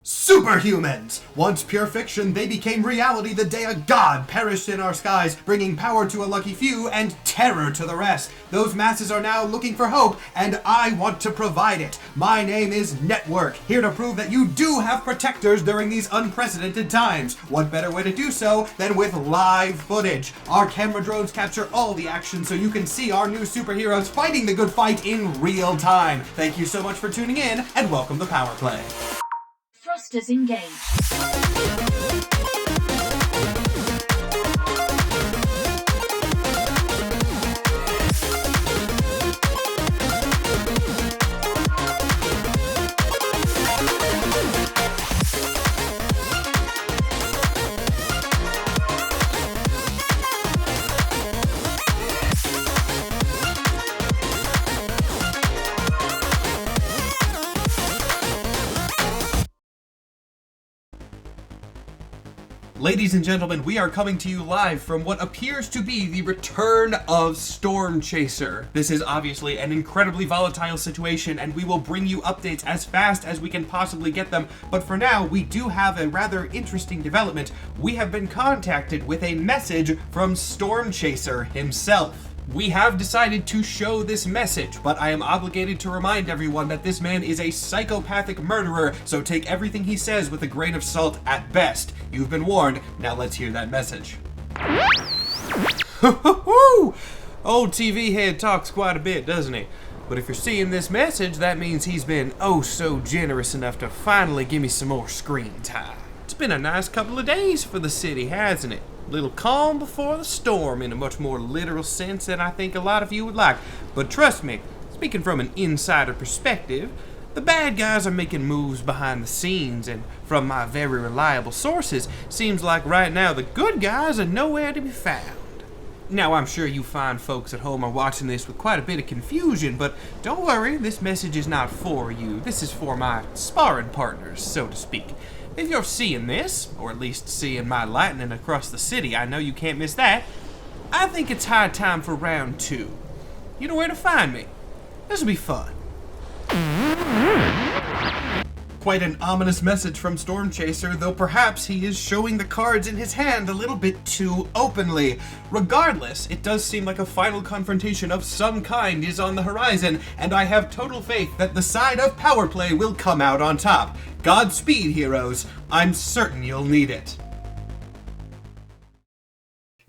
Superhumans! Once pure fiction, they became reality the day a god perished in our skies, bringing power to a lucky few and terror to the rest. Those masses are now looking for hope, and I want to provide it. My name is Network, here to prove that you do have protectors during these unprecedented times. What better way to do so than with live footage? Our camera drones capture all the action so you can see our new superheroes fighting the good fight in real time. Thank you so much for tuning in, and welcome to Power Play. Thrusters engaged. Ladies and gentlemen, we are coming to you live from what appears to be the return of Stormchaser. This is obviously an incredibly volatile situation, and we will bring you updates as fast as we can possibly get them. But for now, we do have a rather interesting development. We have been contacted with a message from Stormchaser himself. We have decided to show this message, but I am obligated to remind everyone that this man is a psychopathic murderer, so take everything he says with a grain of salt at best. You've been warned, now let's hear that message. Old TV head talks quite a bit, doesn't he? But if you're seeing this message, that means he's been oh so generous enough to finally give me some more screen time. It's been a nice couple of days for the city, hasn't it? Little calm before the storm in a much more literal sense than I think a lot of you would like. But trust me, speaking from an insider perspective, the bad guys are making moves behind the scenes, and from my very reliable sources, seems like right now the good guys are nowhere to be found. Now, I'm sure you fine folks at home are watching this with quite a bit of confusion, but don't worry, this message is not for you. This is for my sparring partners, so to speak. If you're seeing this, or at least seeing my lightning across the city, I know you can't miss that. I think it's high time for round 2. You know where to find me. This'll be fun. Quite an ominous message from Stormchaser, though perhaps he is showing the cards in his hand a little bit too openly. Regardless, it does seem like a final confrontation of some kind is on the horizon, and I have total faith that the side of Power Play will come out on top. Godspeed, heroes. I'm certain you'll need it.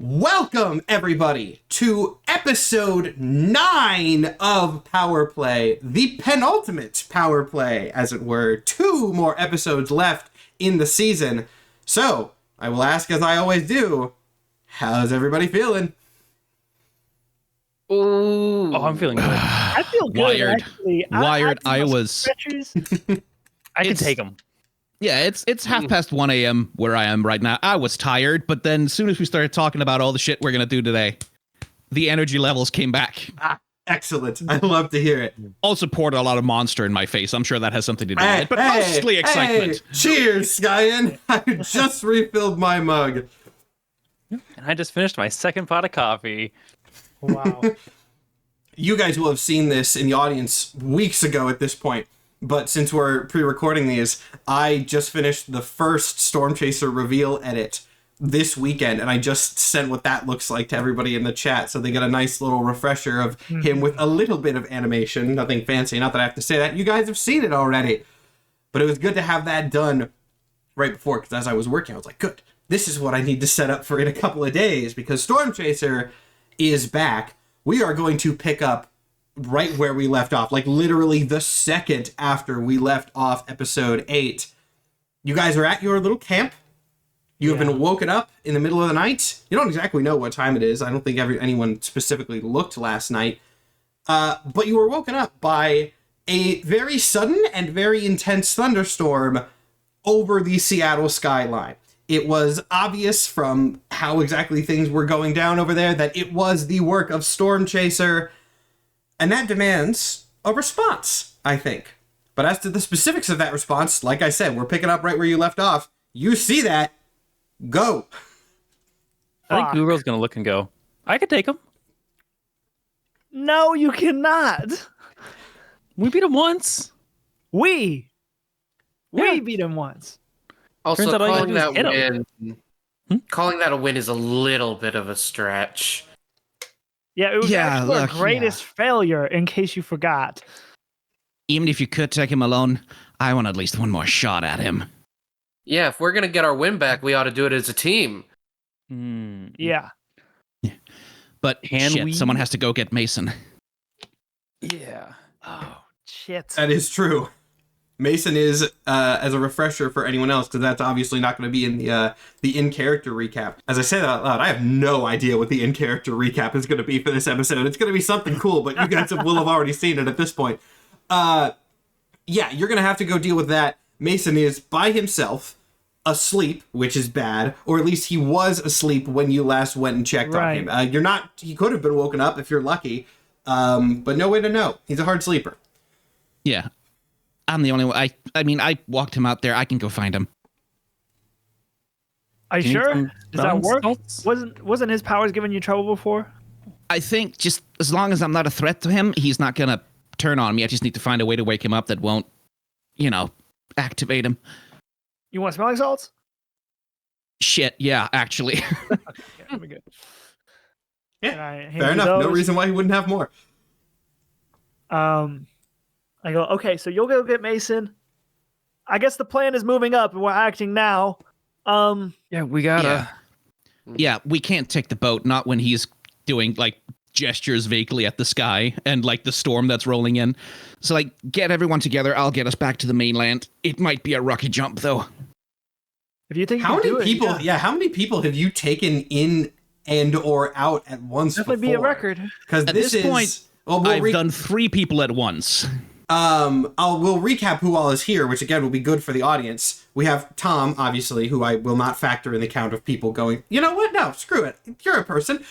Welcome, everybody, to episode 9 of Power Play, the penultimate Power Play, as it were. 2 more episodes left in the season. So, I will ask, as I always do, how's everybody feeling? Ooh. Oh, I'm feeling good. I feel good, Wired. actually. Wired. I was. Stretchers. I can take them. Yeah, it's 1:30 a.m. where I am right now. I was tired, but then as soon as we started talking about all the shit we're gonna do today, the energy levels came back. Excellent. I love to hear it. Also poured a lot of Monster in my face. I'm sure that has something to do with it, but mostly excitement. Cheers, Skyen. I just refilled my mug. And I just finished my second pot of coffee. Wow. You guys will have seen this in the audience weeks ago at this point, but since we're pre-recording these, I just finished the first Stormchaser reveal edit this weekend, and I just sent what that looks like to everybody in the chat, so they get a nice little refresher of him with a little bit of animation. Nothing fancy, not that I have to say that. You guys have seen it already. But it was good to have that done right before, because as I was working, I was like, good, this is what I need to set up for in a couple of days, because Stormchaser is back. We are going to pick up right where we left off, like literally the second after we left off episode 8. You guys are at your little camp. You have been woken up in the middle of the night. You don't exactly know what time it is. I don't think anyone specifically looked last night. But you were woken up by a very sudden and very intense thunderstorm over the Seattle skyline. It was obvious from how exactly things were going down over there that it was the work of Stormchaser, and that demands a response, I think. But as to the specifics of that response, like I said, we're picking up right where you left off. You see that. Go. I think Goo Girl's gonna look and go, I could take him. No, you cannot. We beat him once. We We beat him once. Turns Also, out all you calling gotta that do is hit him. win, calling that a win is a little bit of a stretch. Yeah, it was Yeah, actually our look, greatest failure, in case you forgot. Even if you could take him alone, I want at least one more shot at him. Yeah, if we're gonna get our win back, we ought to do it as a team. Yeah. But Can we- someone has to go get Mason. Yeah. Oh, shit. That is true. Mason is, as a refresher for anyone else, because that's obviously not going to be in the in-character recap. As I say that out loud, I have no idea what the in-character recap is going to be for this episode. It's going to be something cool, but you guys will have already seen it at this point. Yeah, you're going to have to go deal with that. Mason is by himself, asleep, which is bad, or at least he was asleep when you last went and checked on him. You're not. He could have been woken up if you're lucky, but no way to know. He's a hard sleeper. Yeah. I'm the only one. I mean, I walked him out there. I can go find him. Are you Do you need sure? some Does that balance work? salts? Wasn't his powers giving you trouble before? I think just as long as I'm not a threat to him, he's not going to turn on me. I just need to find a way to wake him up that won't, activate him. You want smelling salts? Shit, yeah, actually. Yeah, that'd be good. Yeah, Can I hand fair you enough. No those? reason why he wouldn't have more. I go, okay, so you'll go get Mason. I guess the plan is moving up and we're acting now. Yeah, we gotta. Yeah, we can't take the boat, not when he's doing, gestures vaguely at the sky and, the storm that's rolling in. So, get everyone together. I'll get us back to the mainland. It might be a rocky jump, though. If you think How you can many do people? it, Yeah, how many people have you taken in and or out at once? definitely be a record. Because At this this point, is. Well, I've done 3 people at once. We'll recap who all is here, which again will be good for the audience. We have Tom, obviously, who I will not factor in the count of people going, you know what? No, screw it. You're a person.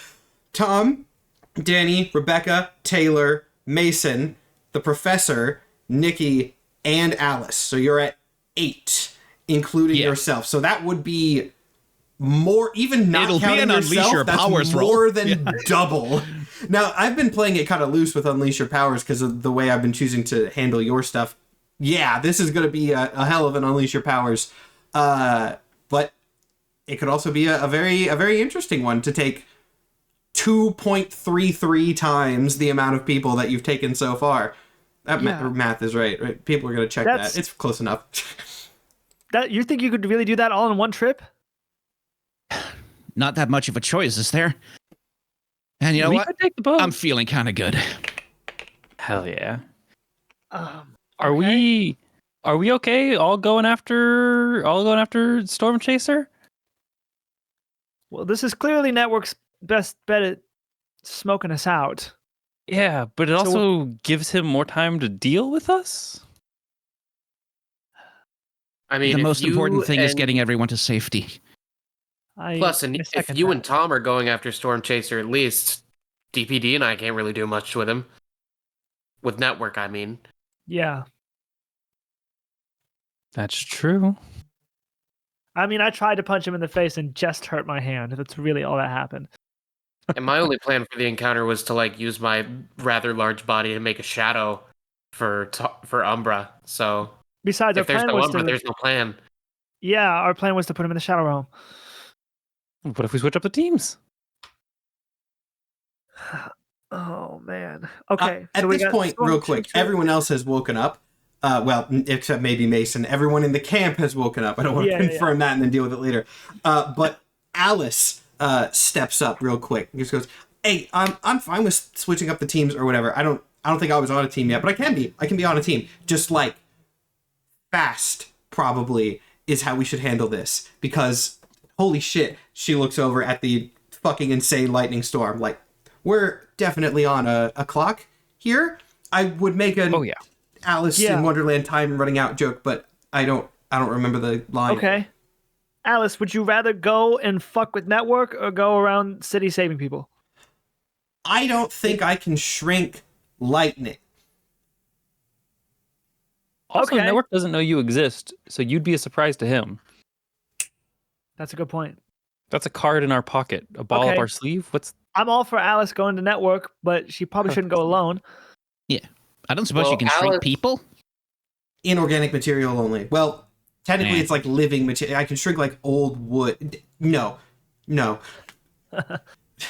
Tom, Danny, Rebecca, Taylor, Mason, the professor, Nikki, and Alice. So you're at 8, including yourself. So that would be more, even not It'll be counting an Unleash yourself, Your that's Powers roll. more than double. Now, I've been playing it kind of loose with Unleash Your Powers because of the way I've been choosing to handle your stuff. Yeah, this is going to be a hell of an Unleash Your Powers. But it could also be a very interesting one to take 2.33 times the amount of people that you've taken so far. That math is right? People are going to check that. It's close enough. That you think you could really do that all in one trip? Not that much of a choice, is there? And you know we what? could take the boat. I'm feeling kind of good. Hell yeah. Okay. Are we okay? All going after Stormchaser? Well, this is clearly Network's best bet at smoking us out. Yeah, but it also gives him more time to deal with us. I mean, The if most you important thing is and- getting everyone to safety. Plus, and if you and Tom are going after Stormchaser, at least DPD and I can't really do much with him. With Network, I mean. Yeah. That's true. I mean, I tried to punch him in the face and just hurt my hand. That's really all that happened. And my only plan for the encounter was to use my rather large body to make a shadow for Umbra. So Besides, our if there's plan no was Umbra, to. there's no plan. Yeah, our plan was to put him in the Shadow Realm. What if we switch up the teams? Oh man. Okay. At so we this got point, real Stormchaser. quick, everyone else has woken up. Well, except maybe Mason. Everyone in the camp has woken up. I don't want to confirm that and then deal with it later. But Alice steps up real quick and just goes, "Hey, I'm fine with switching up the teams or whatever. I don't think I was on a team yet, but I can be. I can be on a team. Just fast probably is how we should handle this because holy shit." She looks over at the fucking insane lightning storm. We're definitely on a clock here. I would make an Alice in Wonderland time running out joke, but I don't remember the line. Okay. Alice, would you rather go and fuck with Network or go around city saving people? I don't think I can shrink lightning. Also, Okay. Network doesn't know you exist, so you'd be a surprise to him. That's a good point. That's a card in our pocket, a ball up Okay. our sleeve. I'm all for Alice going to Network, but she probably shouldn't go alone. Yeah. I don't suppose Well, you can shrink Alice- people? Inorganic material only. Well, technically it's like living material. I can shrink like old wood. No.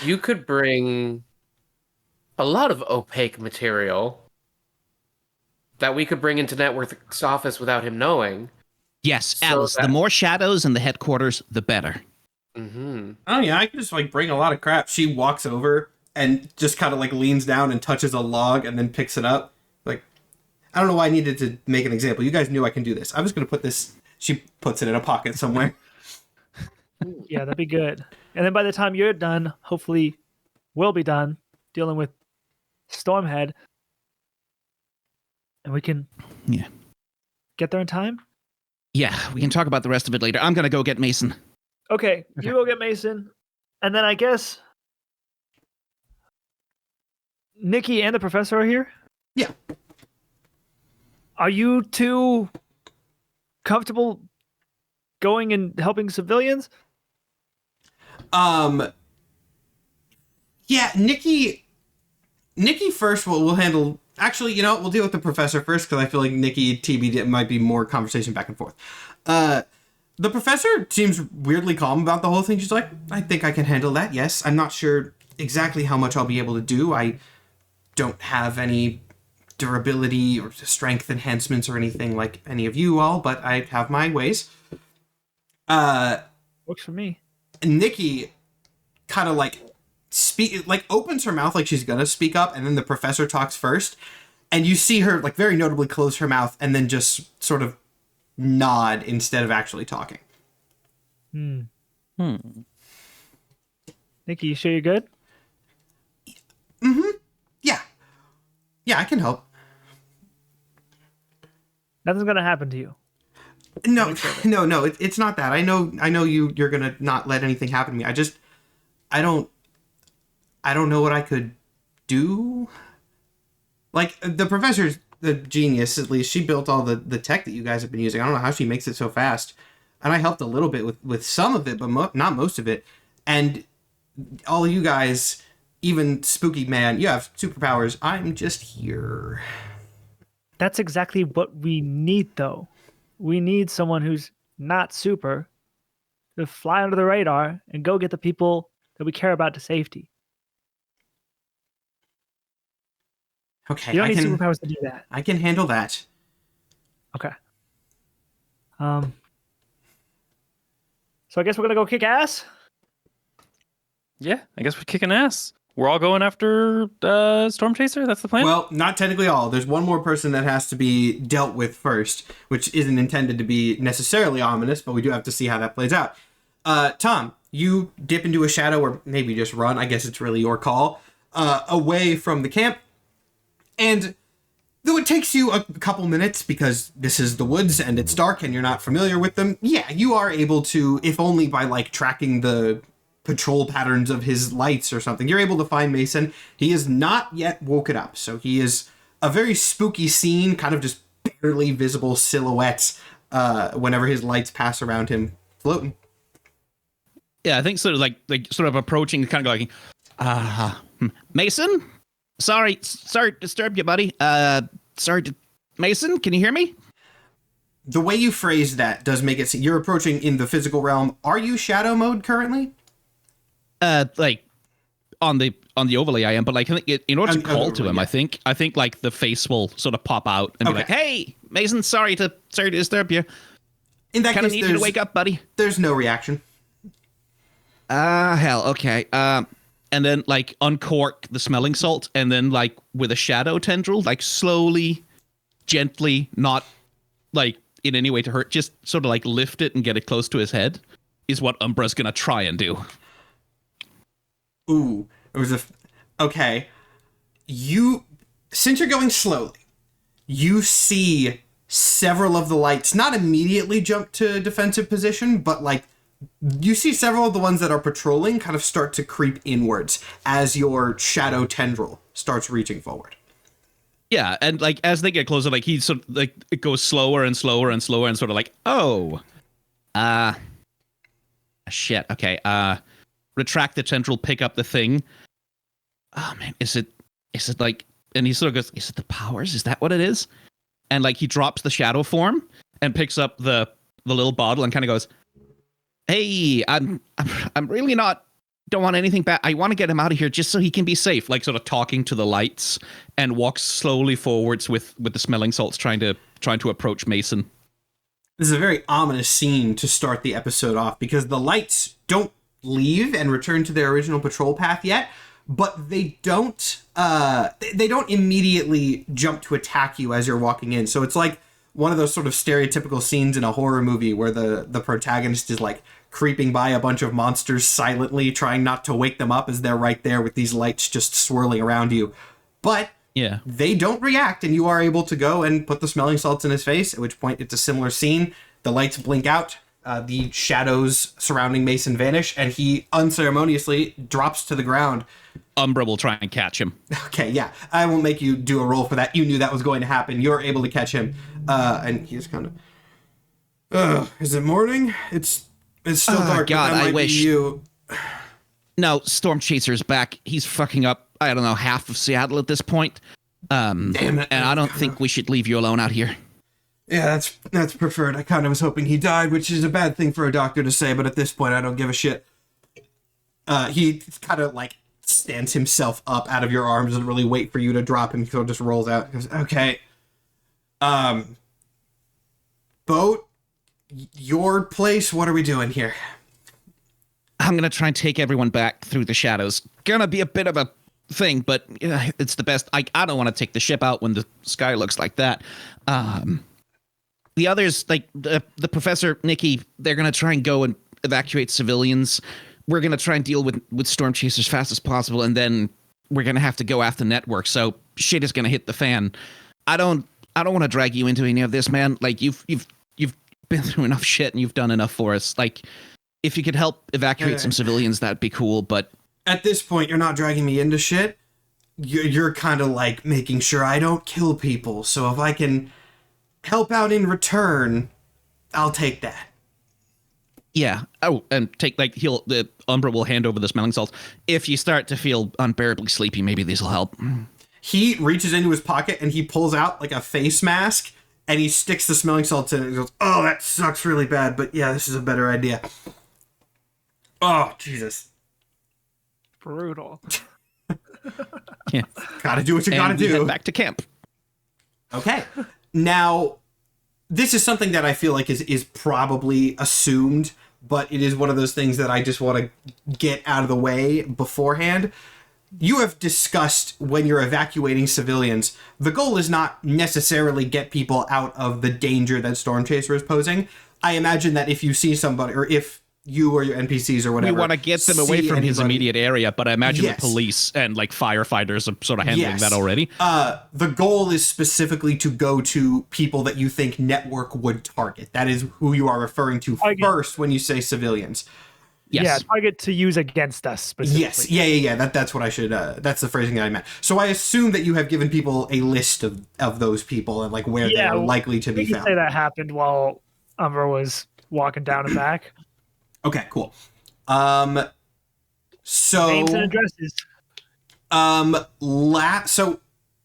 You could bring a lot of opaque material that we could bring into Network's office without him knowing. Yes, Alice, the more shadows in the headquarters, the better. Mm-hmm. Oh yeah, I can just like bring a lot of crap. She walks over and just kind of like leans down and touches a log and then picks it up. Like, I don't know why I needed to make an example. You guys knew I can do this. I was going to put this. She puts it in a pocket somewhere. Yeah, that'd be good. And then by the time you're done, hopefully we'll be done dealing with Stormhead. And we can get there in time? Yeah, we can talk about the rest of it later. I'm going to go get Mason. Okay, you go get Mason. And then I guess Nikki and the professor are here? Yeah. Are you two comfortable going and helping civilians? Yeah, Nikki first we'll handle. Actually, you know what? We'll deal with the professor first because I feel like Nikki TBD might be more conversation back and forth. The professor seems weirdly calm about the whole thing. She's like, I think I can handle that. Yes, I'm not sure exactly how much I'll be able to do. I don't have any durability or strength enhancements or anything like any of you all, but I have my ways. Works for me. Nikki kind of like opens her mouth like she's gonna speak up, and then the professor talks first, and you see her like very notably close her mouth and then just sort of nod instead of actually talking. Nikki, you sure you're good? Yeah, I can help. Nothing's gonna happen to you. No, it's not that. I know you're gonna not let anything happen to me. I don't know what I could do. Like, the professor's the genius, at least. She built all the tech that you guys have been using. I don't know how she makes it so fast. And I helped a little bit with some of it, but not most of it. And all you guys, even Spooky Man, you have superpowers. I'm just here. That's exactly what we need, though. We need someone who's not super to fly under the radar and go get the people that we care about to safety. Okay, You don't need superpowers to do that. I can handle that. Okay. So I guess we're gonna go kick ass. Yeah, I guess we're kicking ass. We're all going after Stormchaser? That's the plan? Well, not technically all. There's one more person that has to be dealt with first, which isn't intended to be necessarily ominous, but we do have to see how that plays out. Tom, you dip into a shadow, or maybe just run, I guess it's really your call, away from the camp. And though it takes you a couple minutes because this is the woods and it's dark and you're not familiar with them, yeah, you are able to, if only by like tracking the patrol patterns of his lights or something, you're able to find Mason. He is not yet woken up, so he is a very spooky scene, kind of just barely visible silhouettes whenever his lights pass around him, floating. Yeah, I think sort of approaching, kind of going, Mason? Sorry to disturb you, buddy. Mason, can you hear me? The way you phrase that does make it seem you're approaching in the physical realm. Are you shadow mode currently? Like on the overlay I am, but like in order to call to him, yeah. I think like the face will sort of pop out and be like, "Hey, Mason, sorry to disturb you. In that kind of case, need you to wake up, buddy." There's no reaction. Hell, okay. And then like uncork the smelling salt, and then like with a shadow tendril, like slowly, gently, not like in any way to hurt, just sort of like lift it and get it close to his head, is what Umbra's gonna try and do. Ooh, it was okay. Since you're going slowly, you see several of the lights not immediately jump to defensive position, but like you see several of the ones that are patrolling kind of start to creep inwards as your shadow tendril starts reaching forward. Yeah, and like as they get closer, like he sort of like it goes slower and slower and slower and sort of like, shit. Okay, retract the tendril, pick up the thing. Oh man, is it like? And he sort of goes, "Is it the powers? Is that what it is?" And like he drops the shadow form and picks up the the little bottle and kind of goes, "Hey, I'm really not. Don't want anything bad. I want to get him out of here just so he can be safe." Like sort of talking to the lights, and walks slowly forwards with the smelling salts, trying to approach Mason. This is a very ominous scene to start the episode off because the lights don't leave and return to their original patrol path yet, but they don't immediately jump to attack you as you're walking in. So it's like one of those sort of stereotypical scenes in a horror movie where the protagonist is like creeping by a bunch of monsters silently, trying not to wake them up as they're right there with these lights just swirling around you. But yeah, they don't react, and you are able to go and put the smelling salts in his face, at which point it's a similar scene. The lights blink out, the shadows surrounding Mason vanish, and he unceremoniously drops to the ground. Umbra will try and catch him. Okay, yeah. I won't make you do a roll for that. You knew that was going to happen. You're able to catch him. And he's kind of... is it morning? It's still dark. God, but that I might wish. Be you. No, Stormchaser's back. He's fucking up, I don't know, half of Seattle at this point. Damn it. And I don't think we should leave you alone out here. Yeah, that's preferred. I kind of was hoping he died, which is a bad thing for a doctor to say, but at this point I don't give a shit. He kind of like stands himself up out of your arms, doesn't really wait for you to drop him, so just rolls out. He goes, okay. Boat, your place, what are we doing here? I'm gonna try and take everyone back through the shadows. Gonna be a bit of a thing, but it's the best. I don't want to take the ship out when the sky looks like that. The others, like the professor, Nikki, they're gonna try and go and evacuate civilians. We're gonna try and deal with Stormchaser as fast as possible, and then we're gonna have to go after Network. So shit is gonna hit the fan. I don't want to drag you into any of this, man. Like you've been through enough shit and you've done enough for us. Like if you could help evacuate some civilians, that'd be cool. But at this point, you're not dragging me into shit. You're kind of like making sure I don't kill people. So if I can help out in return, I'll take that. Yeah. Oh, and take like the Umbra will hand over the smelling salts. If you start to feel unbearably sleepy, maybe these will help. He reaches into his pocket and he pulls out like a face mask and he sticks the smelling salts in it and goes, "Oh, that sucks really bad, but yeah, this is a better idea." Oh, Jesus. Brutal. Yeah. Gotta do what you gotta do. Head back to camp. Okay. Now, this is something that I feel like is probably assumed, but it is one of those things that I just want to get out of the way beforehand. You have discussed when you're evacuating civilians, the goal is not necessarily get people out of the danger that Stormchaser is posing. I imagine that if you see somebody, or if you or your NPCs or whatever, we want to get them away from his immediate area, but I imagine the police and like firefighters are sort of handling that already. The goal is specifically to go to people that you think Network would target. That is who you are referring to first when you say civilians. Yes. Yeah, target to use against us specifically. Yes, yeah. That's what I should. That's the phrasing that I meant. So I assume that you have given people a list of those people and like where they are likely to be found. Say that happened while Umbra was walking down and back. Okay, cool. So names and addresses.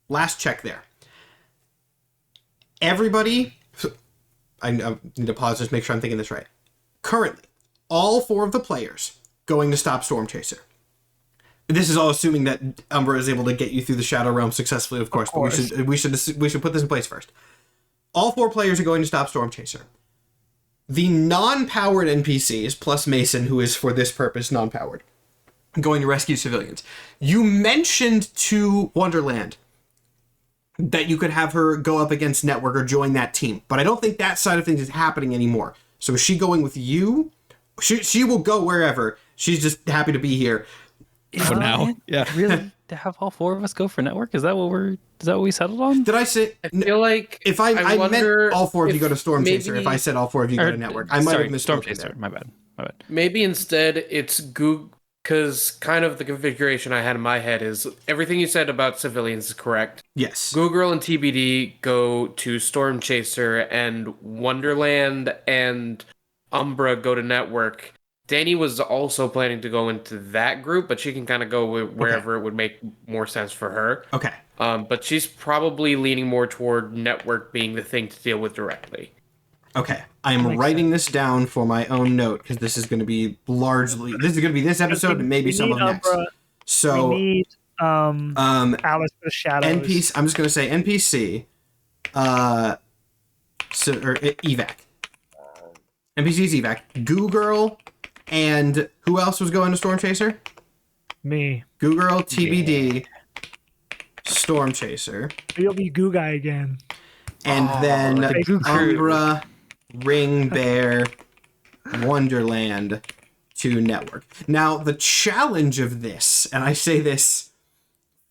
Last check there. Everybody, I need to pause just to make sure I'm thinking this right. Currently, all 4 of the players going to stop Stormchaser. This is all assuming that Umbra is able to get you through the Shadow Realm successfully, of course. But we should put this in place first. All 4 players are going to stop Stormchaser. The non-powered NPCs, plus Mason, who is for this purpose non-powered, going to rescue civilians. You mentioned to Wonderland that you could have her go up against Network or join that team, but I don't think that side of things is happening anymore. So is she going with you? She will go wherever. She's just happy to be here. For now. Yeah. Really? To have all 4 of us go for Network? Is that what we settled on? Did I say? I feel like if I meant all 4 of you go to Stormchaser. If I said all 4 of you go to Network, I might have misspoken Stormchaser. there. My bad. Maybe instead it's Goo, because kind of the configuration I had in my head is everything you said about civilians is correct. Yes. Goo Girl and TBD go to Stormchaser, and Wonderland and Umbra go to Network. Danny was also planning to go into that group, but she can kind of go wherever it would make more sense for her. Okay. But she's probably leaning more toward Network being the thing to deal with directly. Okay, I am Makes writing this down for my own note because this is going to be this episode and maybe We some need of next. Umbra, So we need Alice for the Shadows. NPC. I'm just going to say NPC. Or evac. NPC's evac. Goo Girl, and who else was going to Stormchaser? Me. Goo Girl, TBD, Stormchaser, You'll be Goo Guy again. and then the Goo Crew. Umbra, Ring Bear, Wonderland to Network. Now, the challenge of this, and I say this,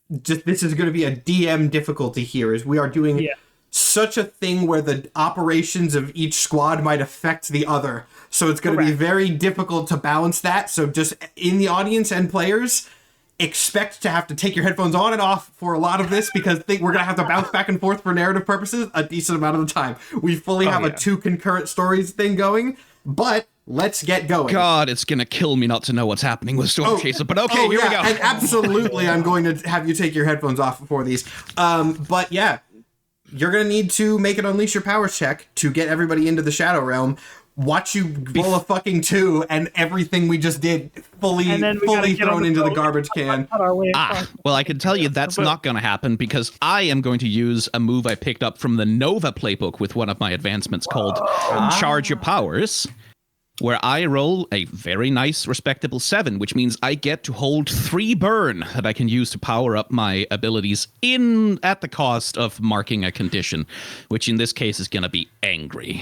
this is going to be a DM difficulty here, is we are doing such a thing where the operations of each squad might affect the other. So it's going to be very difficult to balance that. So just in the audience and players, expect to have to take your headphones on and off for a lot of this because we're going to have to bounce back and forth for narrative purposes a decent amount of the time. We fully have a 2 concurrent stories thing going, but let's get going. God, it's gonna kill me not to know what's happening with Stormchaser, but okay, here we go. And absolutely, I'm going to have you take your headphones off for these. But yeah, you're going to need to make an Unleash Your Powers check to get everybody into the Shadow Realm. Watch you roll a fucking 2 and everything we just did fully thrown into the garbage can. Well, I can tell you that's not going to happen because I am going to use a move I picked up from the Nova playbook with one of my advancements called Charge Your Powers, where I roll a very nice, respectable 7, which means I get to hold 3 burn that I can use to power up my abilities at the cost of marking a condition, which in this case is going to be angry.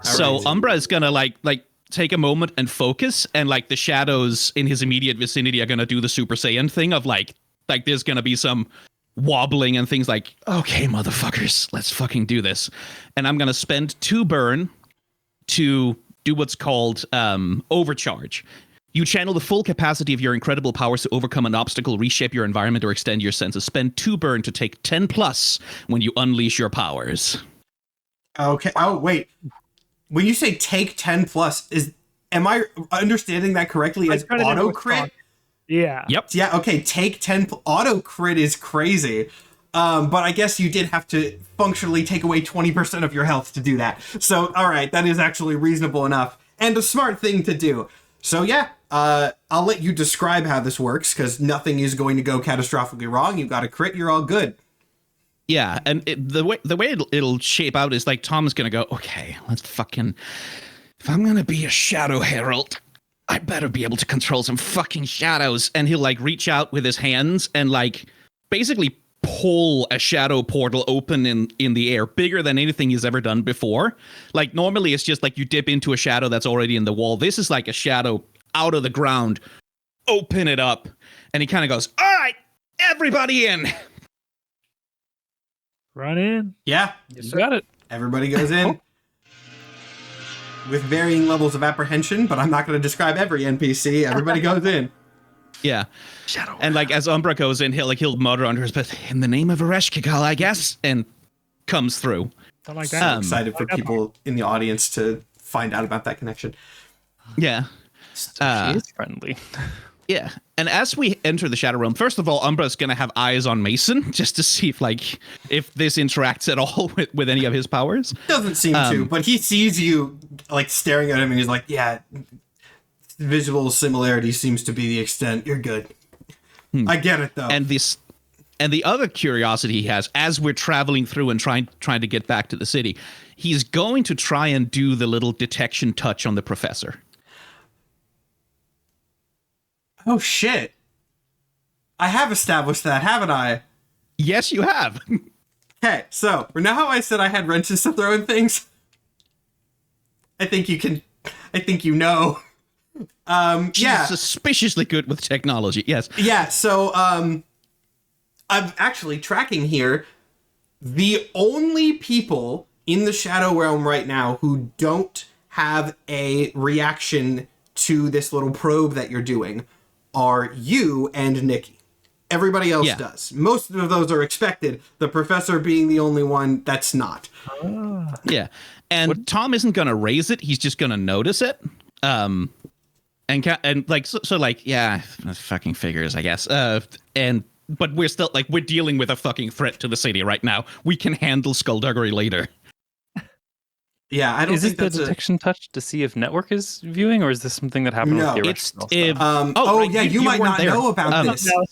So Umbra is going to like take a moment and focus, and like the shadows in his immediate vicinity are going to do the Super Saiyan thing of like there's going to be some wobbling and things like, okay, motherfuckers, let's fucking do this. And I'm going to spend 2 burn to do what's called overcharge. You channel the full capacity of your incredible powers to overcome an obstacle, reshape your environment, or extend your senses. Spend 2 burn to take 10 plus when you unleash your powers. Okay. Oh, wait. When you say take 10 plus, am I understanding that correctly as auto crit? Yeah. Yep. Yeah, okay, take 10 auto crit is crazy. But I guess you did have to functionally take away 20% of your health to do that. So, all right, that is actually reasonable enough and a smart thing to do. So, yeah, I'll let you describe how this works because nothing is going to go catastrophically wrong. You got a crit, you're all good. Yeah, and the way it'll shape out is like Tom's gonna go, okay, let's fucking. If I'm gonna be a Shadow Herald, I better be able to control some fucking shadows. And he'll like reach out with his hands and like basically pull a shadow portal open in the air, bigger than anything he's ever done before. Like normally it's just like you dip into a shadow that's already in the wall. This is like a shadow out of the ground. Open it up, and he kind of goes, all right, everybody in. Run in. Yeah. You got it. Everybody goes in with varying levels of apprehension, but I'm not going to describe every NPC. Everybody goes in. Yeah. And like as Umbra goes in, he'll mutter under his breath, in the name of Ereshkigal, I guess, and comes through. Don't like So that. excited for people in the audience to find out about that connection. Yeah. She is friendly. Yeah. And as we enter the Shadow Realm, first of all, Umbra's going to have eyes on Mason just to see if this interacts at all with any of his powers. Doesn't seem to, but he sees you like staring at him and he's like, yeah, visual similarity seems to be the extent. You're good. I get it though. And the other curiosity he has as we're traveling through and trying to get back to the city, he's going to try and do the little detection touch on the professor. Oh shit. I have established that, haven't I? Yes, you have. Okay, so, know how I said I had wrenches to throw in things? I think you know. Yeah. Suspiciously good with technology, yes. Yeah, so, I'm actually tracking here. The only people in the Shadow Realm right now who don't have a reaction to this little probe that you're doing are you and Nikki. Everybody else does. Most of those are expected, the professor being the only one that's not. Yeah. And Tom isn't going to raise it, he's just going to notice it. And like so like yeah, fucking figures, I guess. But we're still like we're dealing with a fucking threat to the city right now. We can handle skullduggery later. Yeah, I don't Is this think the that's detection touch to see if network is viewing, or is this something that happened No, with the it's Ereshkigal if stuff? right, yeah, you might weren't not there. know about this. No,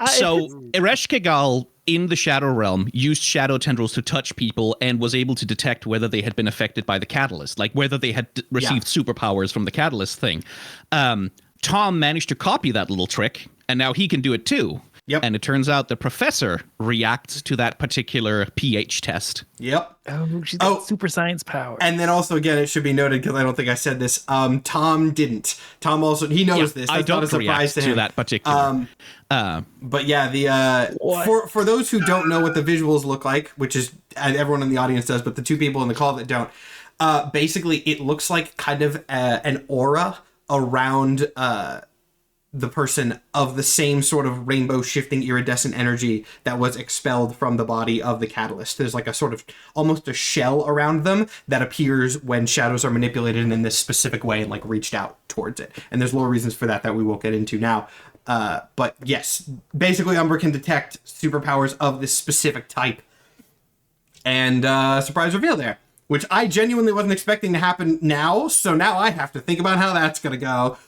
So Ereshkigal in the Shadow Realm used shadow tendrils to touch people and was able to detect whether they had been affected by the catalyst, like whether they had received superpowers from the catalyst thing. Tom managed to copy that little trick, and now he can do it too. Yep. And it turns out the professor reacts to that particular pH test. Yep. Oh, she's got super science power. And then also, again, it should be noted, because I don't think I said this, Tom didn't. Tom also, he knows this. That's I don't not a surprise react to him. that particular. But yeah, for those who don't know what the visuals look like, which is everyone in the audience does, but the two people in the call that don't, basically it looks like kind of an aura around the person of the same sort of rainbow shifting iridescent energy that was expelled from the body of the catalyst. There's like a sort of almost a shell around them that appears when shadows are manipulated in this specific way and like reached out towards it. And there's lower reasons for that we won't get into now. But yes, basically Umbra can detect superpowers of this specific type. And surprise reveal there, which I genuinely wasn't expecting to happen now. So now I have to think about how that's going to go.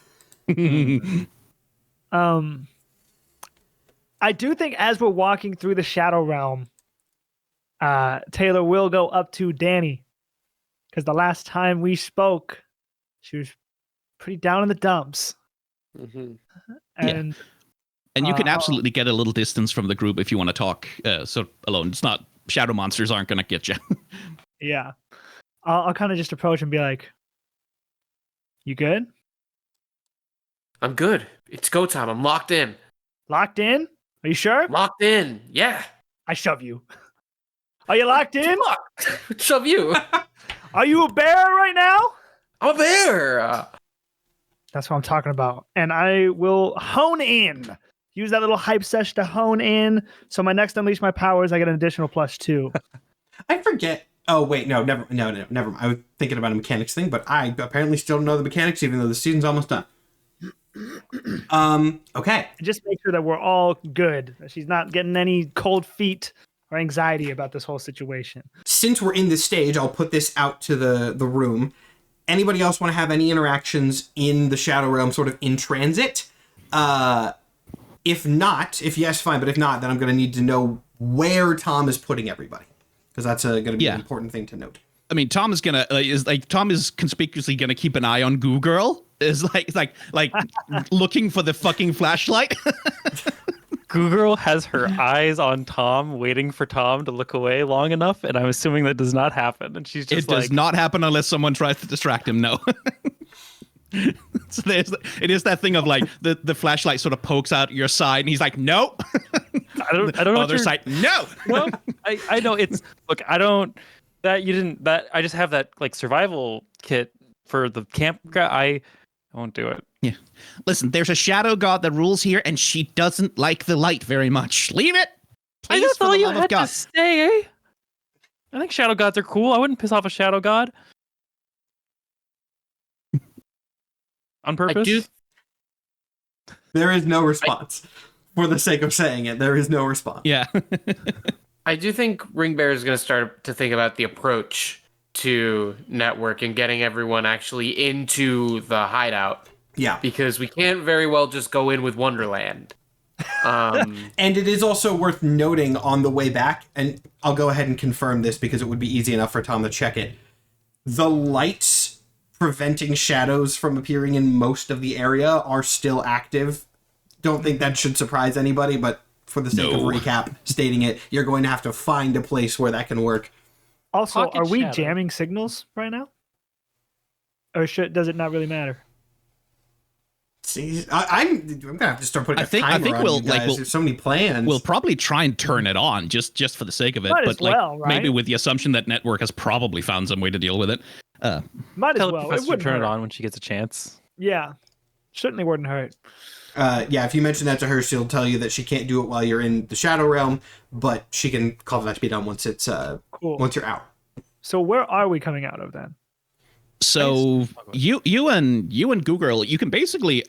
I do think as we're walking through the Shadow Realm, Taylor will go up to Danny, because the last time we spoke, she was pretty down in the dumps. Mm-hmm. And And you can absolutely get a little distance from the group if you want to talk so alone. It's not, shadow monsters aren't going to get you. yeah, I'll kind of just approach and be like, "You good? I'm good. It's go time. I'm locked in. Locked in? Are you sure? Locked in. Yeah. I shove you. Are you locked in? Shove you. Are you a bear right now?" I'm a bear. That's what I'm talking about. And I will hone in. Use that little hype sesh to hone in. So my next Unleash My Powers, I get an additional +2. I forget. Oh wait, never mind. I was thinking about a mechanics thing, but I apparently still don't know the mechanics, even though the season's almost done. Okay. Just make sure that we're all good. That she's not getting any cold feet or anxiety about this whole situation. Since we're in this stage, I'll put this out to the room. Anybody else want to have any interactions in the Shadow Realm, sort of in transit? If not, if yes, fine. But if not, then I'm going to need to know where Tom is putting everybody, because that's going to be an important thing to note. I mean, Tom is gonna Tom is conspicuously gonna keep an eye on Goo Girl. Is like looking for the fucking flashlight. Goo Girl has her eyes on Tom, waiting for Tom to look away long enough, and I'm assuming that does not happen. And she's just does not happen unless someone tries to distract him. No. So it is that thing of like the flashlight sort of pokes out your side, and he's like, no. I don't know. Other side, no. No, I know it's look. I don't. That you didn't. That I just have that like survival kit for the camp guy. I won't do it. Yeah. Listen, there's a shadow god that rules here, and she doesn't like the light very much. Leave it. Please, That's for all the you love of had God. to say, eh? I think shadow gods are cool. I wouldn't piss off a shadow god on purpose. There is no response. For the sake of saying it, there is no response. Yeah. I do think Ring Bear is going to start to think about the approach to network and getting everyone actually into the hideout. Yeah. Because we can't very well just go in with Wonderland. And it is also worth noting on the way back, and I'll go ahead and confirm this because it would be easy enough for Tom to check it. The lights preventing shadows from appearing in most of the area are still active. Don't think that should surprise anybody, but for the sake of recap, stating it, you're going to have to find a place where that can work. Also, Pocket are we shadow. jamming signals right now? Or does it not really matter? See, I'm gonna have to start putting I think on we'll you guys. There's so many plans. We'll probably try and turn it on just for the sake of it, Might but as well, right? maybe with the assumption that network has probably found some way to deal with it. Might as Tell the well. It professor to wouldn't turn hurt. it on when she gets a chance. Yeah. Certainly wouldn't hurt. Yeah, if you mention that to her, she'll tell you that she can't do it while you're in the Shadow Realm, but she can call that to be done once it's Cool. once you're out. So where are we coming out of then? So you and Goo Girl, you can basically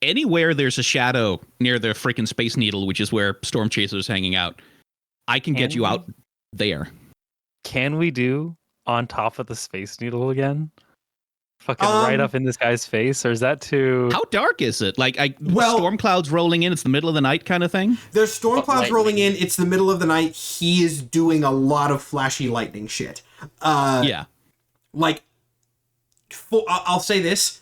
anywhere there's a shadow near the freaking Space Needle, which is where Stormchaser is hanging out. I can get you out there. Can we do on top of the Space Needle again? Fucking right up in this guy's face, or is that too? How dark is it? Like, Well- storm clouds rolling in. It's the middle of the night kind of thing. There's storm But clouds rolling lightning. in. It's the middle of the night. He is doing a lot of flashy lightning shit. Yeah. Like, I'll say this.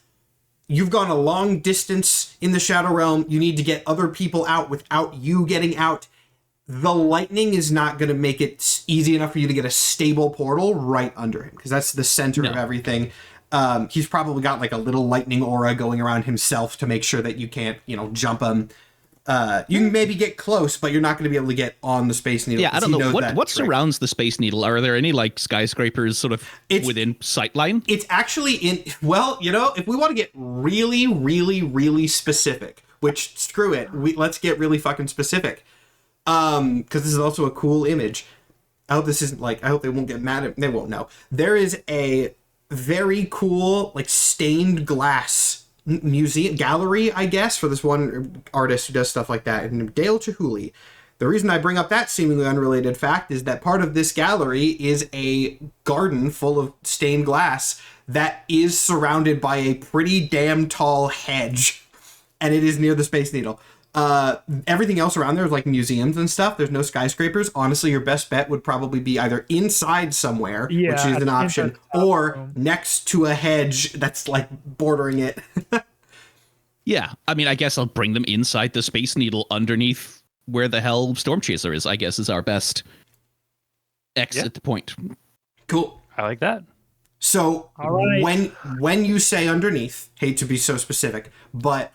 You've gone a long distance in the Shadow Realm. You need to get other people out without you getting out. The lightning is not going to make it easy enough for you to get a stable portal right under him, because that's the center of everything. He's probably got like a little lightning aura going around himself to make sure that you can't, jump him. You can maybe get close, but you're not going to be able to get on the Space Needle. Yeah, I 'cause don't he know. knows What that trick. surrounds the Space Needle? Are there any, like, skyscrapers sort of within sightline? It's actually if we want to get really, really, really specific, which screw it, let's get really fucking specific. Because this is also a cool image. I hope this isn't I hope they won't get mad at, they won't know. There is a very cool, stained glass museum gallery, I guess, for this one artist who does stuff like that, named Dale Chihuly. The reason I bring up that seemingly unrelated fact is that part of this gallery is a garden full of stained glass that is surrounded by a pretty damn tall hedge, and it is near the Space Needle. Everything else around there is like museums and stuff. There's no skyscrapers. Honestly, your best bet would probably be either inside somewhere, which is an option, or next to a hedge that's bordering it. Yeah. I mean, I guess I'll bring them inside the Space Needle underneath where the hell Stormchaser is, I guess, is our best exit point. Cool. I like that. So All right. when you say underneath, hate to be so specific, but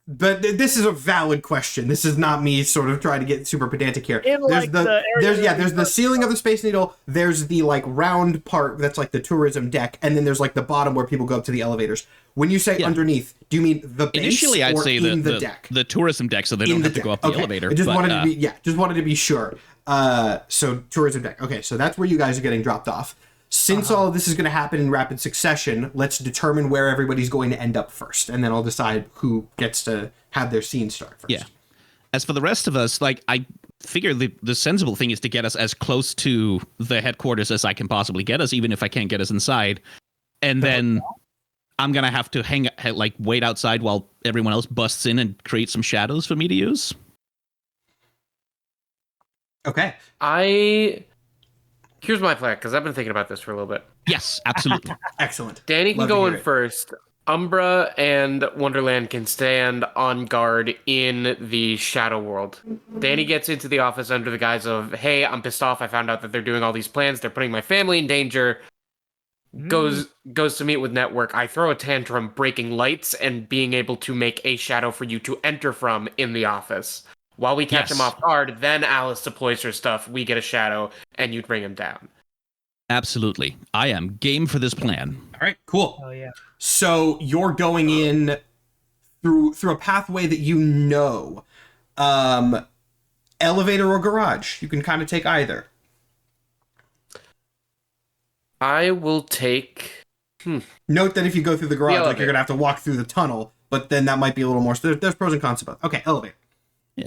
this is a valid question. This is not me sort of trying to get super pedantic here. There's the ceiling of the Space Needle. There's the round part that's the tourism deck, and then there's the bottom where people go up to the elevators. When you say underneath, do you mean the base Initially, I'd or say in the the deck? the tourism deck, so they don't have to go up the Okay. elevator. I just but, wanted to be sure. So tourism deck. Okay, so that's where you guys are getting dropped off. Since all of this is going to happen in rapid succession, let's determine where everybody's going to end up first, and then I'll decide who gets to have their scene start first. Yeah. As for the rest of us, I figure the sensible thing is to get us as close to the headquarters as I can possibly get us, even if I can't get us inside. And then I'm going to have to wait outside while everyone else busts in and create some shadows for me to use. Okay. Here's my plan, because I've been thinking about this for a little bit. Yes, absolutely. Excellent. Danny can Love to go hear in it. first. Umbra and Wonderland can stand on guard in the Shadow World. Danny gets into the office under the guise of, hey, I'm pissed off. I found out that they're doing all these plans. They're putting my family in danger. Goes to meet with Network. I throw a tantrum, breaking lights and being able to make a shadow for you to enter from in the office. While we catch him off guard, then Alice deploys her stuff. We get a shadow, and you bring him down. Absolutely. I am game for this plan. All right, cool. Oh yeah. So you're going in through a pathway that elevator or garage. You can kind of take either. I will take... Note that if you go through the garage, you're elevator. going to have to walk through the tunnel, but then that might be a little more... There's pros and cons to both. Okay, elevator. Yeah.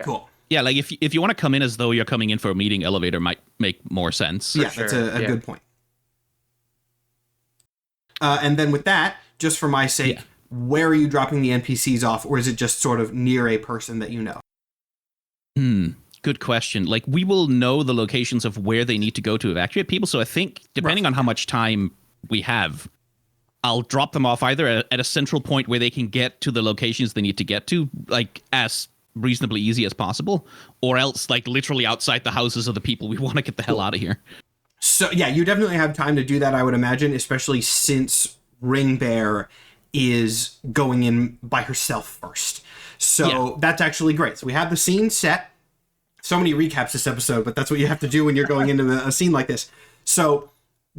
Cool. Yeah, if you want to come in as though you're coming in for a meeting, elevator might make more sense. Yeah, sure. that's a Yeah. good point. And then with that, just for my sake, where are you dropping the NPCs off, or is it just sort of near a person that you know? Good question. We will know the locations of where they need to go to evacuate people, so I think, depending on how much time we have, I'll drop them off either at a central point where they can get to the locations they need to get to, as reasonably easy as possible, or else, literally outside the houses of the people we want to get the hell out of here. So, yeah, you definitely have time to do that, I would imagine, especially since Ring Bear is going in by herself first. So that's actually great. So we have the scene set. So many recaps this episode, but that's what you have to do when you're going into a scene like this. So,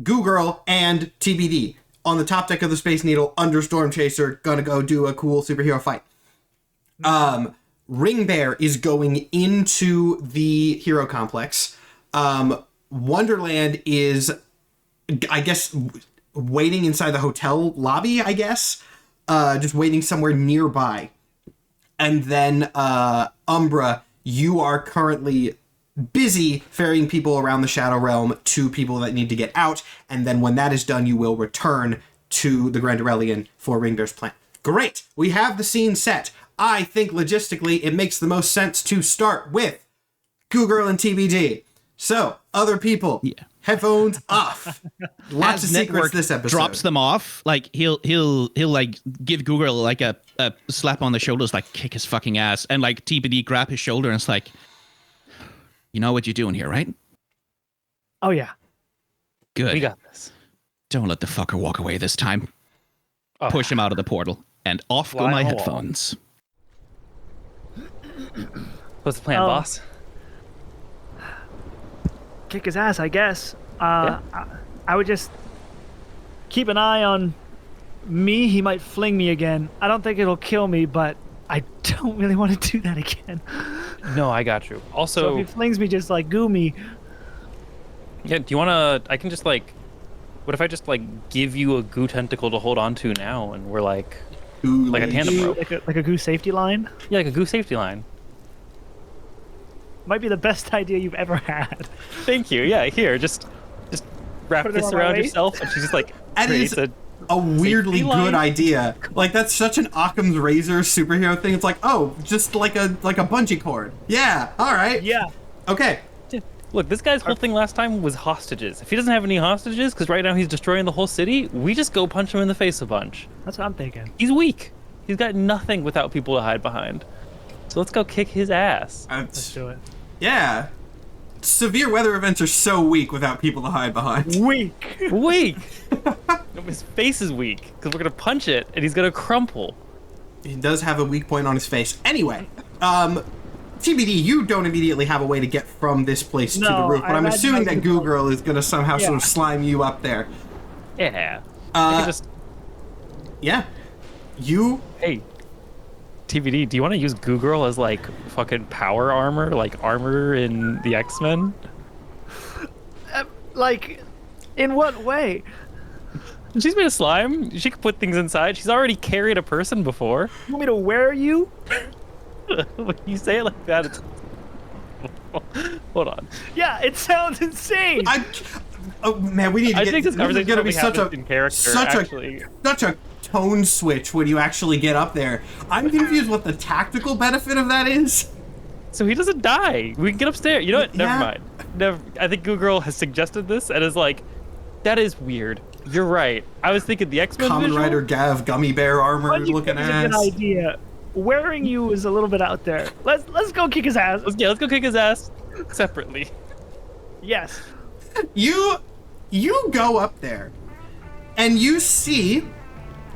Goo Girl and TBD on the top deck of the Space Needle under Stormchaser, gonna go do a cool superhero fight. Ring Bear is going into the hero complex. Wonderland is, I guess, waiting inside the hotel lobby, I guess. Just waiting somewhere nearby. And then, Umbra, you are currently busy ferrying people around the Shadow Realm to people that need to get out, and then when that is done, you will return to the Grand Aurelian for Ringbear's plan. Great! We have the scene set. I think logistically it makes the most sense to start with Goo Girl and TBD. So, other people, headphones off. Lots of secrets Network this episode. drops them off, like he'll like give Goo Girl like a slap on the shoulders, like kick his fucking ass, and like TBD grab his shoulder and it's like, you know what you're doing here, right? Oh yeah. Good. We got this. Don't let the fucker walk away this time. Oh. Push him out of the portal, and off go Fly my on the wall. headphones. What's the plan, Oh. boss? Kick his ass, I guess. I would just keep an eye on me. He might fling me again. I don't think it'll kill me, but I don't really want to do that again. No, I got you. So Also, if he flings me, just like goo me. yeah, do you want to... I can just, like... What if I just, like, give you a goo tentacle to hold on to now, and we're, like... Like a tandem rope. Like a goo safety line. Yeah, like a goo safety line. Might be the best idea you've ever had. Thank you. Yeah, here, just wrap Put it this on my around waist. yourself, and she just, like, That is creates a weirdly safety line? good idea. Like, that's such an Occam's razor superhero thing. It's like, oh, just like a bungee cord. Yeah, all right. Yeah. Okay. Look, this guy's whole thing last time was hostages. If he doesn't have any hostages, because right now he's destroying the whole city, we just go punch him in the face a bunch. That's what I'm thinking. He's weak. He's got nothing without people to hide behind. So let's go kick his ass. Let's do it. Yeah. Severe weather events are so weak without people to hide behind. Weak. Weak! No, his face is weak, because we're going to punch it, and he's going to crumple. He does have a weak point on his face. Anyway, TBD, you don't immediately have a way to get from this place to the No, roof, but I I'm imagine assuming I that can- Goo Girl is going to somehow sort of Yeah. slime you up there. Yeah. I can just... Yeah. You... Hey, TBD, do you want to use Goo Girl as, like, fucking power armor? Like, armor in the X-Men? Like, in what way? She's made of slime. She could put things inside. She's already carried a person before. You want me to wear you? When you say it like that, it's... Hold on. Yeah, it sounds insane. Oh man, we need to I get. think this is conversation gonna be probably such a happened in character, such actually. a tone switch when you actually get up there. I'm confused what the tactical benefit of that is. So he doesn't die. We can get upstairs. You know what? Never Yeah. mind. Never. I think Goo Girl has suggested this and is like, that is weird. You're right. I was thinking the X-Men Common visual. Rider Gav gummy bear armor What do you looking think is a ass. good idea? Wearing you is a little bit out there. Let's go kick his ass. Let's go kick his ass separately. Yes. You go up there, and you see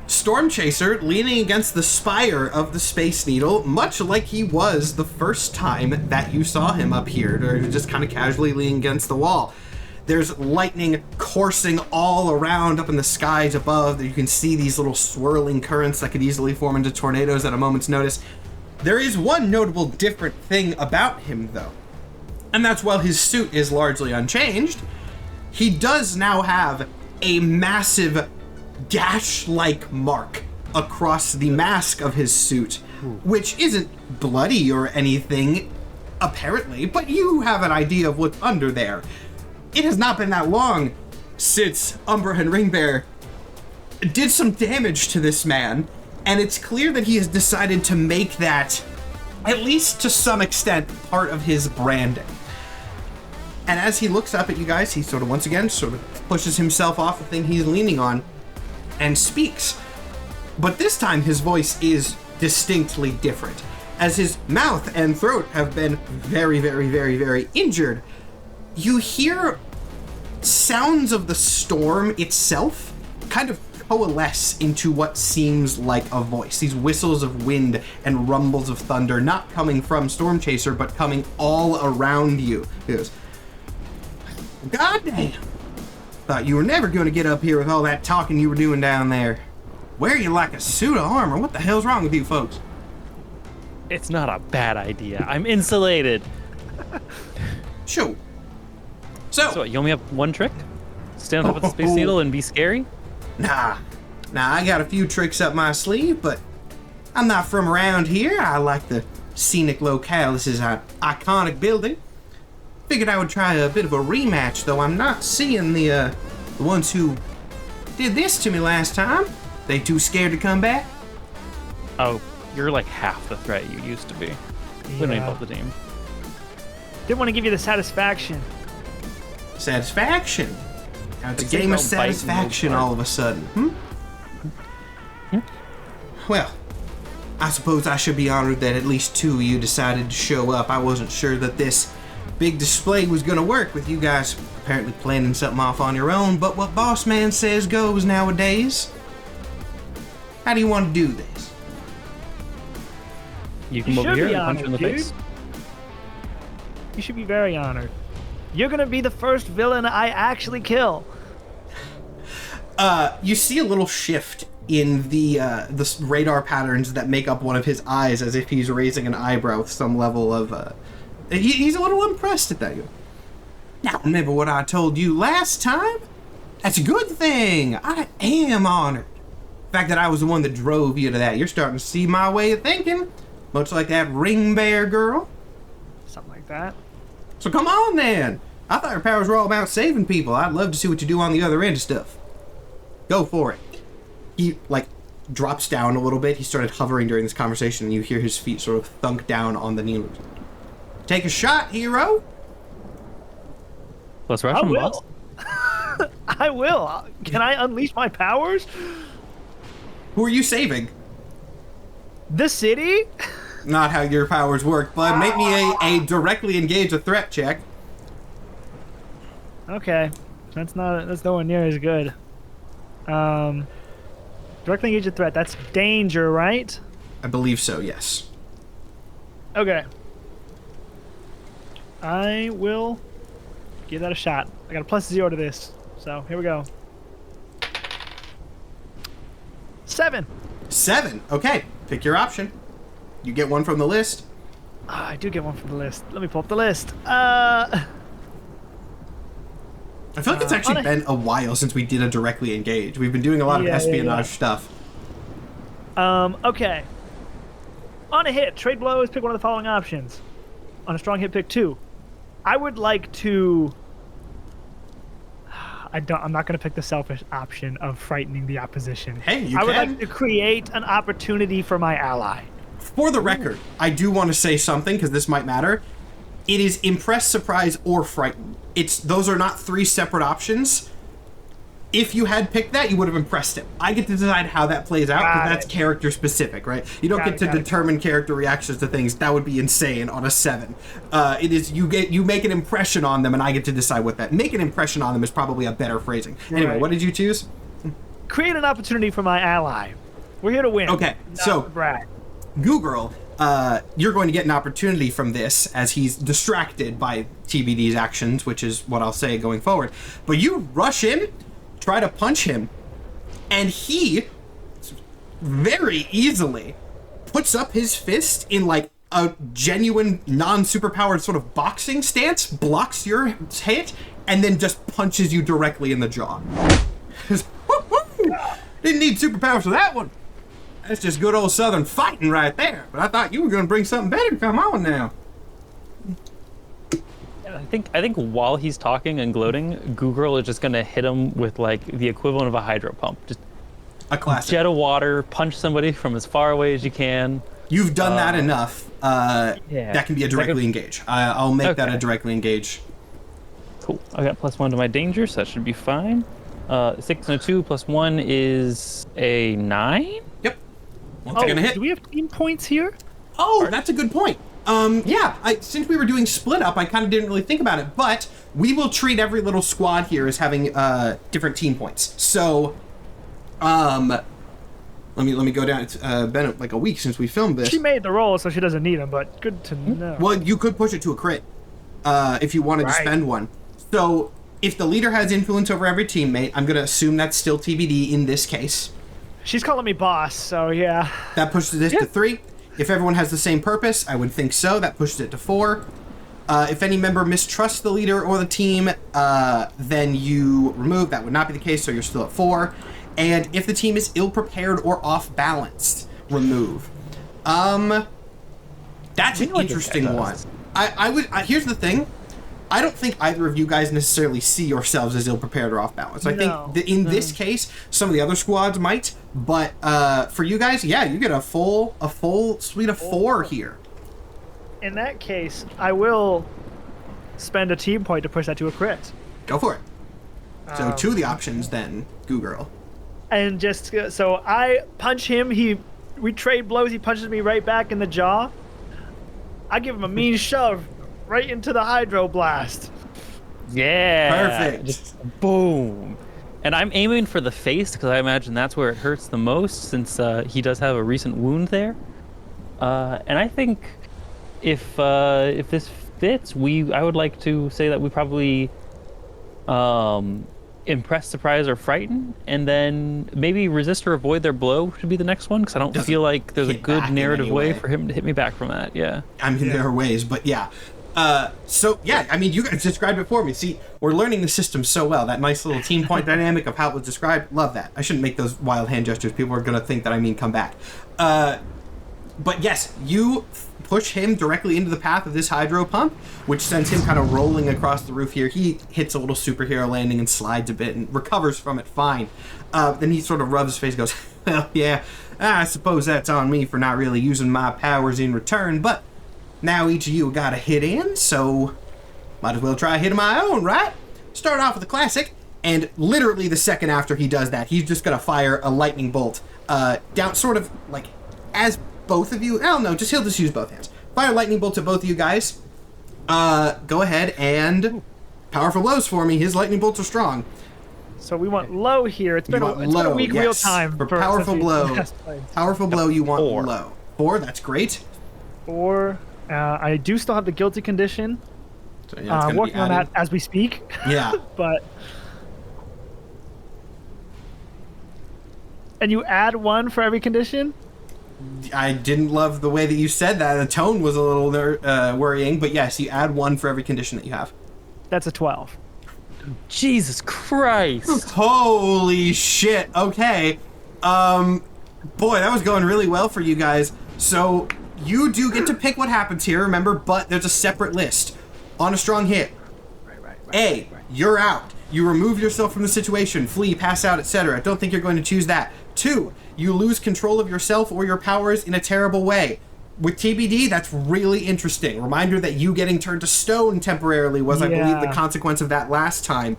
Stormchaser leaning against the spire of the Space Needle, much like he was the first time that you saw him up here, or just kind of casually leaning against the wall. There's lightning coursing all around up in the skies above. You can see these little swirling currents that could easily form into tornadoes at a moment's notice. There is one notable different thing about him, though. And that's while his suit is largely unchanged, he does now have a massive gash-like mark across the mask of his suit, which isn't bloody or anything, apparently, but you have an idea of what's under there. It has not been that long since Umbra and Ringbear did some damage to this man, and it's clear that he has decided to make that, at least to some extent, part of his branding. And as he looks up at you guys, he sort of pushes himself off the thing he's leaning on and speaks. But this time his voice is distinctly different, as his mouth and throat have been very, very, very, very injured. You hear sounds of the storm itself kind of coalesce into what seems like a voice. These whistles of wind and rumbles of thunder, not coming from Stormchaser, but coming all around you. He goes, "God damn. Thought you were never going to get up here with all that talking you were doing down there. Wear you like a suit of armor. What the hell's wrong with you folks?" It's not a bad idea. I'm insulated. Sure. So what, you only have one trick? Stand on top of the Space Needle and be scary? Nah, I got a few tricks up my sleeve, but I'm not from around here. I like the scenic locale. This is an iconic building. Figured I would try a bit of a rematch, though I'm not seeing the ones who did this to me last time. They too scared to come back? Oh, you're like half the threat you used to be. We don't need both the team. Didn't want to give you the satisfaction. Satisfaction? Now it's a It's like game of no bite and no satisfaction bark. all of a sudden, Well, I suppose I should be honored that at least two of you decided to show up. I wasn't sure that this big display was gonna work with you guys apparently planning something off on your own, but what Boss Man says goes nowadays. How do you want to do this? You come You over should here be and punch you in the honored, face. You should be very honored. You're gonna be the first villain I actually kill. You see a little shift in the radar patterns that make up one of his eyes, as if he's raising an eyebrow with some level of he's a little impressed at that. Now, remember what I told you last time? That's a good thing. I am honored. The fact that I was the one that drove you to that. You're starting to see my way of thinking, much like that ring bear girl. Something like that. So come on then. I thought your powers were all about saving people. I'd love to see what you do on the other end of stuff. Go for it. He, drops down a little bit. He started hovering during this conversation, and you hear his feet sort of thunk down on the knee. Take a shot, hero. Let's I rush him, will. boss. I will. Can I unleash my powers? Who are you saving? The city? Not how your powers work, bud. Make me a directly engage a threat check. Okay. That's nowhere near as good. Directly engage a threat. That's danger, right? I believe so, yes. Okay. I will give that a shot. I got a +0 to this. So, here we go. 7. 7. Okay. Pick your option. You get one from the list. I do get one from the list. Let me pull up the list. I feel like it's actually been a while since we did a directly engage. We've been doing a lot of espionage stuff. Okay. On a hit, trade blows, pick one of the following options. On a strong hit, pick 2. I would like to... I'm not going to pick the selfish option of frightening the opposition. Hey, you I would can. like to create an opportunity for my ally. For the record, I do want to say something, because this might matter. It is impress, surprise, or frighten. Those are not 3 separate options. If you had picked that, you would have impressed him. I get to decide how that plays out, because that's character specific, right? You don't get to determine character reactions to things. That would be insane on a 7. It is you make an impression on them, and I get to decide what that. Make an impression on them is probably a better phrasing. Anyway, what did you choose? Create an opportunity for my ally. We're here to win. Okay, so brag. Goo Girl, you're going to get an opportunity from this as he's distracted by TBD's actions, which is what I'll say going forward. But you rush in, try to punch him, and he very easily puts up his fist in like a genuine non-superpowered sort of boxing stance, blocks your hit, and then just punches you directly in the jaw. Didn't need superpowers for that one. That's just good old Southern fighting right there. But I thought you were going to bring something better. Come on now. I think while he's talking and gloating, Goo Girl is just gonna hit him with like the equivalent of a hydro pump. Just A classic. jet of water, punch somebody from as far away as you can. You've done that enough. That can be a directly engage. I'll make that a directly engage. Cool. I got +1 to my danger, so that should be fine. 6 and a 2 +1 is a 9. Yep. Once gonna hit. Do we have team points here? Oh, that's a good point. Yeah, since we were doing split up, I kind of didn't really think about it, but we will treat every little squad here as having different team points. So, let me go down. It's been like a week since we filmed this. She made the roll, so she doesn't need them, but good to know. Well, you could push it to a crit if you wanted to spend one. So, if the leader has influence over every teammate, I'm going to assume that's still TBD in this case. She's calling me boss, so yeah. That pushes it to 3. If everyone has the same purpose, I would think so. That pushes it to 4. If any member mistrusts the leader or the team, then you remove. That would not be the case, so you're still at 4. And if the team is ill-prepared or off-balanced, remove. That's an interesting one. I would. Here's the thing. I don't think either of you guys necessarily see yourselves as ill-prepared or off-balance. I No. think in this case, some of the other squads might, but for you guys, yeah, you get a full suite of 4 here. In that case, I will spend a team point to push that to a crit. Go for it. So 2 of the options then, Goo Girl. And just so I punch him, we trade blows. He punches me right back in the jaw. I give him a mean shove right into the hydro blast. Yeah. Perfect. Just boom. And I'm aiming for the face because I imagine that's where it hurts the most, since he does have a recent wound there. And I think if this fits, I would like to say that we probably impress, surprise, or frighten, and then maybe resist or avoid their blow should be the next one, because I don't Doesn't feel like there's a hit back good in narrative any way way. for him to hit me back from that. Yeah. I mean, there are ways, but yeah. So yeah, I mean, you guys described it for me. See, we're learning the system so well. That nice little team point dynamic of how it was described. Love that. I shouldn't make those wild hand gestures. People are going to think that I mean come back. But yes, you push him directly into the path of this hydro pump, which sends him kind of rolling across the roof here. He hits a little superhero landing and slides a bit and recovers from it fine. Then he sort of rubs his face and goes, well, yeah, I suppose that's on me for not really using my powers in return, but now each of you got a hit in, so might as well try hitting my own, right? Start off with a classic, and literally the second after he does that, he's just going to fire a lightning bolt down, sort of like as both of you, I don't know, he'll just use both hands. Fire lightning bolts at both of you guys. Go ahead and powerful blows for me. His lightning bolts are strong. So we want low here. It's been a weak real time for powerful blow. Powerful blow, you want 4. low. 4, that's great. 4. I do still have the guilty condition. So, yeah, it's gonna be Working on that added. as we speak. Yeah. But and you add 1 for every condition. I didn't love the way that you said that. The tone was a little worrying, but yes, you add 1 for every condition that you have. That's a 12. Jesus Christ. Holy shit. Okay. Boy, that was going really well for you guys. So you do get to pick what happens here, remember, but there's a separate list. On a strong hit, A, you're out. You remove yourself from the situation, flee, pass out, etc. Don't think you're going to choose that. 2, you lose control of yourself or your powers in a terrible way. With TBD, that's really interesting. Reminder that you getting turned to stone temporarily was, I believe, the consequence of that last time.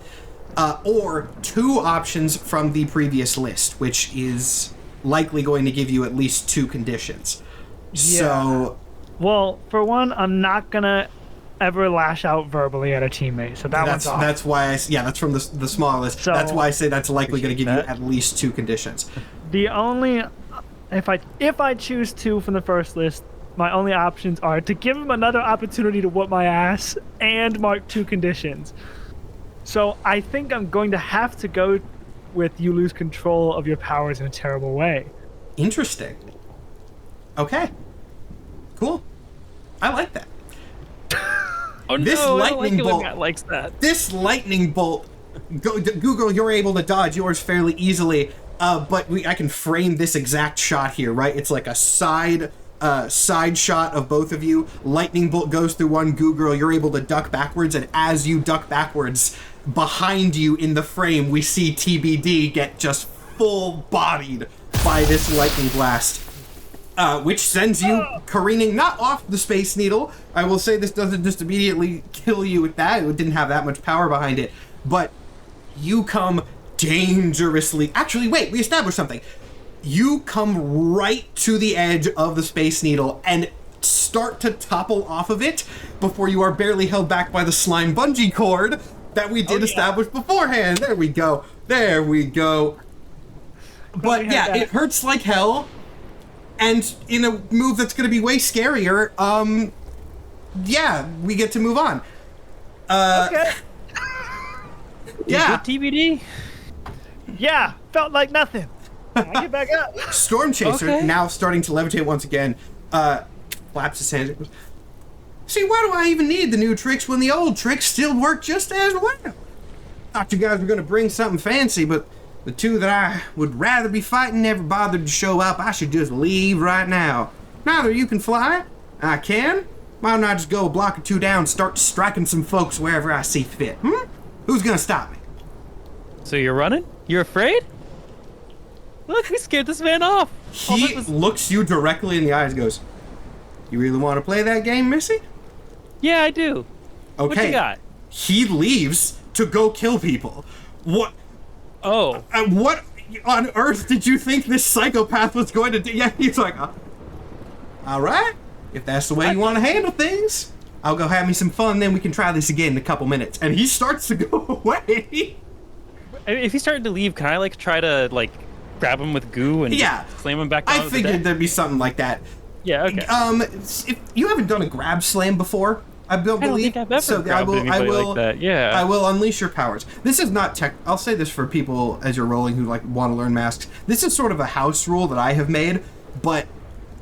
Or 2 options from the previous list, which is likely going to give you at least 2 conditions. Yeah. So, Well, for one, I'm not gonna ever lash out verbally at a teammate, so one's off. that's why that's from the smaller list. So- that's why I say that's likely going to give you that. at least 2 conditions. The only if I choose 2 from the first list, my only options are to give him another opportunity to whoop my ass and mark 2 conditions. So I think I'm going to have to go with you lose control of your powers in a terrible way. Interesting. Okay. Cool. I like that. Oh This no, I don't like lightning it when bolt- Matt likes that. This lightning bolt, Goo Girl, you're able to dodge yours fairly easily, but I can frame this exact shot here, right? It's like a side shot of both of you. Lightning bolt goes through one, Goo Girl, you're able to duck backwards, and as you duck backwards, behind you in the frame, we see TBD get just full-bodied by this lightning blast. Which sends you careening, not off the Space Needle. I will say this doesn't just immediately kill you with that. It didn't have that much power behind it. But you come dangerously... Actually, wait, we established something. You come right to the edge of the Space Needle and start to topple off of it before you are barely held back by the slime bungee cord that we did establish beforehand. There we go. There we go. But yeah, it hurts like hell. And in a move that's going to be way scarier, yeah, we get to move on. Okay. Yeah, Good TBD. Yeah, felt like nothing. I get back up. Stormchaser, Okay. now starting to levitate once again, flaps his hands and goes, see, why do I even need the new tricks when the old tricks still work just as well? Thought you guys were going to bring something fancy, but the 2 that I would rather be fighting never bothered to show up. I should just leave right now. Neither of you can fly. I can. Why don't I just go a block or two down, start striking some folks wherever I see fit? Who's gonna stop me? So you're running? You're afraid? Look, we scared this man off. He looks you directly in the eyes and goes, "You really want to play that game, Missy?" Yeah, I do. Okay. What you got? He leaves to go kill people. What? Oh. What on earth did you think this psychopath was going to do? Yeah, he's like, all right, if that's the way you want to handle things, I'll go have me some fun, then we can try this again in a couple minutes. And he starts to go away. If he's starting to leave, can I, like, try to, like, grab him with goo and slam him back down I figured there'd be something like that. Yeah, okay. If you haven't done a grab slam before, I don't think I've ever grabbed anybody like that. Yeah. I will unleash your powers. This is not tech. I'll say this for people as you're rolling who like want to learn masks. This is sort of a house rule that I have made, but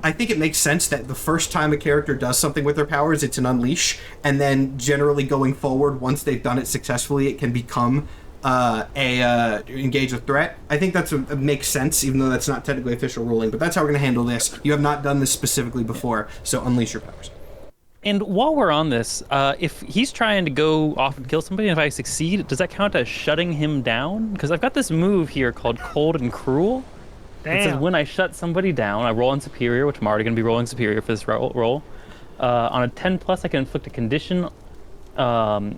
I think it makes sense that the first time a character does something with their powers, it's an unleash, and then generally going forward, once they've done it successfully, it can become engage a threat. I think that's makes sense, even though that's not technically official ruling, but that's how we're going to handle this. You have not done this specifically before, so unleash your powers. And while we're on this, if he's trying to go off and kill somebody, and if I succeed, does that count as shutting him down? Because I've got this move here called Cold and Cruel. Damn. It says when I shut somebody down, I roll on Superior, which I'm already going to be rolling Superior for this roll. On a 10+, I can inflict a condition and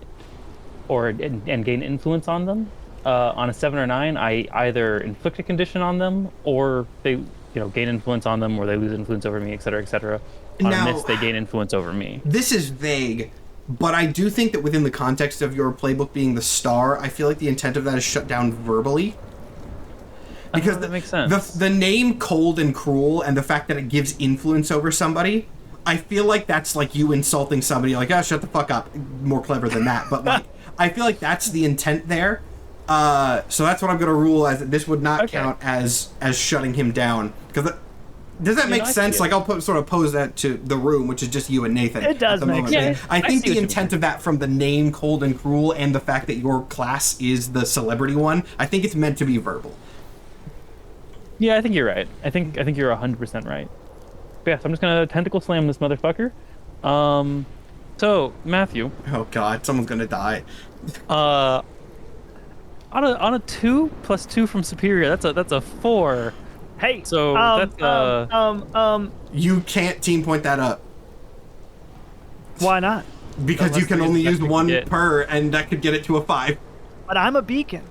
gain influence on them. On a 7 or 9, I either inflict a condition on them, or they gain influence on them, or they lose influence over me, etc., etc. On a miss, they gain influence over me. This is vague, but I do think that within the context of your playbook being the star, I feel like the intent of that is shut down verbally. Because that makes sense. The name Cold and Cruel and the fact that it gives influence over somebody, I feel like that's like you insulting somebody, like, shut the fuck up. More clever than that, but like, I feel like that's the intent there. So that's what I'm going to rule as this would not count as shutting him down. Because does that make sense? Like, I'll sort of pose that to the room, which is just you and Nathan. It does make sense. I think the intent of that from the name Cold and Cruel and the fact that your class is the celebrity one, I think it's meant to be verbal. Yeah, I think you're right. I think you're 100% right. But yeah, so I'm just going to tentacle slam this motherfucker. So, Matthew. Oh, God. Someone's going to die. On a 2 + 2 from Superior, that's a 4. Hey, so that's you can't team point that up. Why not? Because you can only use one per, and that could get it to a 5. But I'm a beacon.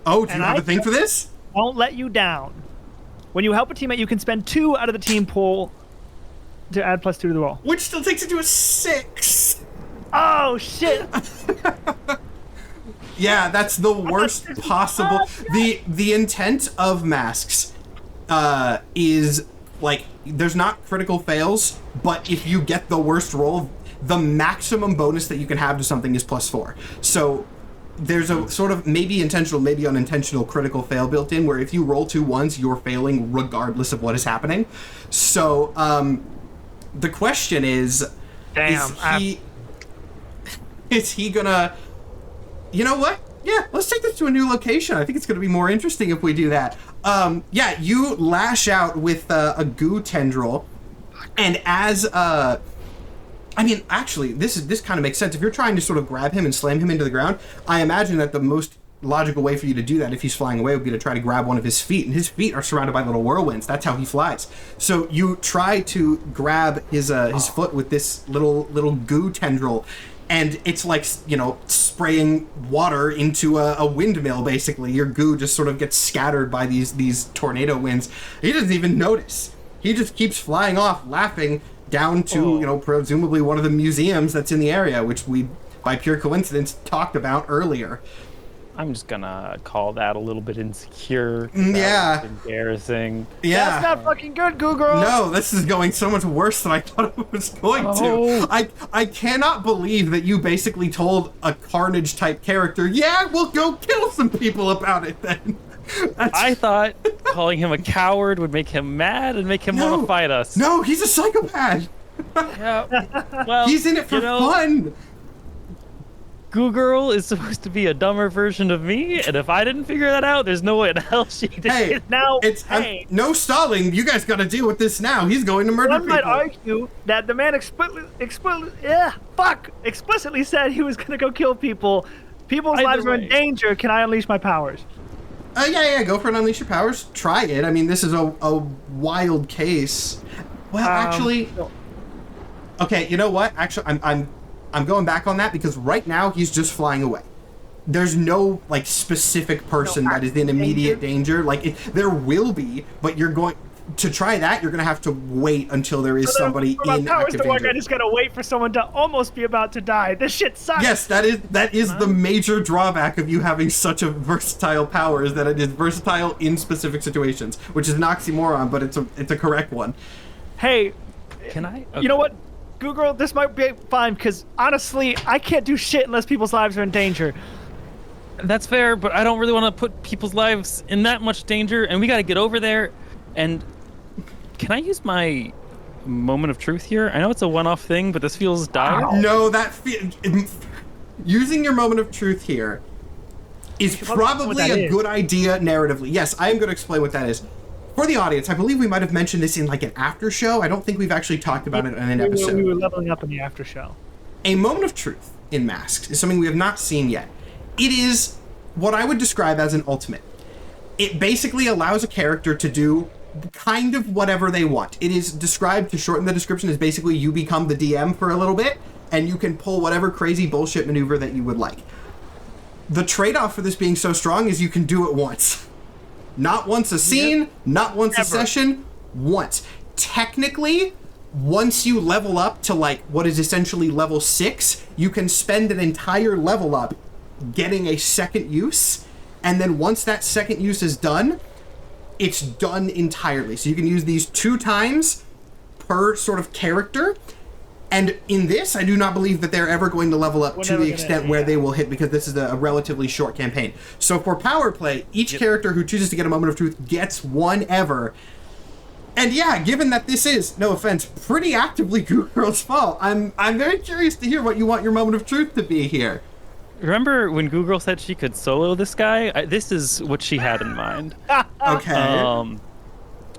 Oh, do you have a thing for this? Won't let you down. When you help a teammate, you can spend 2 out of the team pool to add +2 to the roll. Which still takes it to a 6. Oh shit! Yeah, that's the worst possible. The intent of masks is like there's not critical fails, but if you get the worst roll, the maximum bonus that you can have to something is +4. So there's a sort of maybe intentional, maybe unintentional critical fail built in, where if you roll 2 1s, you're failing regardless of what is happening. So the question is he gonna? You know what? Yeah, let's take this to a new location. I think it's going to be more interesting if we do that. Yeah, you lash out with a goo tendril, and as I mean, actually, this kind of makes sense. If you're trying to sort of grab him and slam him into the ground, I imagine that the most logical way for you to do that, if he's flying away, would be to try to grab one of his feet, and his feet are surrounded by little whirlwinds. That's how he flies. So you try to grab his foot with this little goo tendril. And it's like, spraying water into a windmill, basically. Your goo just sort of gets scattered by these tornado winds. He doesn't even notice. He just keeps flying off, laughing, down to, presumably one of the museums that's in the area, which we, by pure coincidence, talked about earlier. I'm just gonna call that a little bit insecure. Yeah. Embarrassing. Yeah. That's not fucking good, Goo Girl. No, this is going so much worse than I thought it was going to. I cannot believe that you basically told a Carnage type character, yeah, we'll go kill some people about it then. I thought calling him a coward would make him mad and make him want to fight us. No, he's a psychopath. Yeah. Well, he's in it for fun. Goo Girl is supposed to be a dumber version of me, and if I didn't figure that out, there's no way in hell she did. Hey, Now, it's no stalling. You guys got to deal with this now. He's going to murder one people. might argue that the man explicitly said he was going to go kill people. People's Either lives are in way. danger. Can I unleash my powers? Yeah, go for an Unleash Your Powers. Try it. I mean, this is a wild case. Well, actually, okay. You know what? Actually, I'm going back on that because right now he's just flying away. There's no like specific person that is in immediate danger. Like there will be, but you're going to try that. You're going to have to wait until there is somebody for my in powers active to work, danger. I just gotta wait for someone to almost be about to die. This shit sucks. Yes, that is the major drawback of you having such a versatile power is that it is versatile in specific situations, which is an oxymoron, but it's a correct one. Hey, Can I? you know what? Goo Girl, this might be fine because honestly, I can't do shit unless people's lives are in danger. That's fair, but I don't really want to put people's lives in that much danger, and we got to get over there. And can I use my moment of truth here? I know it's a one-off thing, but this feels dire. No, using your moment of truth here is probably a good idea narratively. Yes, I am going to explain what that is. For the audience, I believe we might have mentioned this in like an after show. I don't think we've actually talked about it in an episode. We were leveling up in the after show. A moment of truth in Masks is something we have not seen yet. It is what I would describe as an ultimate. It basically allows a character to do kind of whatever they want. It is described, to shorten the description, as basically you become the DM for a little bit, and you can pull whatever crazy bullshit maneuver that you would like. The trade-off for this being so strong is you can do it once. Not once a scene, not once a session, once. Technically, once you level up to like what is essentially level 6, you can spend an entire level up getting a second use, and then once that second use is done, it's done entirely. So you can use these 2 times per sort of character. And in this, I do not believe that they're ever going to level up to the extent where they will hit, because this is a relatively short campaign. So for power play, each character who chooses to get a moment of truth gets one ever. And yeah, given that this is, no offense, pretty actively Goo Girl's fault, I'm very curious to hear what you want your moment of truth to be here. Remember when Goo Girl said she could solo this guy? This is what she had in mind. Okay.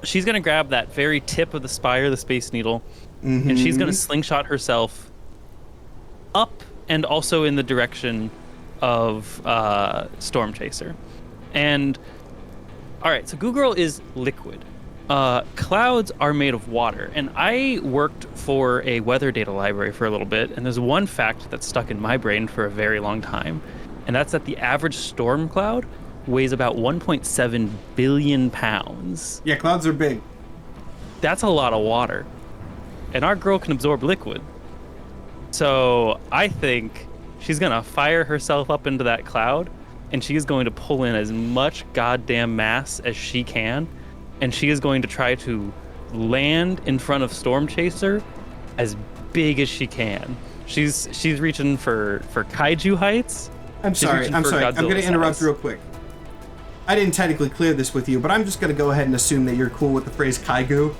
She's gonna grab that very tip of the spire, the Space Needle, and she's gonna slingshot herself up and also in the direction of Stormchaser. And all right, so Goo Girl is liquid. Clouds are made of water, and I worked for a weather data library for a little bit, and there's one fact that's stuck in my brain for a very long time, and that's that the average storm cloud weighs about 1.7 billion pounds. Yeah, clouds are big. That's a lot of water, and our girl can absorb liquid. So I think she's gonna fire herself up into that cloud, and she is going to pull in as much goddamn mass as she can, and she is going to try to land in front of Stormchaser as big as she can. She's reaching for kaiju heights. I'm sorry. I'm going to interrupt real quick. I didn't technically clear this with you, but I'm just going to go ahead and assume that you're cool with the phrase Kaigu.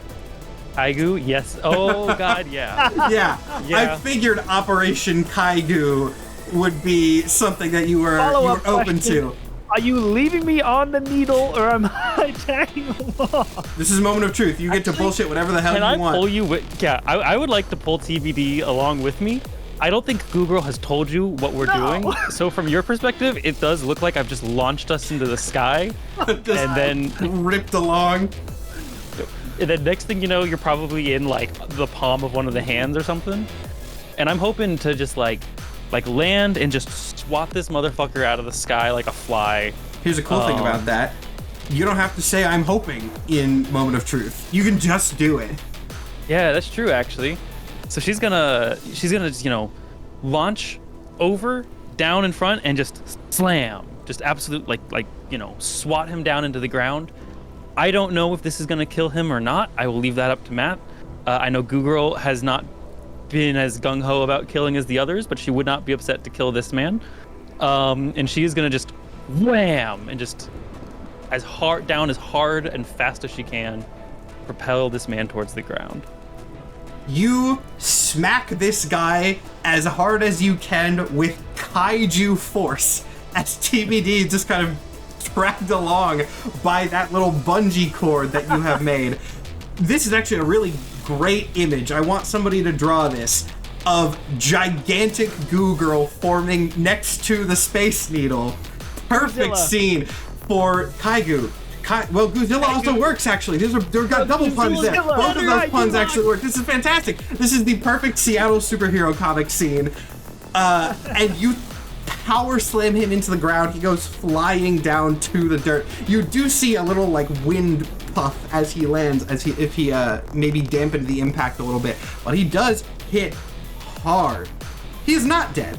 Kaigu? Yes. Oh, God, yeah. Yeah. I figured Operation Kaigu would be something that you were open to. Are you leaving me on the needle, or am I tagging along? This is a moment of truth. You get to bullshit whatever the hell you want. Can I pull you with... Yeah, I would like to pull TBD along with me. I don't think Goo Girl has told you what we're doing. So from your perspective, it does look like I've just launched us into the sky. And then... ripped along. And then next thing you know, you're probably in, like, the palm of one of the hands or something. And I'm hoping to just, like land and just swat this motherfucker out of the sky like a fly. Here's a cool thing about that. You don't have to say I'm hoping in Moment of Truth. You can just do it. Yeah, that's true, actually. So she's gonna you know, launch over, down in front, and just slam. Just absolute, like you know, swat him down into the ground. I don't know if this is gonna kill him or not. I will leave that up to Matt. I know Goo Girl has not been as gung-ho about killing as the others, but she would not be upset to kill this man. And she is gonna just wham and just as hard and fast as she can propel this man towards the ground. You smack this guy as hard as you can with kaiju force as TBD just kind of dragged along by that little bungee cord that you have made. This is actually a really great image. I want somebody to draw this of gigantic Goo Girl forming next to the Space Needle. Perfect Godzilla. scene for Kaiju. Well, Godzilla also works, actually. They've got double puns there. Godzilla. Both of those Right, puns you actually work. This is fantastic. This is the perfect Seattle superhero comic scene. And you power slam him into the ground. He goes flying down to the dirt. You do see a little like wind puff as he lands, if he maybe dampened the impact a little bit. But he does hit hard. He is not dead,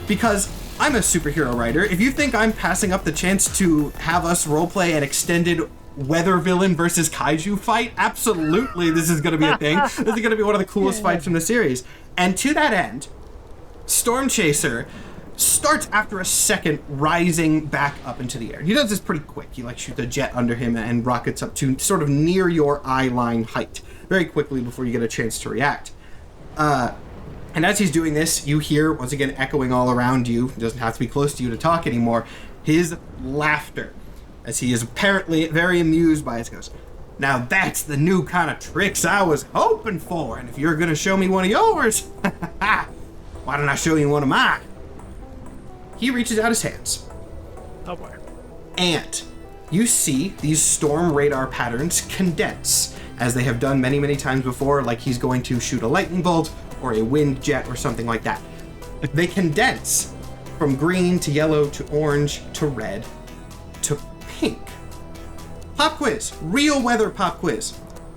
because I'm a superhero writer. If you think I'm passing up the chance to have us roleplay an extended weather villain versus kaiju fight, absolutely this is going to be a thing. This is going to be one of the coolest fights from the series. And to that end, Stormchaser starts after a second rising back up into the air. He does this pretty quick. He like shoots a jet under him and rockets up to sort of near your eye line height very quickly before you get a chance to react. And as he's doing this, you hear, once again, echoing all around you, it doesn't have to be close to you to talk anymore, his laughter, as he is apparently very amused by it. He goes, "Now that's the new kind of tricks I was hoping for, and if you're going to show me one of yours, why don't I show you one of mine?" He reaches out his hands, Oh boy. and you see these storm radar patterns condense, as they have done many, many times before, like he's going to shoot a lightning bolt, or a wind jet or something like that. They condense from green to yellow to orange to red to pink. Pop quiz. Real weather pop quiz.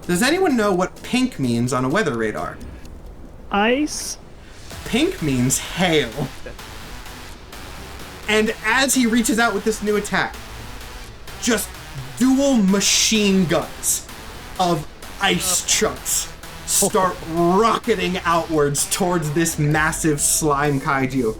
Does anyone know what pink means on a weather radar? Ice. Pink means hail. And as he reaches out with this new attack, just dual machine guns of ice chunks start rocketing outwards towards this massive slime kaiju.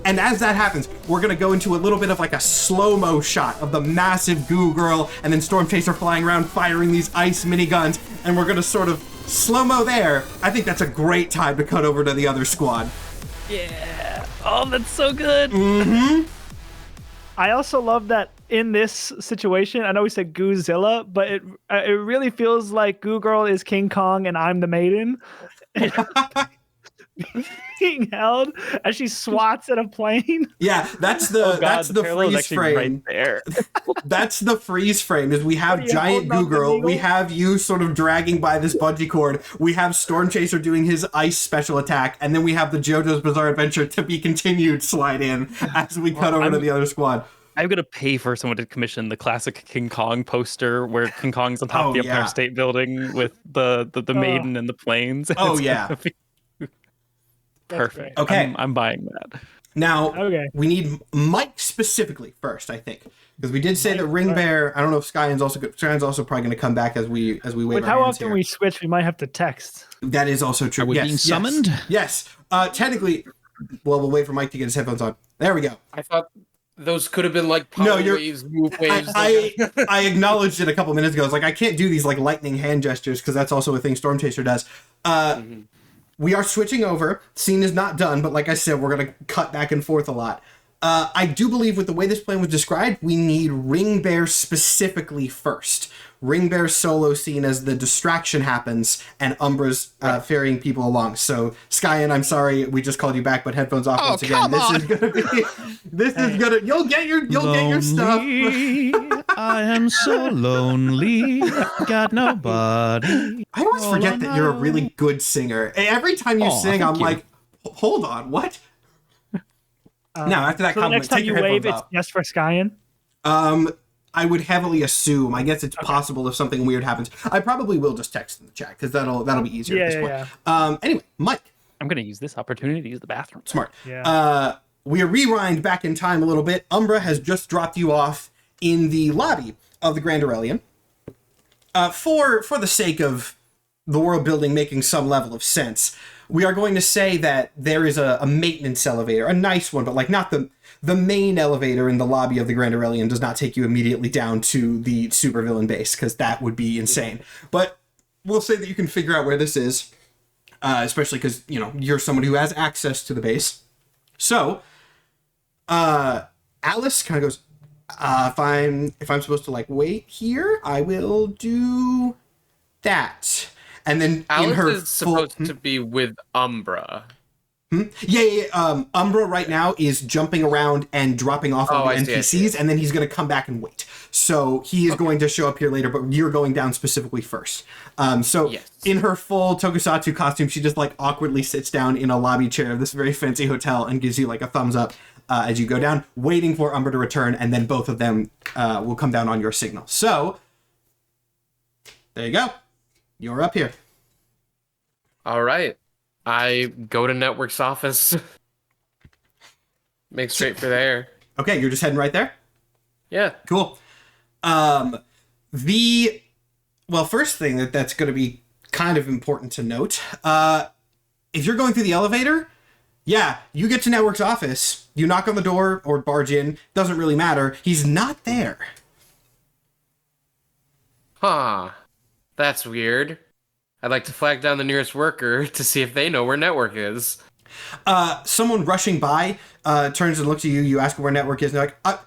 And as that happens, we're gonna go into a little bit of like a slow-mo shot of the massive Goo Girl and then Stormchaser flying around firing these ice miniguns, and we're gonna sort of slow-mo there. I think that's a great time to cut over to the other squad. Yeah. Oh, that's so good. I also love that in this situation, I know we said Goozilla, but it really feels like Goo Girl is King Kong and I'm the maiden. Being held as she swats at a plane. Yeah, that's the that's the parallel is freeze actually frame. right there. That's the freeze frame. Is we have What are you giant holding up Goo the Girl, we needle? have you sort of dragging by this bungee cord, we have Stormchaser doing his ice special attack, and then we have the JoJo's Bizarre Adventure to be continued slide in as we cut over to the other squad. I'm gonna pay for someone to commission the classic King Kong poster where King Kong's on top of the Empire yeah. State Building with the maiden and the planes. Oh, It's yeah. gonna be perfect. Okay. I'm buying that. Now, Okay. we need Mike specifically first, I think, because we did say that Ring Bear. I don't know if Skyan's also good. Skyan's also probably going to come back as we wave With our how hands often here. we switch, we might have to text. That is also true. Are we yes, being summoned? Yes. Technically, well, we'll wait for Mike to get his headphones on. There we go. I thought those could have been like No, power you're- waves, move waves. I acknowledged it a couple minutes ago. I was like, I can't do these like lightning hand gestures because that's also a thing Stormchaser does. We are switching over. Scene is not done, but like I said, we're going to cut back and forth a lot. I do believe with the way this plan was described, we need Ring Bear specifically first. Ring Bear's solo scene as the distraction happens and Umbra's ferrying people along. So, Skyan, I'm sorry we just called you back, but headphones off once again. come on. Is gonna be you'll get your stuff. I am so lonely. Got nobody. I always forget that you're a really good singer. Every time you Aw, sing, I'm thank you. like, hold on, what? Now, after that So the compliment, next time take you your wave, headphones it's just for Skyan. off. I would heavily assume. I guess it's possible if something weird happens. I probably will just text in the chat because that'll be easier at this point. Anyway, Mike, I'm gonna use this opportunity to use the bathroom. smart. Yeah. We rewind back in time a little bit. Umbra has just dropped you off in the lobby of the Grand Aurelian. For the sake of the world building making some level of sense, we are going to say that there is a maintenance elevator, a nice one, but like not the main elevator in the lobby of the Grand Aurelian does not take you immediately down to the supervillain base, because that would be insane. But we'll say that you can figure out where this is. especially because, you know, you're someone who has access to the base. So, Alice kind of goes, if I'm supposed to, like, wait here, I will do that. And then Alice in her is supposed to be with Umbra. Yeah. Umbra right now is jumping around and dropping off all the NPCs, and then he's going to come back and wait. So he is going to show up here later, but you're going down specifically first. In her full tokusatsu costume, she just, like, awkwardly sits down in a lobby chair of this very fancy hotel and gives you, like, a thumbs up as you go down, waiting for Umbra to return, and then both of them will come down on your signal. So, there you go. You're up here. All right. I go to Network's office. Make straight for there. Okay, you're just heading right there? Yeah. Cool. First thing that's going to be kind of important to note, if you're going through the elevator, yeah, you get to Network's office, you knock on the door or barge in, doesn't really matter, he's not there. Huh. That's weird. I'd like to flag down the nearest worker to see if they know where Network is. Someone rushing by turns and looks at you, you ask where Network is, and they're like,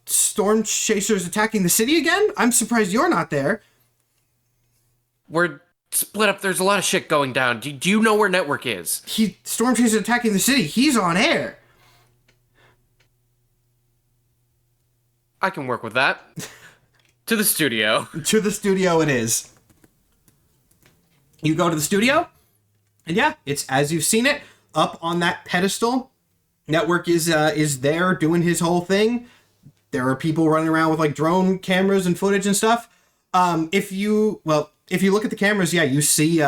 Stormchaser's attacking the city again? I'm surprised you're not there. We're split up, there's a lot of shit going down. Do you know where Network is? Stormchaser's attacking the city, he's on air. I can work with that. To the studio. To the studio it is. You go to the studio, and yeah, it's as you've seen it, up on that pedestal. Network is there doing his whole thing. There are people running around with, like, drone cameras and footage and stuff. If you look at the cameras, yeah, you see Goo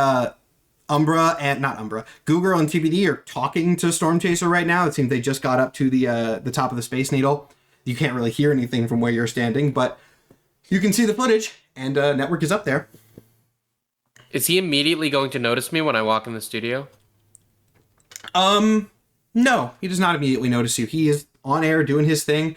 Girl and TBD are talking to Stormchaser right now. It seems they just got up to the top of the Space Needle. You can't really hear anything from where you're standing, but you can see the footage, and Network is up there. Is he immediately going to notice me when I walk in the studio? No, he does not immediately notice you. He is on air doing his thing.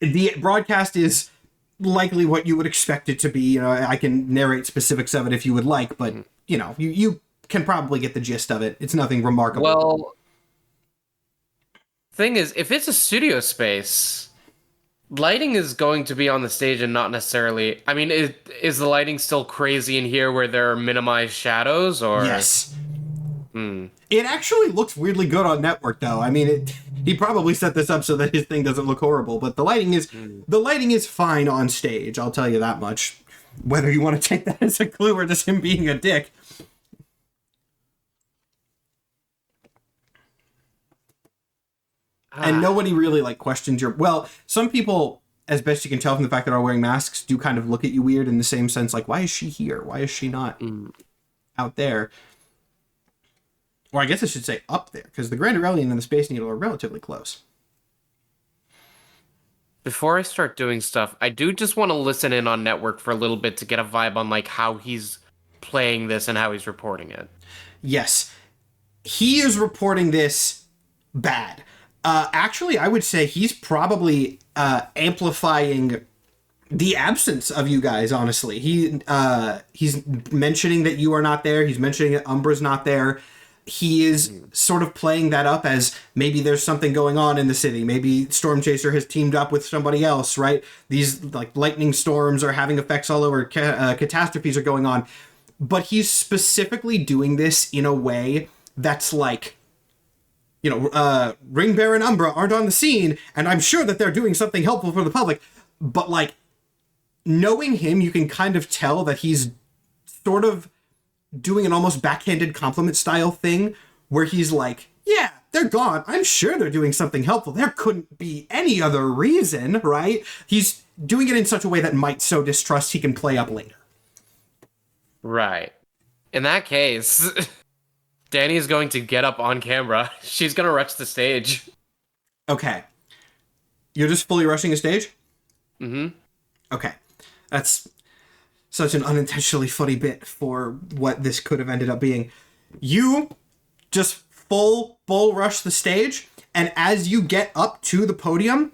The broadcast is likely what you would expect it to be. You know, I can narrate specifics of it if you would like, but, you know, you can probably get the gist of it. It's nothing remarkable. Well, thing is, if it's a studio space, lighting is going to be on the stage and not necessarily... I mean, is the lighting still crazy in here where there are minimized shadows, or... Yes. It actually looks weirdly good on Network, though. I mean, he probably set this up so that his thing doesn't look horrible, but the lighting is fine on stage, I'll tell you that much. Whether you want to take that as a clue or just him being a dick. And nobody really, like, questions your... Well, some people, as best you can tell from the fact that they're wearing masks, do kind of look at you weird in the same sense, like, why is she here? Why is she not out there? Or I guess I should say up there, because the Grand Aurelian and the Space Needle are relatively close. Before I start doing stuff, I do just want to listen in on Network for a little bit to get a vibe on, like, how he's playing this and how he's reporting it. Yes. He is reporting this bad. Actually, I would say he's probably amplifying the absence of you guys, honestly. He's mentioning that you are not there. He's mentioning that Umbra's not there. He is sort of playing that up as maybe there's something going on in the city. Maybe Stormchaser has teamed up with somebody else, right? These, like, lightning storms are having effects all over. Catastrophes are going on. But he's specifically doing this in a way that's like, you know, Ring Bear and Umbra aren't on the scene, and I'm sure that they're doing something helpful for the public. But, like, knowing him, you can kind of tell that he's sort of doing an almost backhanded compliment style thing where he's like, yeah, they're gone. I'm sure they're doing something helpful. There couldn't be any other reason, right? He's doing it in such a way that might sow distrust he can play up later. Right. In that case, Danny is going to get up on camera. She's going to rush the stage. Okay. You're just fully rushing a stage? Mm-hmm. Okay. That's such an unintentionally funny bit for what this could have ended up being. You just full bull rush the stage, and as you get up to the podium,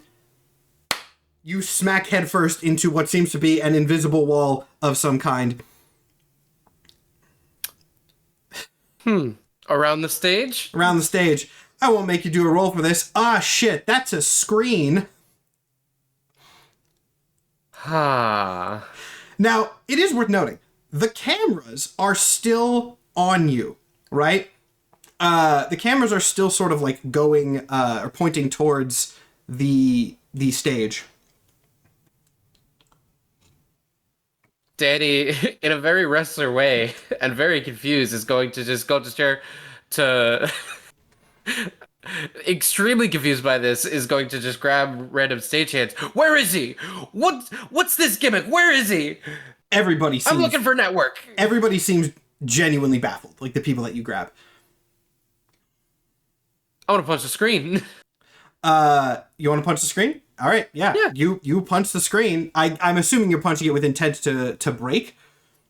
you smack headfirst into what seems to be an invisible wall of some kind. Around the stage? Around the stage. I won't make you do a roll for this. Ah, shit, that's a screen. Ah. Now, it is worth noting, the cameras are still on you, right? The cameras are still sort of like going, or pointing towards the stage. Danny, in a very wrestler way and very confused, is going to just go to chair to... extremely confused by this, is going to just grab random stagehands. Where is he? What's this gimmick? Where is he? Everybody seems... I'm looking for Network. Everybody seems genuinely baffled, like the people that you grab. I want to punch the screen. You want to punch the screen? All right, yeah. You punch the screen. I'm assuming you're punching it with intent to break.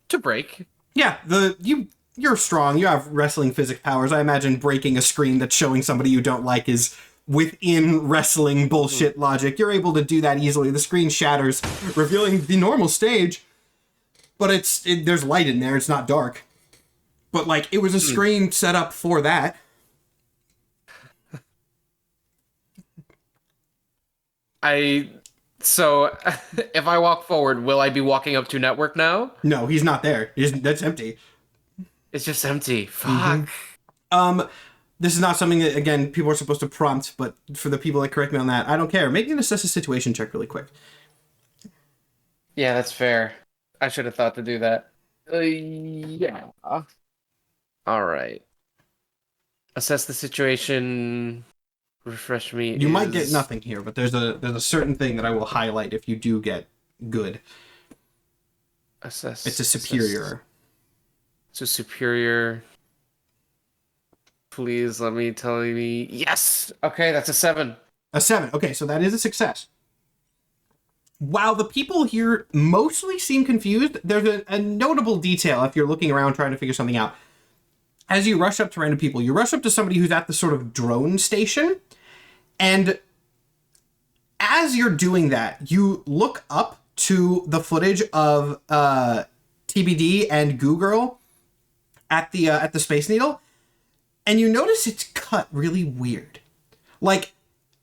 To break. Yeah, you're strong. You have wrestling physic powers. I imagine breaking a screen that's showing somebody you don't like is within wrestling bullshit logic. You're able to do that easily. The screen shatters, revealing the normal stage. But there's light in there. It's not dark. But like it was a screen set up for that. So if I walk forward, will I be walking up to Network now? No, he's not there. That's empty. It's just empty. Fuck. This is not something that, again, people are supposed to prompt, but for the people that correct me on that, I don't care. Make an assess a situation check really quick. Yeah, that's fair. I should have thought to do that. Yeah. All right. Assess the situation. Refresh me. You might get nothing here, but there's a certain thing that I will highlight if you do get good. Assess. It's a superior. Assess. It's a superior. Please let me tell you. Yes. Okay, that's a 7. A 7. Okay, so that is a success. While the people here mostly seem confused, there's a notable detail if you're looking around trying to figure something out. As you rush up to random people, you rush up to somebody who's at the sort of drone station, and as you're doing that, you look up to the footage of TBD and Goo Girl at the Space Needle, and you notice it's cut really weird. Like,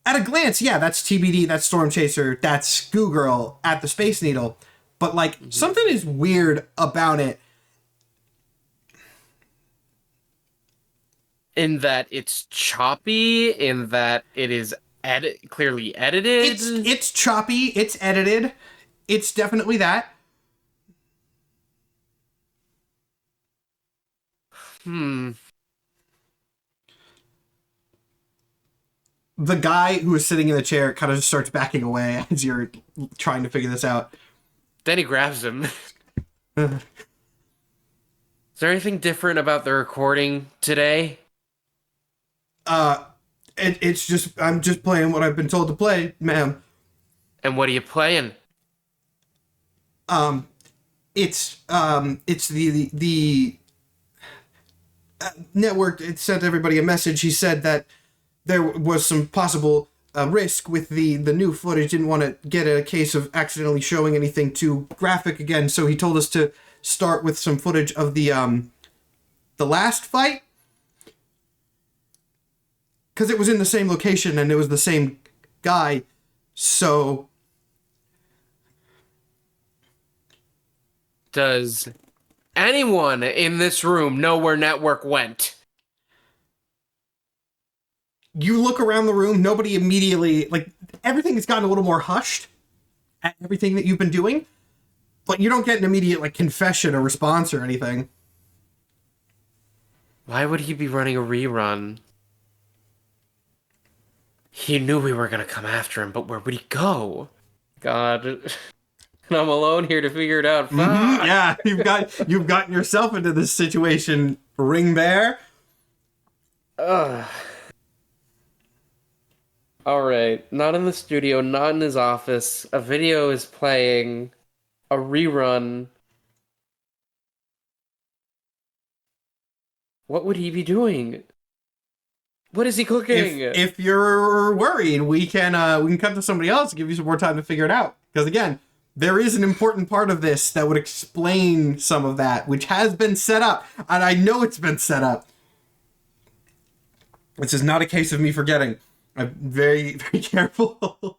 at a glance, yeah, that's TBD, that's Stormchaser, that's Goo Girl at the Space Needle, but like something is weird about it. In that it's choppy, in that it is clearly edited. It's choppy, it's edited. It's definitely that. The guy who is sitting in the chair kind of just starts backing away as you're trying to figure this out. Then he grabs him. Is there anything different about the recording today? It's just, I'm just playing what I've been told to play, ma'am. And what are you playing? It's the network. It sent everybody a message. He said that there was some possible risk with the new footage. Didn't want to get a case of accidentally showing anything too graphic again, so he told us to start with some footage of the last fight. Because it was in the same location and it was the same guy, so... Does anyone in this room know where Network went? You look around the room, nobody immediately... Like, everything has gotten a little more hushed at everything that you've been doing, but you don't get an immediate, like, confession or response or anything. Why would he be running a rerun? He knew we were gonna come after him, but where would he go? God. And I'm alone here to figure it out. Mm-hmm. Yeah, you've gotten yourself into this situation, Ring Bear. Alright, not in the studio, not in his office. A video is playing. A rerun. What would he be doing? What is he cooking? If you're worried, we can cut to somebody else and give you some more time to figure it out. Because again, there is an important part of this that would explain some of that, which has been set up, and I know it's been set up. This is not a case of me forgetting. I'm very, very careful.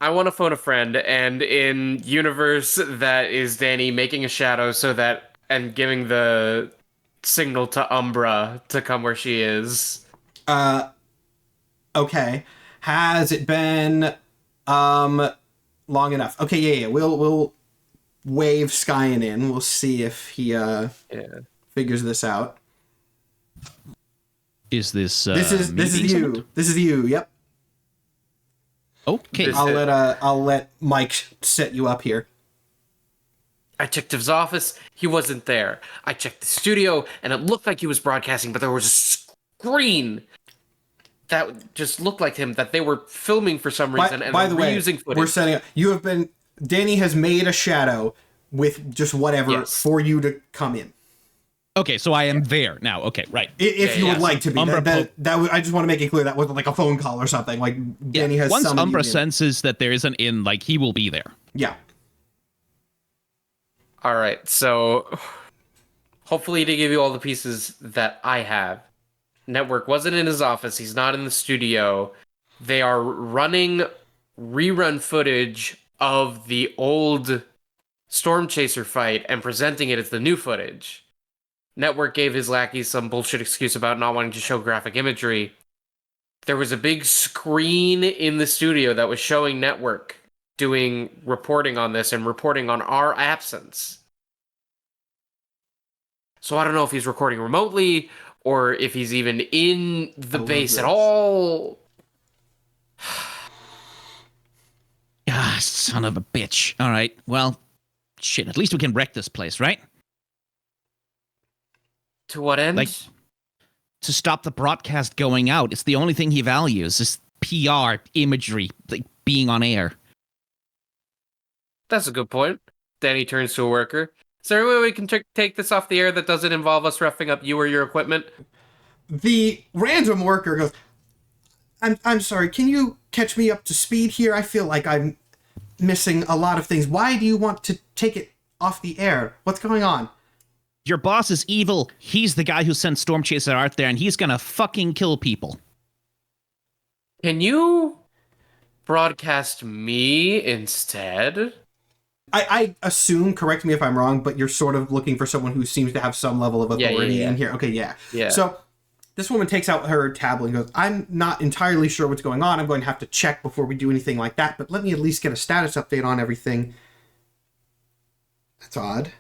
I want to phone a friend, and in universe, that is Danny making a shadow and giving the signal to Umbra to come where she is. Okay. Has it been long enough? Okay, yeah. We'll wave Skyen in. We'll see if he figures this out. Is this This is you. someone? This is you. Yep. Okay. I'll let Mike set you up here. I checked his office. He wasn't there. I checked the studio, and it looked like he was broadcasting, but there was a screen that just looked like him that they were filming for some reason and by the way, reusing footage. we're setting up. Danny has made a shadow with just whatever for you to come in. Okay, so I am there now. Okay, right. If you would like to be. Umbra I just want to make it clear that wasn't like a phone call or something. Like Danny has Once summoned Umbra you in. senses that there is an in, like, he will be there. Yeah. All right, so hopefully to give you all the pieces that I have, Network wasn't in his office. He's not in the studio. They are running rerun footage of the old Stormchaser fight and presenting it as the new footage. Network gave his lackeys some bullshit excuse about not wanting to show graphic imagery. There was a big screen in the studio that was showing Network doing reporting on this and reporting on our absence. So I don't know if he's recording remotely or if he's even in the base at all. Ah, son of a bitch. All right, well, shit, at least we can wreck this place, right? To what end? Like, to stop the broadcast going out. It's the only thing he values, is PR, imagery, like being on air. That's a good point. Danny turns to a worker. Is there any way we can take this off the air that doesn't involve us roughing up you or your equipment? The random worker goes, I'm sorry, can you catch me up to speed here? I feel like I'm missing a lot of things. Why do you want to take it off the air? What's going on? Your boss is evil. He's the guy who sent Stormchaser out there, and he's gonna fucking kill people. Can you broadcast me instead? I assume, correct me if I'm wrong, but you're sort of looking for someone who seems to have some level of authority in here. Okay, yeah. So this woman takes out her tablet and goes, I'm not entirely sure what's going on. I'm going to have to check before we do anything like that, but let me at least get a status update on everything. That's odd.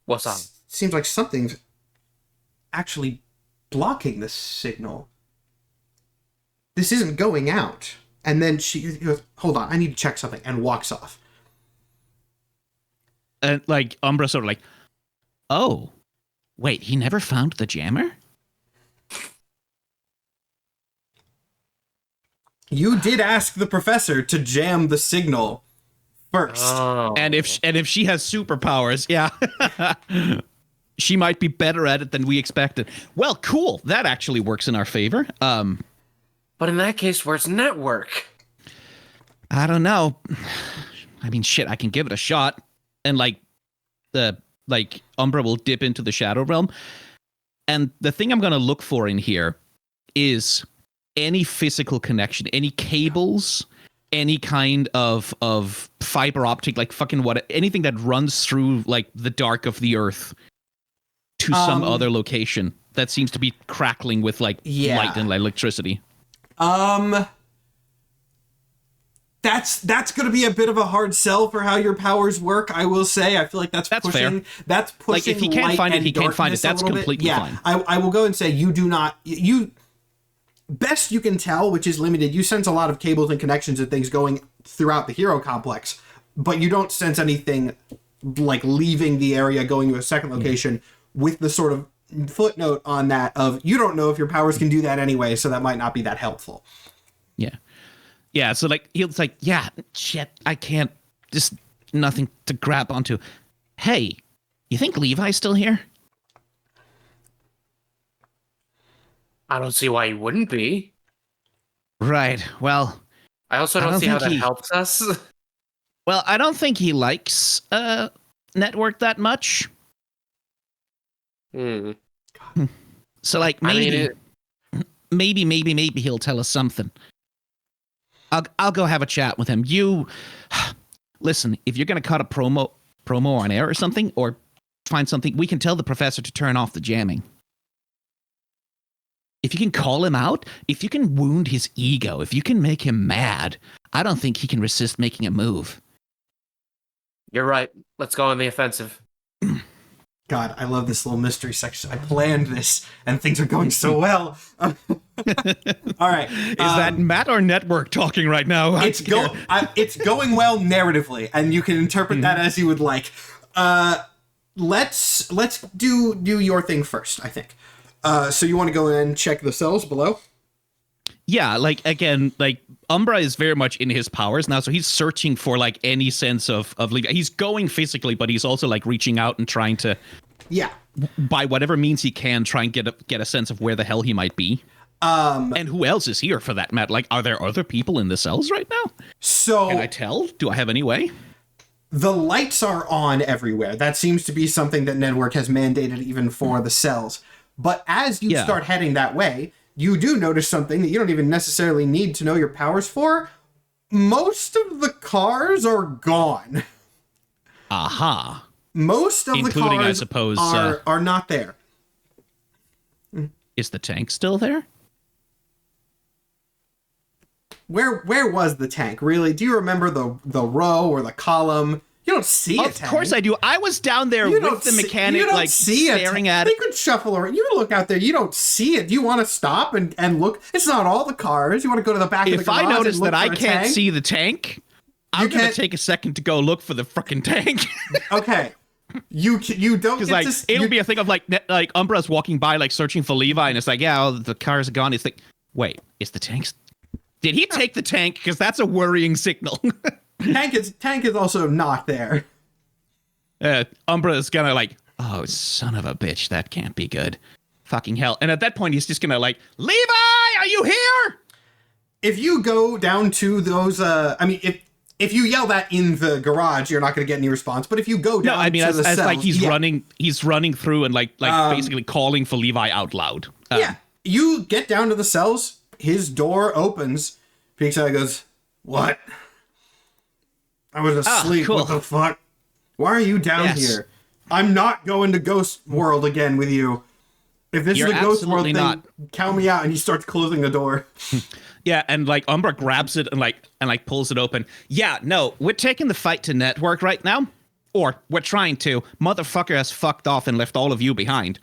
What's up? Seems like something's actually blocking the signal. This isn't going out. And then she goes, hold on, I need to check something, and walks off. And, like, Umbra sort of like, oh, wait, he never found the jammer? You did ask the professor to jam the signal first. Oh. And if she has superpowers, yeah, she might be better at it than we expected. Well, cool. That actually works in our favor. But in that case, where's Network? I don't know. I mean, shit, I can give it a shot. And Umbra will dip into the Shadow Realm. And the thing I'm going to look for in here is any physical connection, any cables, any kind of fiber optic, like fucking anything that runs through like the dark of the earth to some other location that seems to be crackling with like light and electricity. That's going to be a bit of a hard sell for how your powers work, I will say. I feel like that's pushing. Fair. That's pushing. Like, if he can't find it, he can't find it. That's completely fine. I will go and say you do not. You best you can tell, which is limited. You sense a lot of cables and connections and things going throughout the hero complex, but you don't sense anything like leaving the area, going to a second location. With the sort of footnote on that of you don't know if your powers can do that anyway, so that might not be that helpful. Yeah, so like he's like, yeah, shit, I can't, just nothing to grab onto. Hey, you think Levi's still here? I don't see why he wouldn't be. Right, well, I also don't see how that helps us. Well, I don't think he likes Network that much. So like maybe maybe he'll tell us something. I'll go have a chat with him. You listen, if you're gonna cut a promo on air or something, or find something, we can tell the professor to turn off the jamming. If you can call him out, if you can wound his ego, if you can make him mad, I don't think he can resist making a move. You're right. Let's go on the offensive. God, I love this little mystery section. I planned this, and things are going so well. All right. Is that Matt or Network talking right now? It's going well narratively, and you can interpret that as you would like. Let's do your thing first, I think. So you want to go and check the cells below? Yeah, like, again, like, Umbra is very much in his powers now, so he's searching for, like, any sense of leaving. He's going physically, but he's also, like, reaching out and trying to, by whatever means he can, try and get a sense of where the hell he might be. And who else is here, for that matter? Like, are there other people in the cells right now? So can I tell? Do I have any way? The lights are on everywhere. That seems to be something that Network has mandated even for the cells. But as you start heading that way, you do notice something that you don't even necessarily need to know your powers for. Most of the cars are gone. Aha. Most of Including, the cars, I suppose, are not there. Is the tank still there? Where was the tank, really? Do you remember the row or the column? You don't see a tank. Of course I do. I was down there with the mechanic, like, staring at it. They could shuffle around. You look out there. You don't see it. Do you want to stop and look? It's not all the cars. You want to go to the back of the garage. If I notice and look that I for a can't tank? see the tank, I'm going to take a second to go look for the frickin' tank. Okay. You don't because, get like, to... it'll be a thing of, like Umbra's walking by, like, searching for Levi, and it's like, yeah, all the cars are gone. It's like, wait, is the tank... Did he take the tank? Because that's a worrying signal. Tank is also not there. Umbra is gonna, like, oh, son of a bitch, that can't be good. Fucking hell. And at that point, he's just gonna, like, Levi, are you here? If you go down to those, if you yell that in the garage, you're not gonna get any response. But if you go down to the cells, like, he's running through and, like basically calling for Levi out loud. You get down to the cells. His door opens. Peeks out and goes, "What? I was asleep. Cool. What the fuck? Why are you down here? I'm not going to Ghost World again with you. If this is the Ghost World thing, count me out." And he starts closing the door. Yeah, and, like, Umbra grabs it and pulls it open. Yeah, no, we're taking the fight to Network right now. Or we're trying to. Motherfucker has fucked off and left all of you behind.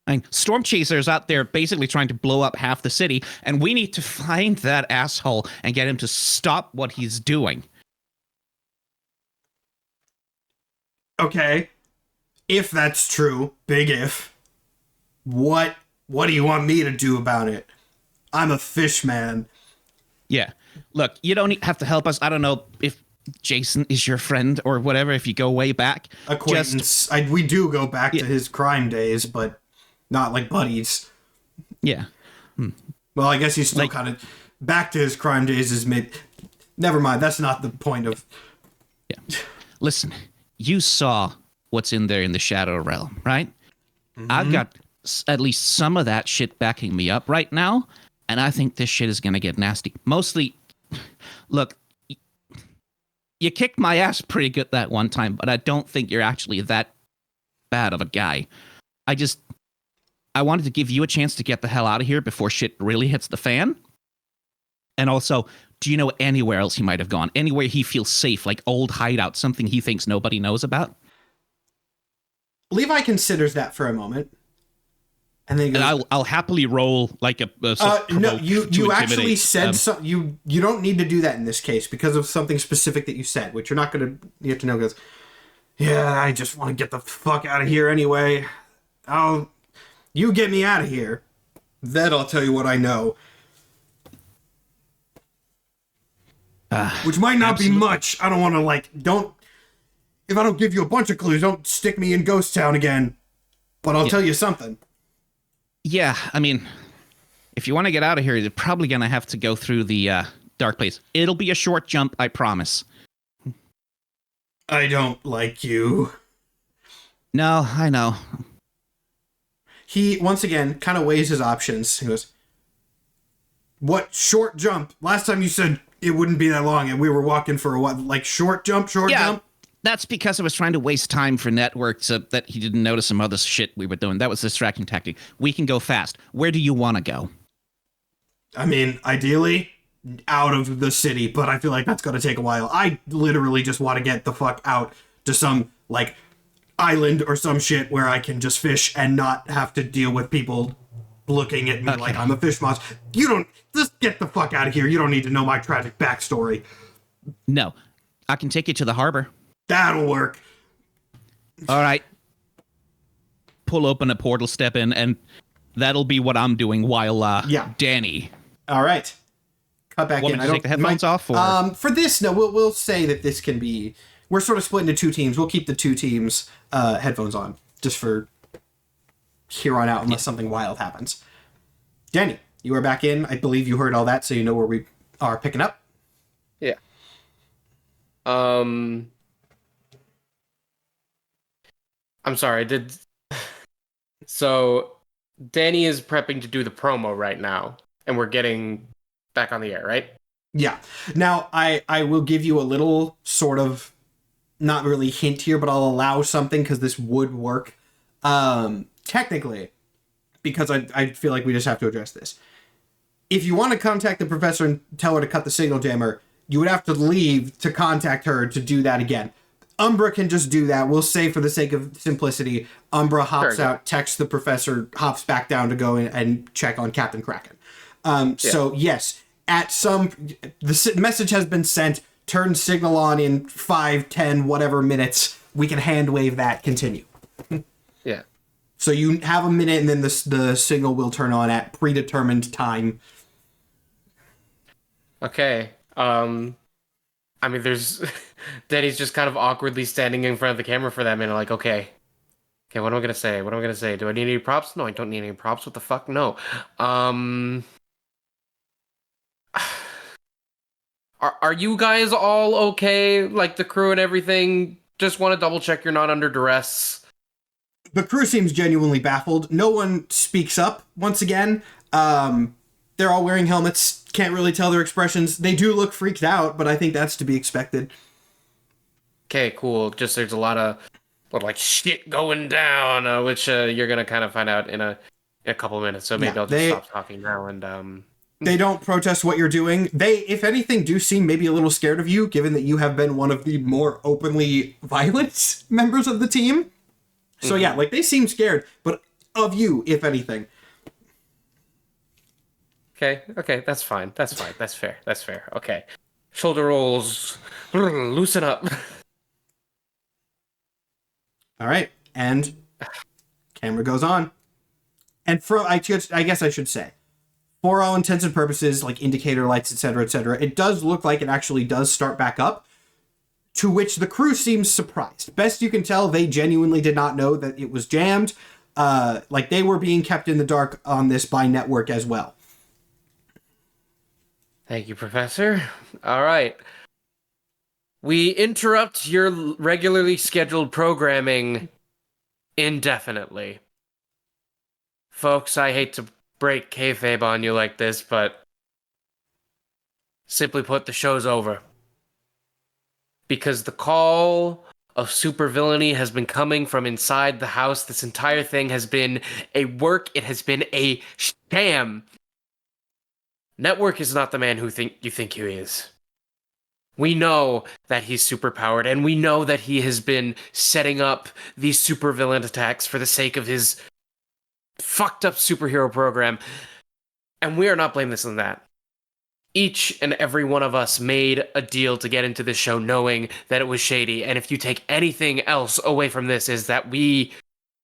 I mean, Stormchaser's out there basically trying to blow up half the city, and we need to find that asshole and get him to stop what he's doing. Okay. If that's true, big if, what do you want me to do about it? I'm a fish man. Yeah. Look, you don't have to help us. I don't know if Jason is your friend or whatever, if you go way back. Acquaintance. We do go back to his crime days, but not like buddies. Yeah. Well, I guess he's still kind of back to his crime days is maybe... Never mind, that's not the point of... Yeah. Listen, you saw what's in there in the Shadow Realm, right? Mm-hmm. I've got at least some of that shit backing me up right now, and I think this shit is going to get nasty. Mostly, look, you kicked my ass pretty good that one time, but I don't think you're actually that bad of a guy. I wanted to give you a chance to get the hell out of here before shit really hits the fan. And also, do you know anywhere else he might have gone? Anywhere he feels safe, like old hideout, something he thinks nobody knows about? Levi considers that for a moment. And then he goes, and I'll happily roll like a no, you actually said something. You don't need to do that in this case because of something specific that you said, which you're not going to... You have to know goes, yeah, I just want to get the fuck out of here anyway. You get me out of here. Then I'll tell you what I know. Which might not be much. I don't want to, if I don't give you a bunch of clues, don't stick me in Ghost Town again. But I'll tell you something. Yeah, I mean, if you want to get out of here, you're probably going to have to go through the dark place. It'll be a short jump, I promise. I don't like you. No, I know. he once again kind of weighs his options. He goes, "What short jump? Last time you said it wouldn't be that long, and we were walking for a while. Like short jump, jump." That's because I was trying to waste time for Network so that he didn't notice some other shit we were doing. That was a distracting tactic. We can go fast. Where do you want to go? I mean, ideally, out of the city, but I feel like that's going to take a while. I literally just want to get the fuck out to some, like, island or some shit where I can just fish and not have to deal with people looking at me like I'm a fish monster. You don't... Just get the fuck out of here. You don't need to know my tragic backstory. No. I can take you to the harbor. That'll work. All right. Pull open a portal, step in, and that'll be what I'm doing while Danny. All right. Cut back Want in. me to take the headphones off? Or? For this, no, we'll say that this can be... We're sort of split into two teams. We'll keep the two teams' headphones on, just for here on out, unless something wild happens. Danny, you are back in. I believe you heard all that, so you know where we are picking up. Yeah. I'm sorry, So, Danny is prepping to do the promo right now, and we're getting back on the air, right? Yeah. Now, I will give you a little sort of, not really hint here, but I'll allow something because this would work. Technically, because I feel like we just have to address this. If you want to contact the professor and tell her to cut the signal jammer, you would have to leave to contact her to do that again. Umbra can just do that. We'll say for the sake of simplicity, Umbra hops out, texts the professor, hops back down to go in and check on Captain Kraken. So yes, the message has been sent, turn signal on in 5, 10, whatever minutes. We can hand wave that, continue. Yeah. So you have a minute and then the signal will turn on at predetermined time. Okay. I mean, there's... Danny's just kind of awkwardly standing in front of the camera for that minute, like, okay, what am I gonna say? What am I gonna say? Do I need any props? No, I don't need any props. What the fuck? No. Are you guys all okay? Like, the crew and everything? Just want to double check you're not under duress. The crew seems genuinely baffled. No one speaks up once again. They're all wearing helmets. Can't really tell their expressions. They do look freaked out, but I think that's to be expected. Okay, cool. Just there's a lot of like shit going down, which you're gonna kind of find out in a couple of minutes. So maybe I'll just stop talking now and They don't protest what you're doing. They, if anything, do seem maybe a little scared of you, given that you have been one of the more openly violent members of the team. So yeah, like they seem scared, but of you, if anything. Okay, that's fine. That's fair. Okay. Shoulder rolls. Loosen up. All right, and camera goes on. And I guess I should say, for all intents and purposes, like indicator lights, etc., it does look like it actually does start back up, to which the crew seems surprised. Best you can tell, they genuinely did not know that it was jammed. Like they were being kept in the dark on this by Network as well. Thank you, Professor. All right. We interrupt your regularly scheduled programming indefinitely. Folks, I hate to break kayfabe on you like this, but simply put, the show's over. Because the call of supervillainy has been coming from inside the house. This entire thing has been a work. It has been a sham. Network is not the man who you think he is. We know that he's superpowered, and we know that he has been setting up these supervillain attacks for the sake of his fucked up superhero program. And we are not blameless in that. Each and every one of us made a deal to get into this show knowing that it was shady. And if you take anything else away from this, is that we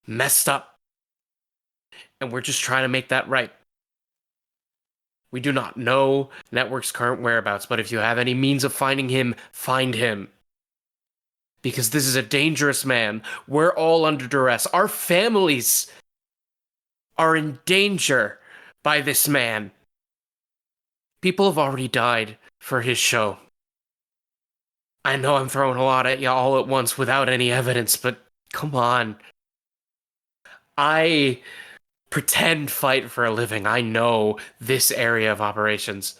messed up. And we're just trying to make that right. We do not know Network's current whereabouts, but if you have any means of finding him, find him. Because this is a dangerous man. We're all under duress. Our families are in danger by this man. People have already died for his show. I know I'm throwing a lot at you all at once without any evidence, but come on. I pretend fight for a living. I know this area of operations.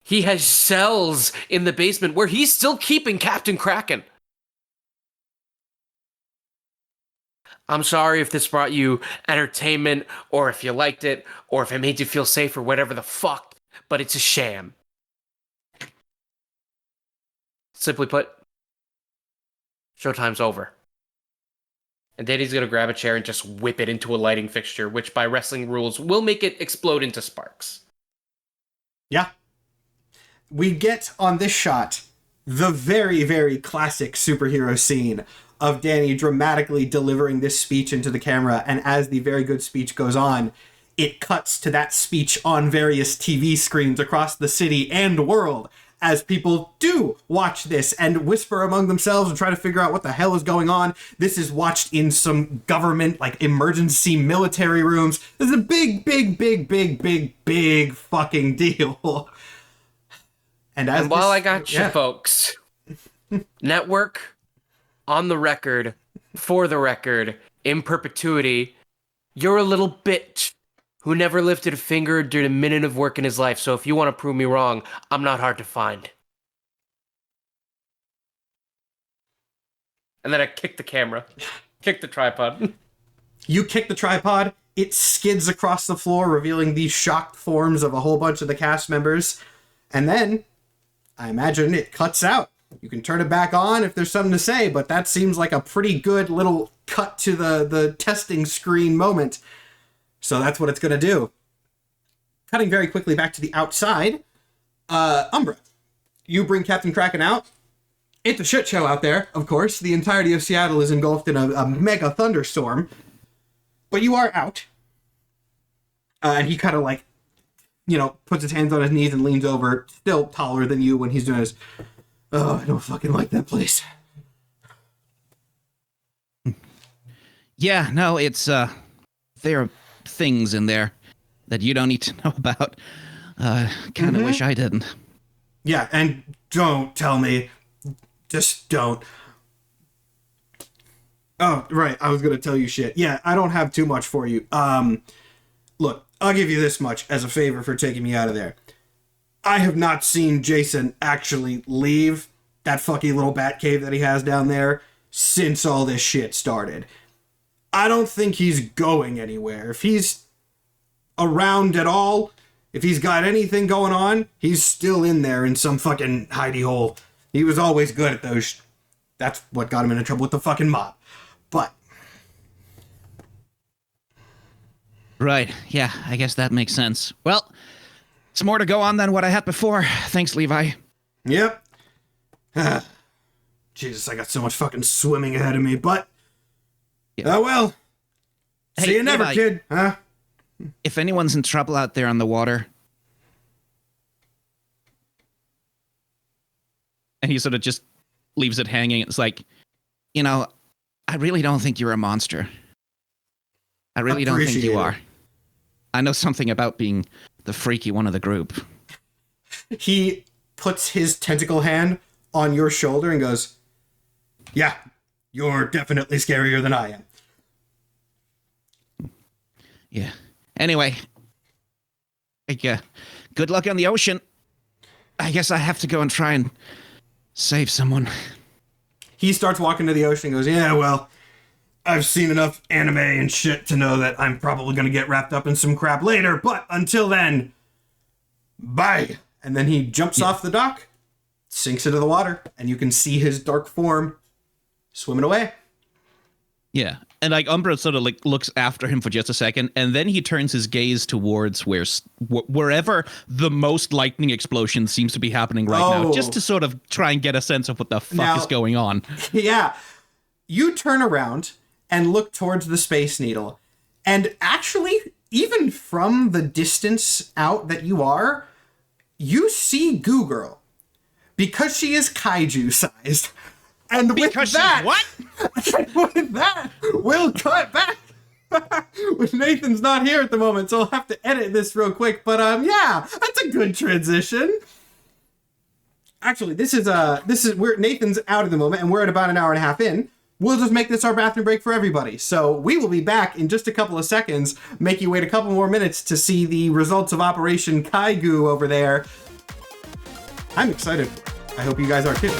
He has cells in the basement where he's still keeping Captain Kraken. I'm sorry if this brought you entertainment, or if you liked it, or if it made you feel safe, or whatever the fuck, but it's a sham. Simply put, showtime's over. And Danny's gonna grab a chair and just whip it into a lighting fixture, which by wrestling rules will make it explode into sparks. Yeah. We get on this shot the very, very classic superhero scene of Danny dramatically delivering this speech into the camera, and as the very good speech goes on, it cuts to that speech on various TV screens across the city and world as people do watch this and whisper among themselves and try to figure out what the hell is going on. This is watched in some government, like, emergency military rooms. This is a big, big, big, big, big, big fucking deal. And while I got you, folks, Network, on the record, for the record, in perpetuity, you're a little bitch who never lifted a finger or did a minute of work in his life, so if you want to prove me wrong, I'm not hard to find. And then I kick the camera. Kick the tripod. You kick the tripod, it skids across the floor, revealing the shocked forms of a whole bunch of the cast members, and then I imagine it cuts out. You can turn it back on if there's something to say, but that seems like a pretty good little cut to the testing screen moment. So that's what it's going to do. Cutting very quickly back to the outside. Umbra, you bring Captain Kraken out. It's a shit show out there, of course. The entirety of Seattle is engulfed in a mega thunderstorm. But you are out. And he kind of like, puts his hands on his knees and leans over, still taller than you when he's doing his, oh, I don't fucking like that place. Yeah, no, it's, there are things in there that you don't need to know about. Kind of wish I didn't. Yeah, and don't tell me. Just don't. Oh, right, I was gonna tell you shit. Yeah, I don't have too much for you. Look, I'll give you this much as a favor for taking me out of there. I have not seen Jason actually leave that fucking little bat cave that he has down there since all this shit started. I don't think he's going anywhere. If he's around at all, if he's got anything going on, he's still in there in some fucking hidey hole. He was always good at those. That's what got him into trouble with the fucking mob. But Right, yeah, I guess that makes sense. Well, it's more to go on than what I had before. Thanks, Levi. yep. Jesus, I got so much fucking swimming ahead of me, but Yeah. oh well. Hey, See you never, Levi. kid. Huh? If anyone's in trouble out there on the water, and he sort of just leaves it hanging, it's like, I really don't think you're a monster. I really don't think Appreciate you it. are. I know something about being the freaky one of the group. He puts his tentacle hand on your shoulder and goes, yeah, you're definitely scarier than I am. Yeah. Anyway, good luck on the ocean. I guess I have to go and try and save someone. He starts walking to the ocean and goes, yeah, well, I've seen enough anime and shit to know that I'm probably going to get wrapped up in some crap later, but until then, bye. And then he jumps off the dock, sinks into the water, and you can see his dark form swimming away. Yeah. And Umbra sort of looks after him for just a second, and then he turns his gaze towards wherever the most lightning explosion seems to be happening right now, just to sort of try and get a sense of what the fuck is going on. Yeah. You turn around and look towards the Space Needle, and actually, even from the distance out that you are, you see Goo Girl. Because she is kaiju sized. And with Because that, she's what? with that, we'll cut back. Nathan's not here at the moment, so I'll have to edit this real quick. But yeah, that's a good transition. Actually, this is where Nathan's out at the moment, and we're at about an hour and a half in. we'll just make this our bathroom break for everybody. So we will be back in just a couple of seconds. Make you wait a couple more minutes to see the results of Operation Kaiju over there. I'm excited. I hope you guys are too.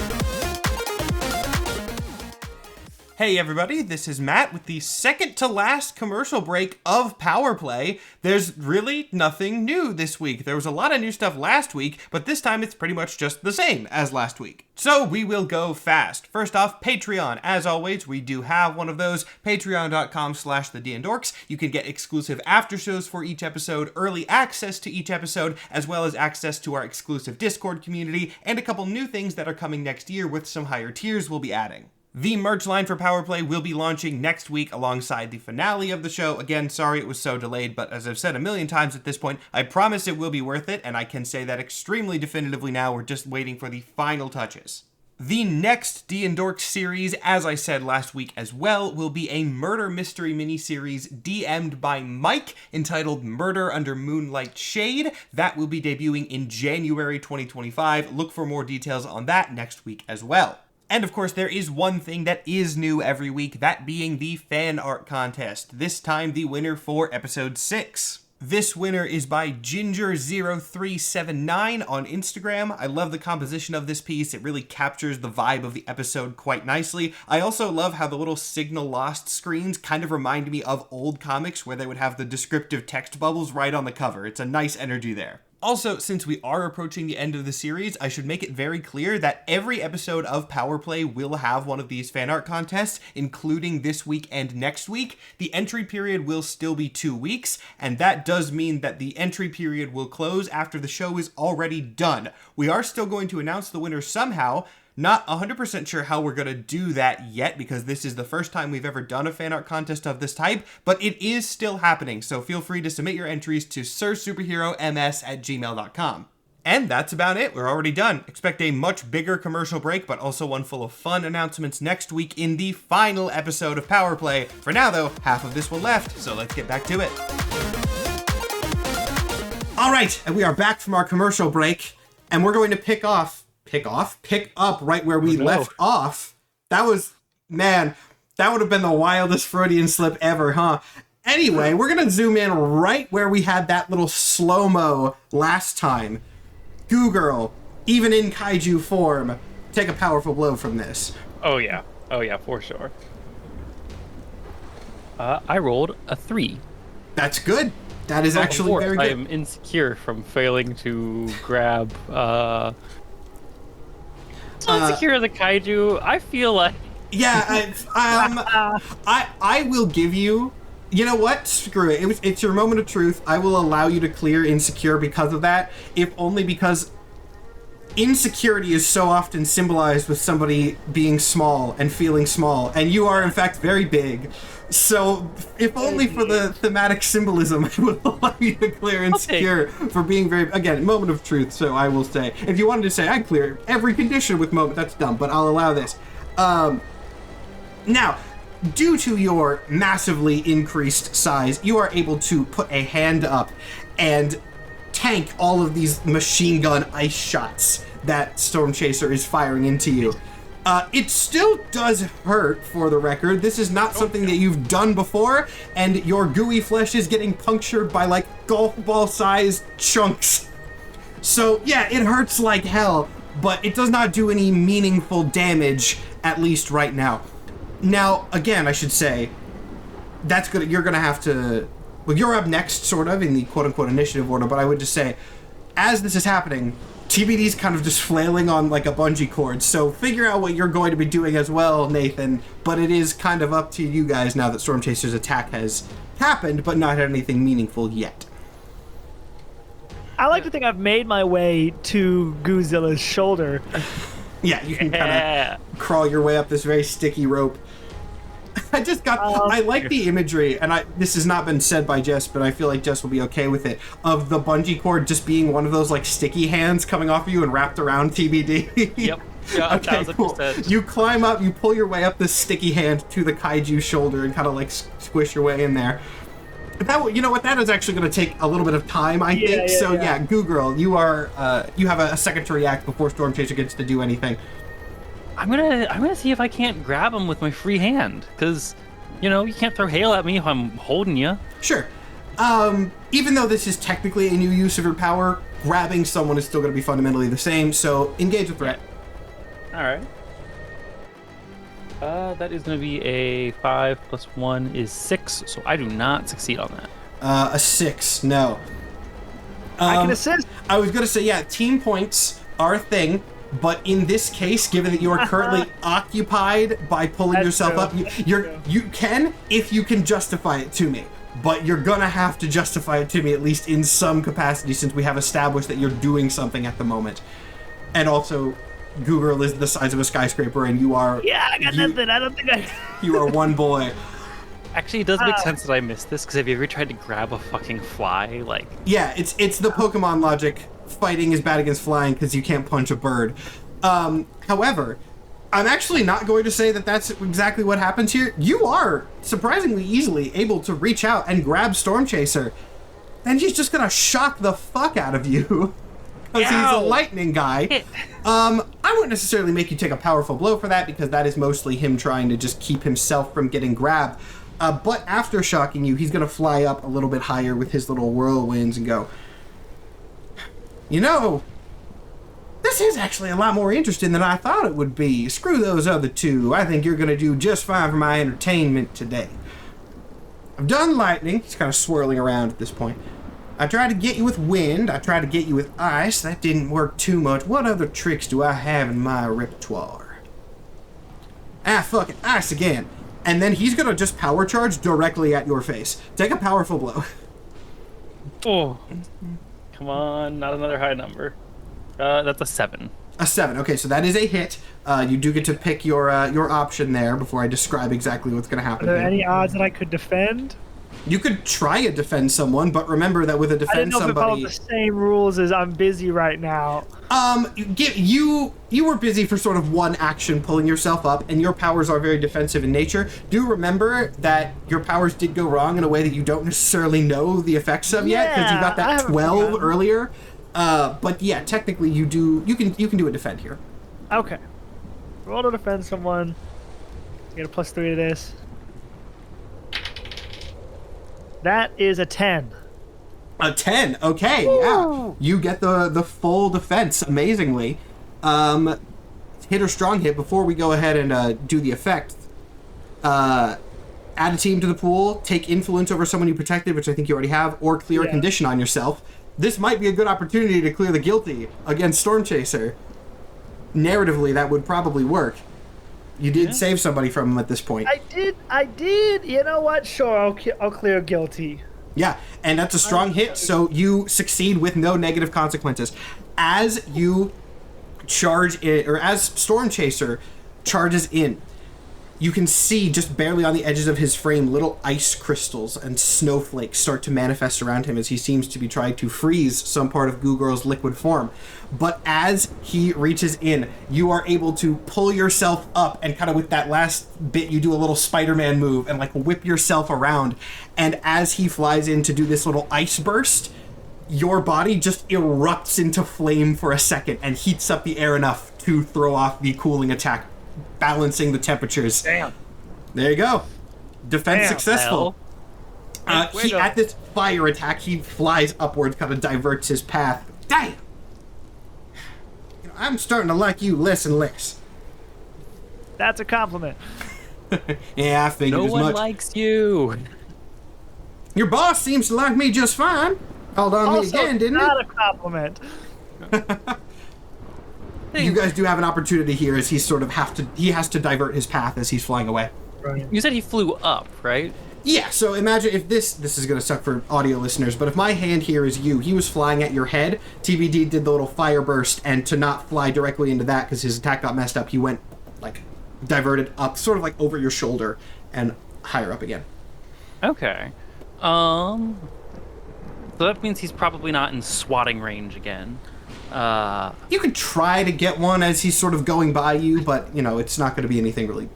Hey everybody, this is Matt with the second to last commercial break of Power Play. There's really nothing new this week. There was a lot of new stuff last week, but this time it's pretty much just the same as last week. So we will go fast. First off, Patreon. As always, we do have one of those, patreon.com/the D&Dorks. You can get exclusive after shows for each episode, early access to each episode, as well as access to our exclusive Discord community, and a couple new things that are coming next year with some higher tiers we'll be adding. The merch line for Power Play will be launching next week alongside the finale of the show. Again, sorry it was so delayed, but as I've said a million times at this point, I promise it will be worth it, and I can say that extremely definitively now. We're just waiting for the final touches. The next D&Dorks series, as I said last week as well, will be a murder mystery miniseries DM'd by Mike entitled Murder Under Moonlight Shade. That will be debuting in January 2025. Look for more details on that next week as well. And of course, there is one thing that is new every week, that being the fan art contest. This time, the winner for episode 6. This winner is by Ginger0379 on Instagram. I love the composition of this piece. It really captures the vibe of the episode quite nicely. I also love how the little signal lost screens kind of remind me of old comics where they would have the descriptive text bubbles right on the cover. It's a nice energy there. Also, since we are approaching the end of the series, I should make it very clear that every episode of Power Play will have one of these fan art contests, including this week and next week. The entry period will still be 2 weeks, and that does mean that the entry period will close after the show is already done. We are still going to announce the winner somehow. Not 100% sure how we're going to do that yet, because this is the first time we've ever done a fan art contest of this type, but it is still happening, so feel free to submit your entries to sirsuperheroms@gmail.com. And that's about it. We're already done. Expect a much bigger commercial break, but also one full of fun announcements next week in the final episode of Power Play. For now, though, half of this one left, so let's get back to it. All right, and we are back from our commercial break, and we're going to pick up right where we left off. That was, man, that would have been the wildest Freudian slip ever, huh? Anyway, we're going to zoom in right where we had that little slow-mo last time. Goo Girl, even in kaiju form, take a powerful blow from this. Oh yeah, for sure. I rolled a 3. That's good. That is actually very good. I am insecure from failing to grab insecure as a kaiju. I feel like I will give you, you know what, screw it. It's your moment of truth. I will allow you to clear insecure because of that, if only because insecurity is so often symbolized with somebody being small and feeling small, and you are in fact very big. So, if only for the thematic symbolism, I will allow you to clear insecure for being very, again, moment of truth, so I will say. If you wanted to say, I clear every condition with moment, that's dumb, but I'll allow this. Now, due to your massively increased size, you are able to put a hand up and tank all of these machine gun ice shots that Stormchaser is firing into you. It still does hurt, for the record. This is not something that you've done before, and your gooey flesh is getting punctured by, like, golf ball-sized chunks. So, yeah, it hurts like hell, but it does not do any meaningful damage, at least right now. Now, again, I should say, that's good. You're gonna have to... Well, you're up next, sort of, in the quote-unquote initiative order, but I would just say, as this is happening, TBD's kind of just flailing on like a bungee cord, so figure out what you're going to be doing as well, Nathan, but it is kind of up to you guys now that Stormchaser's attack has happened, but not had anything meaningful yet. I like to think I've made my way to Goozilla's shoulder. Yeah, you can kind of crawl your way up this very sticky rope. I like the imagery, and this has not been said by Jess, but I feel like Jess will be okay with it, of the bungee cord just being one of those like sticky hands coming off of you and wrapped around TBD. Yep. Yeah, okay, cool. You climb up, you pull your way up this sticky hand to the kaiju's shoulder and kind of like squish your way in there. That, you know what, that is actually going to take a little bit of time, I think. Yeah, Goo Girl, you are you have a second to react before Stormchaser gets to do anything. I'm gonna see if I can't grab him with my free hand, because, you can't throw hail at me if I'm holding you. Sure. Even though this is technically a new use of your power, grabbing someone is still going to be fundamentally the same, so engage the threat. All right. That is going to be a 5 plus 1 is 6, so I do not succeed on that. A 6, no. I can assist. I was going to say, yeah, team points are a thing, but in this case, given that you are currently occupied by pulling That's yourself true. up, you can if you can justify it to me. But you're gonna have to justify it to me, at least in some capacity, since we have established that you're doing something at the moment. And also, Goo Girl is the size of a skyscraper, and you are... Yeah, I got nothing. I don't think I... You are one boy. Actually, it does make sense that I missed this, because have you ever tried to grab a fucking fly? Like, Yeah, it's the Pokemon logic. Fighting is bad against flying because you can't punch a bird. However, I'm actually not going to say that that's exactly what happens here. You are surprisingly easily able to reach out and grab Stormchaser. And he's just gonna shock the fuck out of you. Because he's a lightning guy. I wouldn't necessarily make you take a powerful blow for that, because that is mostly him trying to just keep himself from getting grabbed. But after shocking you, he's gonna fly up a little bit higher with his little whirlwinds and go, this is actually a lot more interesting than I thought it would be. Screw those other two. I think you're going to do just fine for my entertainment today. I've done lightning. He's kind of swirling around at this point. I tried to get you with wind. I tried to get you with ice. That didn't work too much. What other tricks do I have in my repertoire? Fuck it. Ice again. And then he's going to just power charge directly at your face. Take a powerful blow. oh, come on, not another high number. That's a 7. A 7. Okay, so that is a hit. You do get to pick your option there before I describe exactly what's going to happen. Are there here. any odds that I could defend? You could try to defend someone, but remember that with a I didn't defend know if it followed somebody, the same rules as I'm busy right now. you were busy for sort of one action, pulling yourself up, and your powers are very defensive in nature. Do remember that your powers did go wrong in a way that you don't necessarily know the effects of yet, because you got I that haven't 12 forgotten. earlier. But yeah, technically you can do a defend here. Okay. Roll to defend someone. Get a +3 to this. That is a 10. A 10. Okay, yeah. You get the full defense amazingly. Hit or strong hit. Before we go ahead and do the effect, add a team to the pool, take influence over someone you protected, which I think you already have, or clear a condition on yourself. This might be a good opportunity to clear the guilty against Stormchaser. Narratively, that would probably work. You did save somebody from him at this point. I did. You know what? Sure, I'll clear guilty. Yeah, and that's a strong hit, so you succeed with no negative consequences. As you charge in, or as Stormchaser charges in, you can see just barely on the edges of his frame little ice crystals and snowflakes start to manifest around him as he seems to be trying to freeze some part of Goo Girl's liquid form. But as he reaches in, you are able to pull yourself up, and kind of with that last bit, you do a little Spider-Man move and like whip yourself around. And as he flies in to do this little ice burst, your body just erupts into flame for a second and heats up the air enough to throw off the cooling attack, balancing the temperatures. Damn. There you go. Defense successful. hell. At this fire attack, he flies upwards, kind of diverts his path. Damn! I'm starting to like you less and less. That's a compliment. Yeah, I figured No as one much. likes you. Your boss seems to like me just fine. Called on me Also, again, didn't not a compliment. he? You guys do have an opportunity here as he has to divert his path as he's flying away. Right. You said he flew up, right? Yeah, so imagine if this is going to suck for audio listeners, but if my hand here is you, he was flying at your head, TBD did the little fire burst, and to not fly directly into that because his attack got messed up, he went, like, diverted up, sort of like over your shoulder, and higher up again. Okay. So that means he's probably not in swatting range again. You could try to get one as he's sort of going by you, but, it's not going to be anything really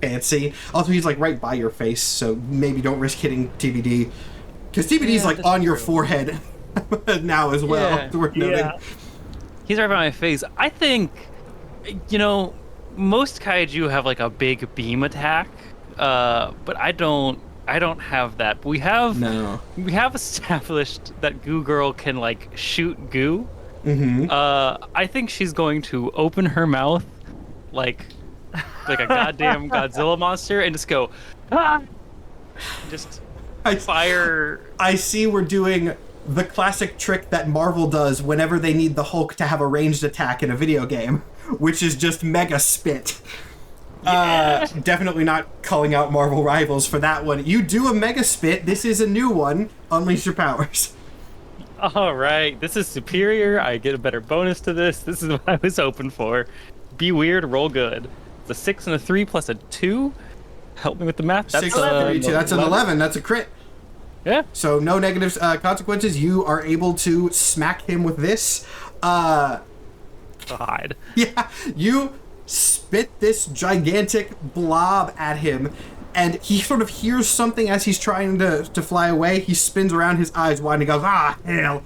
fancy. Also, he's like right by your face, so maybe don't risk hitting TBD, because TBD's like on your forehead now as well. Yeah. It's worth noting. Yeah. He's right by my face. I think, most kaiju have like a big beam attack, but I don't have that. We have established that Goo Girl can like shoot goo. Mm-hmm. I think she's going to open her mouth like a goddamn Godzilla monster and just go ah! Just fire. I see we're doing the classic trick that Marvel does whenever they need the Hulk to have a ranged attack in a video game, which is just mega spit. Yeah. Definitely not calling out Marvel rivals for that one. You do a mega spit. This is a new one. Unleash your powers. All right, this is superior. I get a better bonus to this. This is what I was hoping for. Be weird, roll good. It's a 6 and a 3 plus a 2. Help me with the math. That's 6 and 3, that's an 11. That's a crit. Yeah. So no negative consequences. You are able to smack him with this. God. Yeah, you spit this gigantic blob at him, and he sort of hears something as he's trying to fly away. He spins around, his eyes wide, and he goes, ah, hell.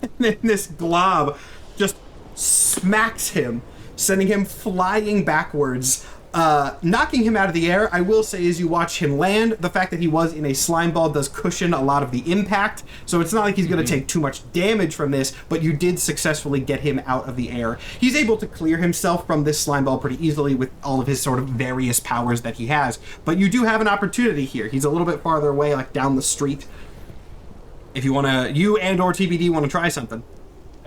And then this blob just smacks him, sending him flying backwards, knocking him out of the air. I will say, as you watch him land, the fact that he was in a slime ball does cushion a lot of the impact, so it's not like he's going to take too much damage from this, but you did successfully get him out of the air. He's able to clear himself from this slime ball pretty easily with all of his sort of various powers that he has, but you do have an opportunity here. He's a little bit farther away, like down the street. If you want to, you and or TBD want to try something.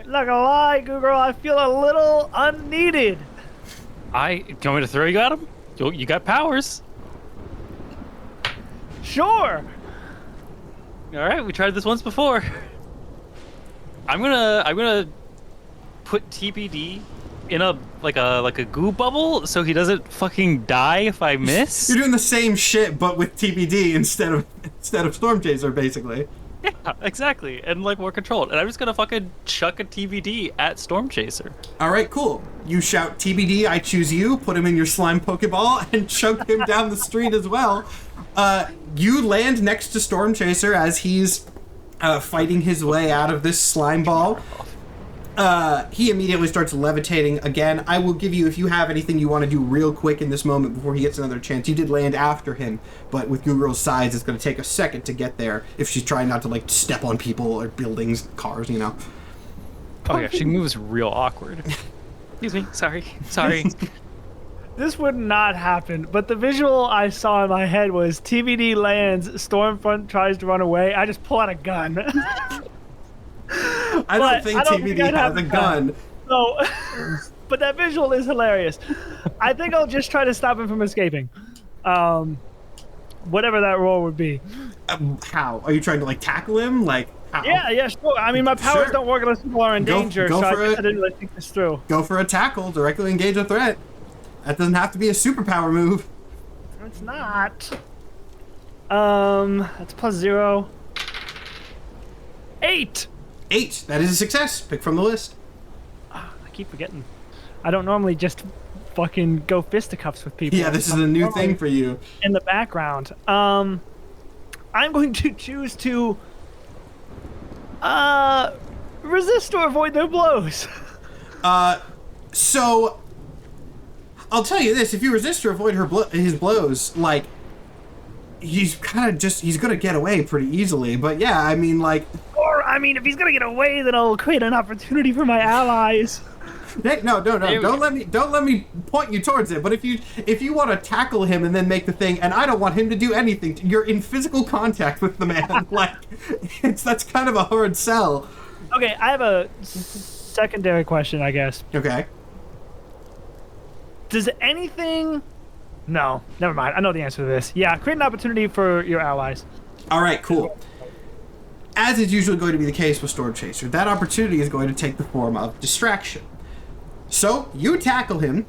Not gonna lie, Goo Girl, I feel a little unneeded. Do you want me to throw you at him? You got powers. Sure. All right, we tried this once before. I'm gonna put TBD in a goo bubble so he doesn't fucking die if I miss. You're doing the same shit, but with TBD instead of Stormchaser, basically. Yeah, exactly, and like more controlled. And I'm just gonna fucking chuck a TBD at Stormchaser. All right, cool. You shout TBD, I choose you, put him in your slime Pokeball, and choke him down the street as well. You land next to Stormchaser as he's fighting his way out of this slime ball. He immediately starts levitating again. I will give you, if you have anything you want to do real quick in this moment before he gets another chance. You did land after him, but with Goo Girl's size, it's going to take a second to get there if she's trying not to, like, step on people or buildings, cars, you know. Oh yeah, she moves real awkward. Excuse me, sorry. This would not happen, but the visual I saw in my head was TBD lands, Stormfront tries to run away, I just pull out a gun. I don't think TBD has a gun. No, but that visual is hilarious. I think I'll just try to stop him from escaping. Whatever that role would be. How? Are you trying to, like, tackle him? Like, how? Yeah, sure. I mean, my powers Sure. don't work unless people are in danger, go so for I it. didn't really think this through. Go for a tackle, directly engage a threat. That doesn't have to be a superpower move. It's not. That's +0. 8! 8. That is a success. Pick from the list. I keep forgetting. I don't normally just fucking go fisticuffs with people. Yeah, this is a new thing for you. In the background. I'm going to choose to resist or avoid their blows. So I'll tell you this: if you resist or avoid his blows, like, he's gonna get away pretty easily. But yeah, I mean, like, Or, I mean, if he's gonna get away, then I'll create an opportunity for my allies. no, don't let me point you towards it. But if you want to tackle him and then make the thing, and I don't want him to do anything, you're in physical contact with the man. Like, that's kind of a hard sell. Okay, I have a secondary question, I guess. Okay. Does anything... No, never mind. I know the answer to this. Yeah, create an opportunity for your allies. All right, cool. As is usually going to be the case with Stormchaser, that opportunity is going to take the form of distraction. So, you tackle him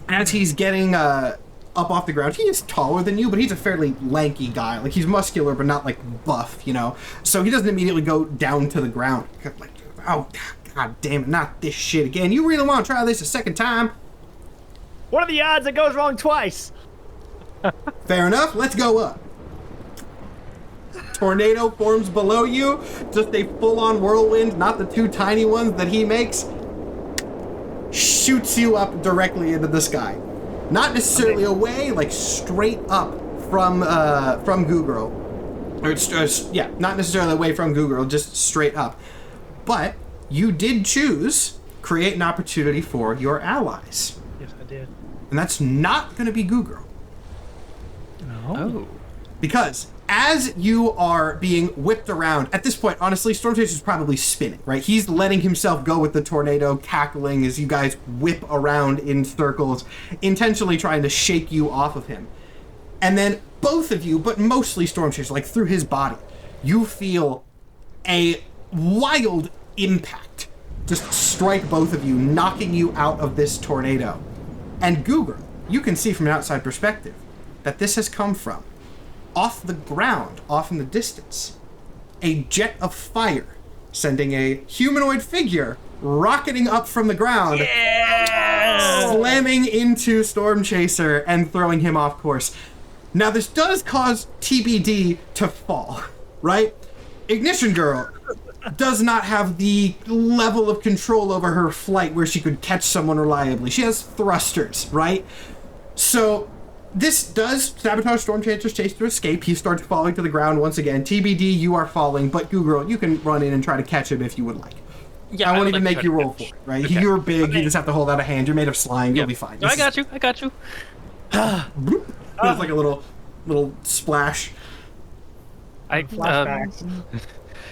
as he's getting up off the ground. He is taller than you, but he's a fairly lanky guy. Like, he's muscular, but not, like, buff, you know? So he doesn't immediately go down to the ground. Like, oh, god damn it, not this shit again. You really want to try this a second time? What are the odds it goes wrong twice? Fair enough, let's go up. Tornado forms below you, just a full-on whirlwind, not the two tiny ones that he makes. Shoots you up directly into the sky. Not necessarily away, like straight up from Goo Girl. Yeah, not necessarily away from Goo Girl, just straight up. But you did choose create an opportunity for your allies. Yes, I did. And that's not going to be Goo Girl. No. Oh. Because as you are being whipped around, at this point, honestly, Stormchaser's probably spinning, right? He's letting himself go with the tornado, cackling as you guys whip around in circles, intentionally trying to shake you off of him. And then both of you, but mostly Stormchaser, like through his body, you feel a wild impact just strike both of you, knocking you out of this tornado. And Goo Girl, you can see from an outside perspective that this has come from off the ground, off in the distance, a jet of fire sending a humanoid figure rocketing up from the ground, slamming into Stormchaser and throwing him off course. Now this does cause TBD to fall, right? Ignition Girl does not have the level of control over her flight where she could catch someone reliably. She has thrusters, right? So this does sabotage Stormchaser's chase to escape. He starts falling to the ground once again. TBD, you are falling, but Goo Girl, you can run in and try to catch him if you would like. Yeah, I won't would even like make to you try to roll for catch. it, right? Okay. You're big, Okay. you just have to hold out a hand. You're made of slime, you'll be fine. No, I got you. I got you. There's like a little splash. Flashbacks.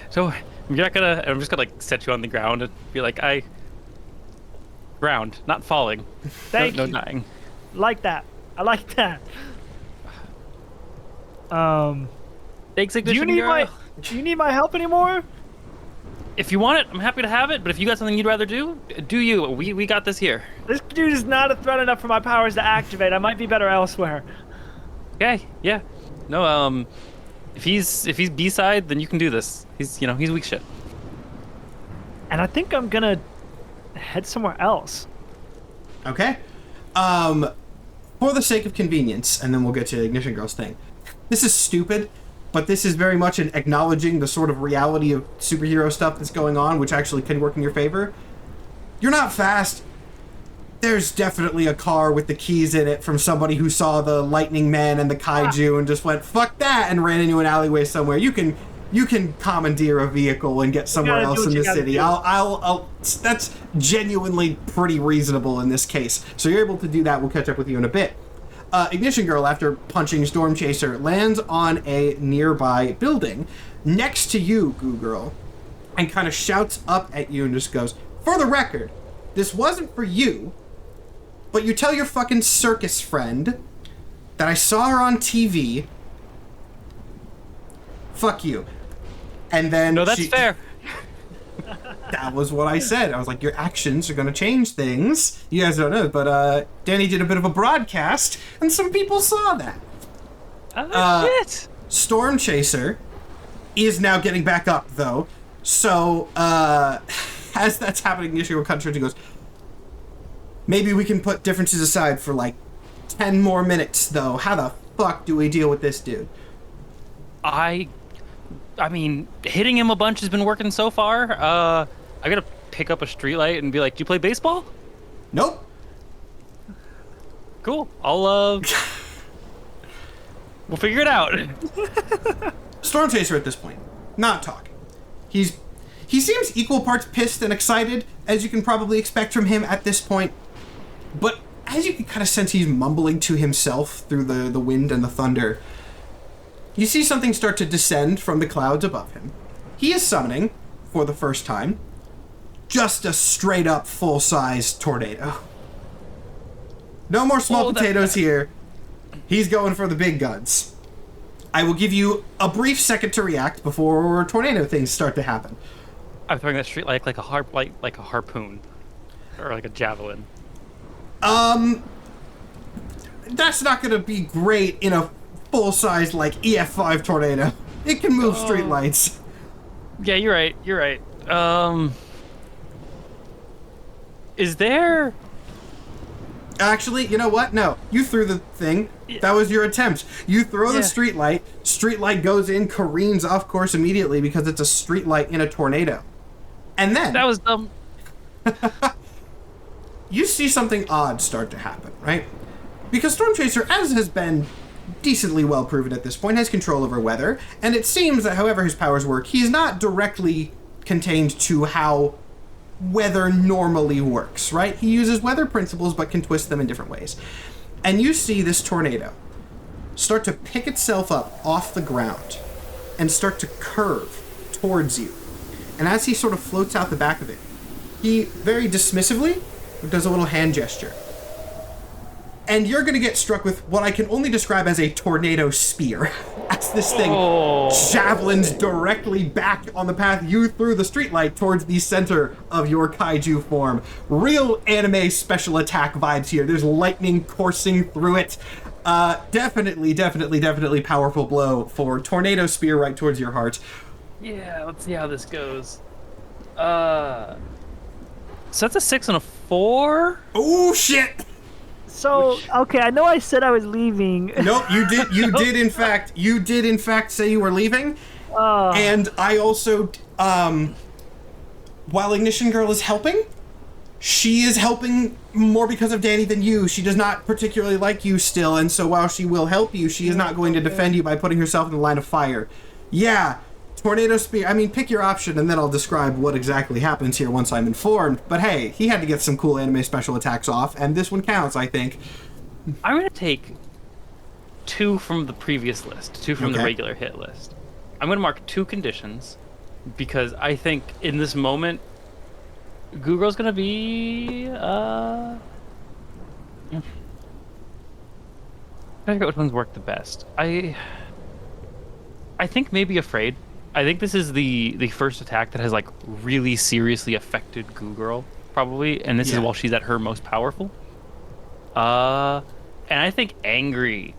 So you're not gonna. I'm just gonna like set you on the ground and be like, ground, not falling. Thank no you. dying. Like that. I like that. Thanks, Do Ignition you need Girl. do you need my help anymore? If you want it, I'm happy to have it. But if you got something you'd rather do, do you? We got this here. This dude is not a threat enough for my powers to activate. I might be better elsewhere. Okay. Yeah. No. If he's B-side, then you can do this. He's weak shit. And I think I'm gonna head somewhere else. Okay. For the sake of convenience, and then we'll get to Ignition Girl's thing. This is stupid, but this is very much an acknowledging the sort of reality of superhero stuff that's going on, which actually can work in your favor. You're not fast. There's definitely a car with the keys in it from somebody who saw the Lightning Man and the Kaiju and just went, fuck that, and ran into an alleyway somewhere. You can commandeer a vehicle and get somewhere else in the city. I'll that's genuinely pretty reasonable in this case. So you're able to do that. We'll catch up with you in a bit. Ignition Girl, after punching Stormchaser, lands on a nearby building next to you, Goo Girl, and kind of shouts up at you and just goes, for the record, this wasn't for you, but you tell your fucking circus friend that I saw her on TV. Fuck you. And then No, that's fair. That was what I said. I was like, your actions are going to change things. You guys don't know, but Danny did a bit of a broadcast, and some people saw that. Shit. Stormchaser is now getting back up, though. So, as that's happening, Nishio Country goes, maybe we can put differences aside for, like, 10 more minutes, though. How the fuck do we deal with this dude? I mean, hitting him a bunch has been working so far. I gotta pick up a streetlight and be like, "Do you play baseball?" Nope. Cool. I'll we'll figure it out. Stormchaser at this point, not talking. He seems equal parts pissed and excited, as you can probably expect from him at this point. But as you can kind of sense, he's mumbling to himself through the wind and the thunder. You see something start to descend from the clouds above him. He is summoning, for the first time, just a straight-up full-size tornado. No more small potatoes here. He's going for the big guns. I will give you a brief second to react before tornado things start to happen. I'm throwing that streetlight like a harpoon, or like a javelin. That's not going to be great in a full-size, like, EF5 tornado. It can move streetlights. Yeah, you're right. You're right. Is there? Actually, you know what? No. You threw the thing. That was your attempt. You throw the streetlight. Streetlight goes in, careens off course immediately because it's a streetlight in a tornado. And then That was dumb. you see something odd start to happen, right? Because Stormchaser, as has been decently well proven at this point, has control over weather, and it seems that however his powers work, he's not directly contained to how weather normally works, right? He uses weather principles but can twist them in different ways. And you see this tornado start to pick itself up off the ground and start to curve towards you. And as he sort of floats out the back of it, he very dismissively does a little hand gesture. And you're going to get struck with what I can only describe as a tornado spear. As this thing javelins directly back on the path you through the streetlight towards the center of your kaiju form. Real anime special attack vibes here. There's lightning coursing through it. Definitely powerful blow for tornado spear right towards your heart. Yeah, let's see how this goes. So that's a 6 and a 4? Oh, shit! So, okay, I know I said I was leaving. Nope, you did in fact say you were leaving. And I also, while Ignition Girl is helping, she is helping more because of Danny than you. She does not particularly like you still, and so while she will help you, she is not going to defend you by putting herself in the line of fire. Yeah, tornado spear. I mean, pick your option, and then I'll describe what exactly happens here once I'm informed. But hey, he had to get some cool anime special attacks off, and this one counts, I think. I'm going to take 2 from the previous list, 2 from the regular hit list. I'm going to mark 2 conditions, because I think in this moment, Goo Girl's going to be, I forget which ones work the best. I think maybe Afraid. I think this is the first attack that has like really seriously affected Goo Girl, probably, and this is while she's at her most powerful. And I think Angry.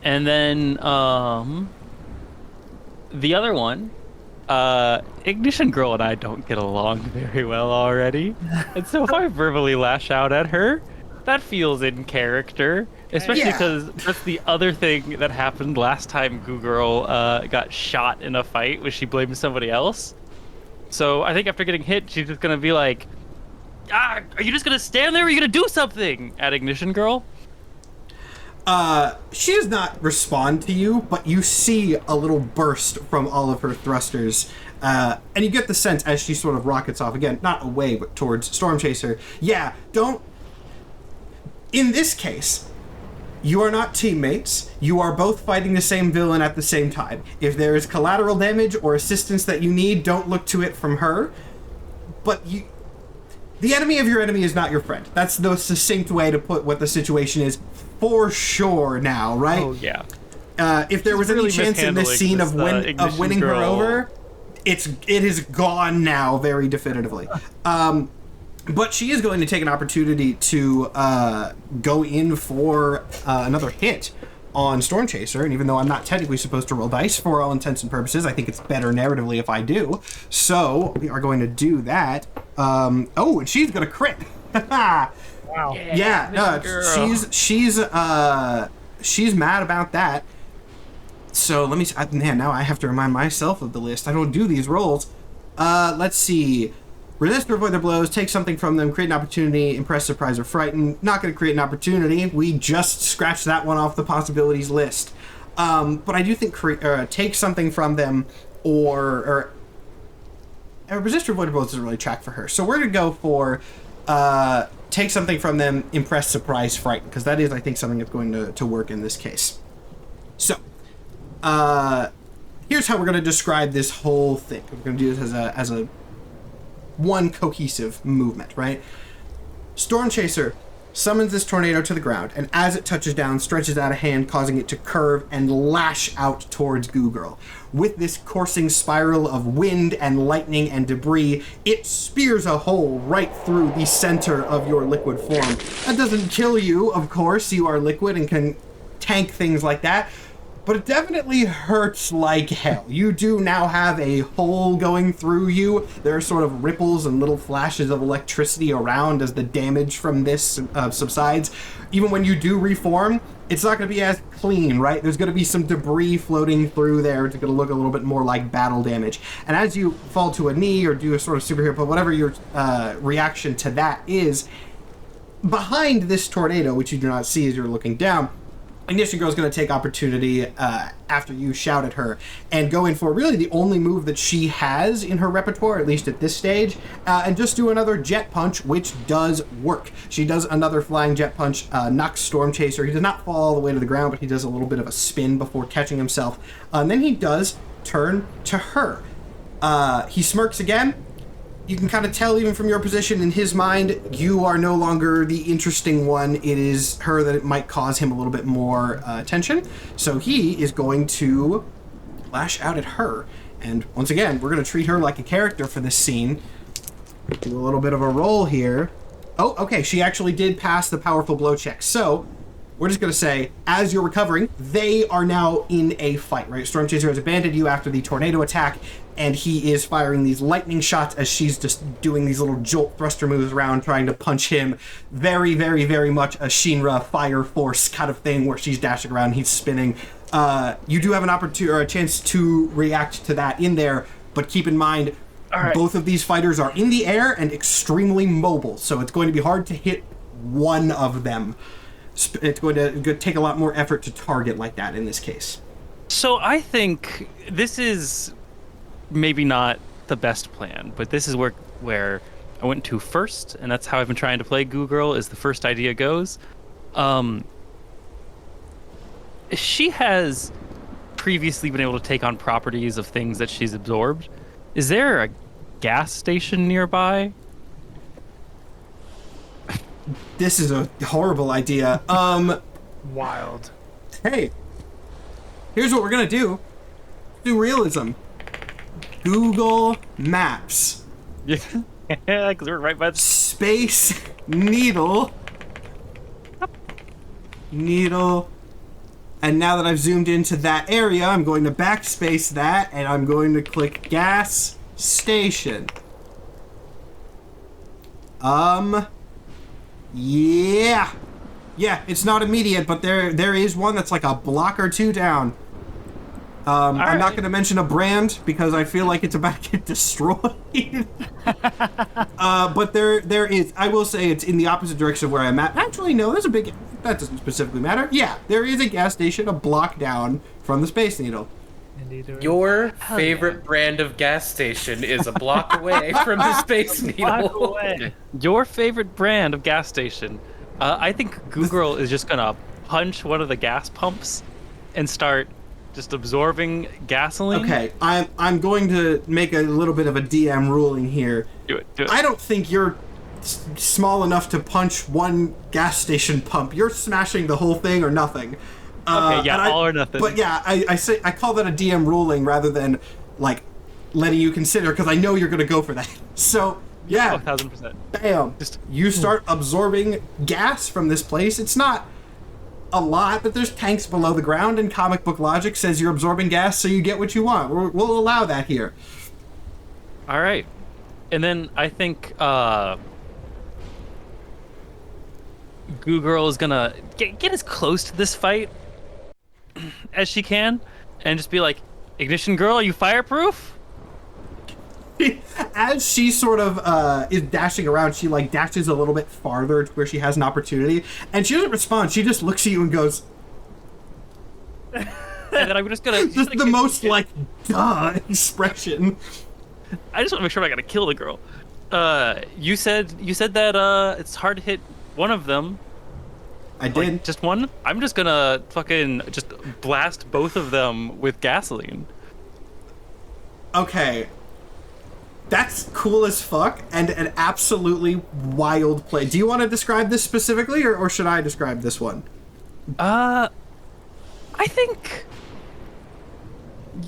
And then the other one, Ignition Girl and I don't get along very well already. And so if I verbally lash out at her, that feels in character. Especially because that's the other thing that happened last time Goo Girl got shot in a fight, was she blamed somebody else. So I think after getting hit, she's just going to be like, are you just going to stand there or are you going to do something at Ignition Girl? She does not respond to you, but you see a little burst from all of her thrusters. And you get the sense as she sort of rockets off, again, not away, but towards Stormchaser. Yeah, don't... In this case... You are not teammates. You are both fighting the same villain at the same time. If there is collateral damage or assistance that you need, don't look to it from her. But the enemy of your enemy is not your friend. That's the succinct way to put what the situation is for sure now, right? Oh, yeah. If there was any chance in this scene of winning her over, it is gone now very definitively. But she is going to take an opportunity to go in for another hit on Stormchaser, and even though I'm not technically supposed to roll dice for all intents and purposes, I think it's better narratively if I do. So we are going to do that. And she's going to crit. Wow. She's mad about that. So let me. Man, now I have to remind myself of the list. I don't do these rolls. Let's see. Resist or avoid their blows, take something from them, create an opportunity, impress, surprise, or frighten. Not going to create an opportunity. We just scratched that one off the possibilities list. But I do think take something from them or resist or avoid their blows doesn't really track for her. So we're going to go for take something from them, impress, surprise, frighten, because that is, I think, something that's going to work in this case. So, here's how we're going to describe this whole thing. We're going to do this as a one cohesive movement, right? Stormchaser summons this tornado to the ground, and as it touches down, stretches out a hand, causing it to curve and lash out towards Goo Girl. With this coursing spiral of wind and lightning and debris, it spears a hole right through the center of your liquid form. That doesn't kill you, of course. You are liquid and can tank things like that. But it definitely hurts like hell. You do now have a hole going through you. There are sort of ripples and little flashes of electricity around as the damage from this subsides. Even when you do reform, it's not going to be as clean, right? There's going to be some debris floating through there. It's going to look a little bit more like battle damage. And as you fall to a knee or do a sort of superhero, but whatever your reaction to that is, behind this tornado, which you do not see as you're looking down, Ignition Girl's going to take opportunity after you shout at her and go in for really the only move that she has in her repertoire, at least at this stage, and just do another jet punch, which does work. She does another flying jet punch, knocks Stormchaser. He does not fall all the way to the ground, but he does a little bit of a spin before catching himself. And then he does turn to her. He smirks again. You can kind of tell even from your position in his mind, you are no longer the interesting one. It is her that it might cause him a little bit more attention. So he is going to lash out at her. And once again, we're going to treat her like a character for this scene. Do a little bit of a roll here. Oh, okay, she actually did pass the powerful blow check. So we're just going to say, as you're recovering, they are now in a fight, right? Stormchaser has abandoned you after the tornado attack, and he is firing these lightning shots as she's just doing these little jolt thruster moves around, trying to punch him. Very, very, very much a Shinra Fire Force kind of thing, where she's dashing around, he's spinning. You do have an opportunity or a chance to react to that in there, but keep in mind, both of these fighters are in the air and extremely mobile, so it's going to be hard to hit one of them. It's going to take a lot more effort to target like that in this case. So I think this is maybe not the best plan, but this is where I went to first, and that's how I've been trying to play Goo Girl, is the first idea goes. She has previously been able to take on properties of things that she's absorbed. Is there a gas station nearby? This is a horrible idea. Wild. Hey, here's what we're gonna do. Do realism. Google Maps. Yeah, because we're right by the... Space Needle. And now that I've zoomed into that area, I'm going to backspace that, and I'm going to click gas station. Yeah, it's not immediate, but there is one that's like a block or two down. I'm not going to mention a brand because I feel like it's about to get destroyed. But there is. I will say it's in the opposite direction of where I'm at. Actually, no, there's a big. That doesn't specifically matter. Yeah, there is a gas station a block down from the Space Needle. Your favorite brand of gas station is a block away from the Space Needle. Your favorite brand of gas station. I think Goo Girl is just gonna punch one of the gas pumps and start just absorbing gasoline. Okay, I'm going to make a little bit of a DM ruling here. Do it. I don't think you're small enough to punch one gas station pump. You're smashing the whole thing or nothing. Okay, yeah, all or nothing. But yeah, I call that a DM ruling rather than like letting you consider, because I know you're gonna go for that. So yeah, 1,000%. Bam! You start absorbing gas from this place. It's not a lot, but there's tanks below the ground, and comic book logic says you're absorbing gas, so you get what you want. We'll allow that here. All right, and then I think Goo Girl is gonna get as close to this fight as she can, and just be like, "Ignition Girl, are you fireproof?" As she sort of is dashing around, she like dashes a little bit farther to where she has an opportunity, and she doesn't respond. She just looks at you and goes, and then I'm just gonna just the most like duh expression. I just want to make sure I gotta kill the girl. You said that it's hard to hit one of them. I did. Like, just one? I'm just gonna fucking just blast both of them with gasoline. Okay. That's cool as fuck and an absolutely wild play. Do you want to describe this specifically, or should I describe this one? I think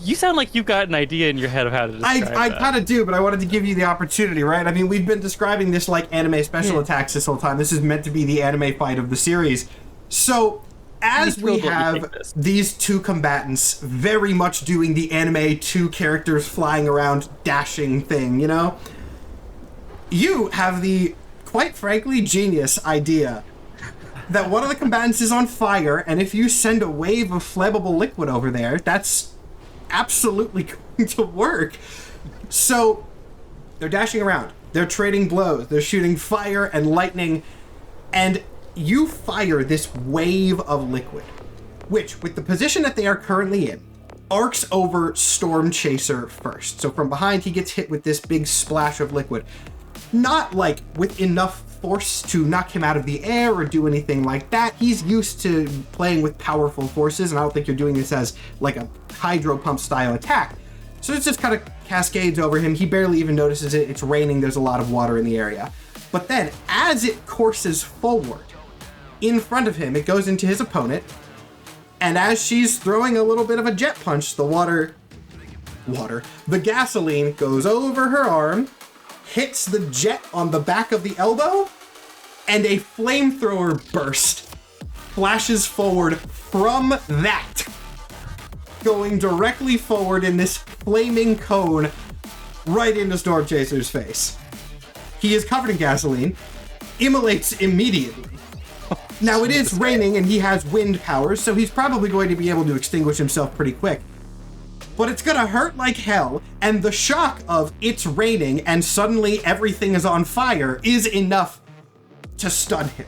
you sound like you've got an idea in your head of how to describe I kind of do, but I wanted to give you the opportunity, right? I mean, we've been describing this like anime special attacks this whole time. This is meant to be the anime fight of the series. So, as we have these two combatants very much doing the anime two characters flying around dashing thing, you know? You have the, quite frankly, genius idea that one of the combatants is on fire, and if you send a wave of flammable liquid over there, that's absolutely going to work. So, they're dashing around. They're trading blows. They're shooting fire and lightning. And you fire this wave of liquid, which, with the position that they are currently in, arcs over Stormchaser first. So from behind, he gets hit with this big splash of liquid. Not like with enough force to knock him out of the air or do anything like that. He's used to playing with powerful forces, and I don't think you're doing this as like a hydro pump style attack. So it just kind of cascades over him. He barely even notices it. It's raining. There's a lot of water in the area. But then, as it courses forward, in front of him, it goes into his opponent. And as she's throwing a little bit of a jet punch, the gasoline goes over her arm, hits the jet on the back of the elbow, and a flamethrower burst flashes forward from that, going directly forward in this flaming cone right into Stormchaser's face. He is covered in gasoline, immolates immediately. Now, it is raining and he has wind powers, so he's probably going to be able to extinguish himself pretty quick. But it's gonna hurt like hell, and the shock of it's raining and suddenly everything is on fire is enough to stun him.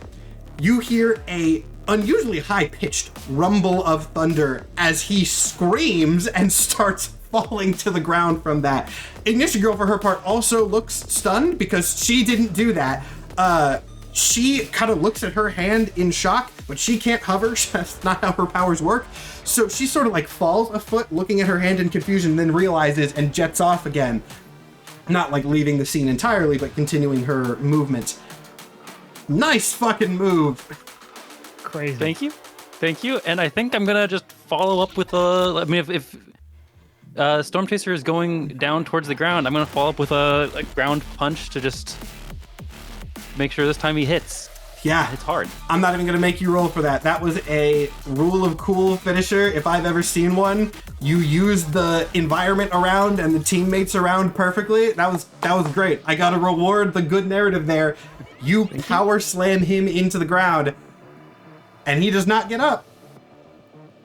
You hear a unusually high-pitched rumble of thunder as he screams and starts falling to the ground from that. Ignition Girl, for her part, also looks stunned because she didn't do that. She kind of looks at her hand in shock, but she can't hover. That's not how her powers work. So she sort of like falls a foot, looking at her hand in confusion, then realizes and jets off again. Not like leaving the scene entirely, but continuing her movement. Nice fucking move. Crazy. Thank you. And I think I'm gonna just follow up with a. I mean, if Stormchaser is going down towards the ground, I'm gonna follow up with a ground punch to just make sure this time he hits. Yeah. It's hard. I'm not even going to make you roll for that. That was a rule of cool finisher. If I've ever seen one, you use the environment around and the teammates around perfectly. That was great. I got to reward the good narrative there. You power slam him into the ground, and he does not get up.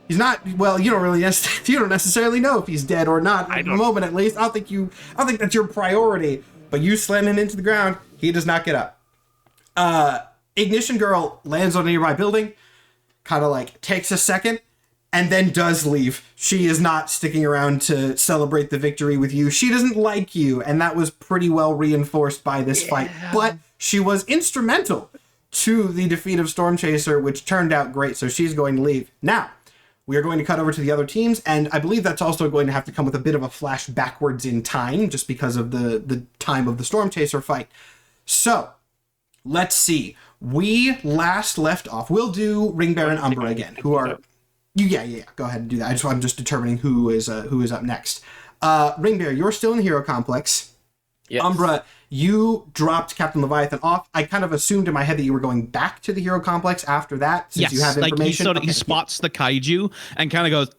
He's not, well, you don't necessarily know if he's dead or not at the moment, at least. I don't think that's your priority. But you slam him into the ground, he does not get up. Ignition Girl lands on a nearby building, kind of like takes a second, and then does leave. She is not sticking around to celebrate the victory with you. She doesn't like you, and that was pretty well reinforced by this fight. But she was instrumental to the defeat of Stormchaser, which turned out great, so she's going to leave. Now, we are going to cut over to the other teams, and I believe that's also going to have to come with a bit of a flash backwards in time, just because of the time of the Stormchaser fight. So, let's see. We last left off. We'll do Ring Bear and Umbra again, who are... Yeah. Go ahead and do that. I'm just determining who is up next. Ring Bear, you're still in the Hero Complex. Yes. Umbra, you dropped Captain Leviathan off. I kind of assumed in my head that you were going back to the Hero Complex after that, since you have information. Like he spots the kaiju and kind of goes,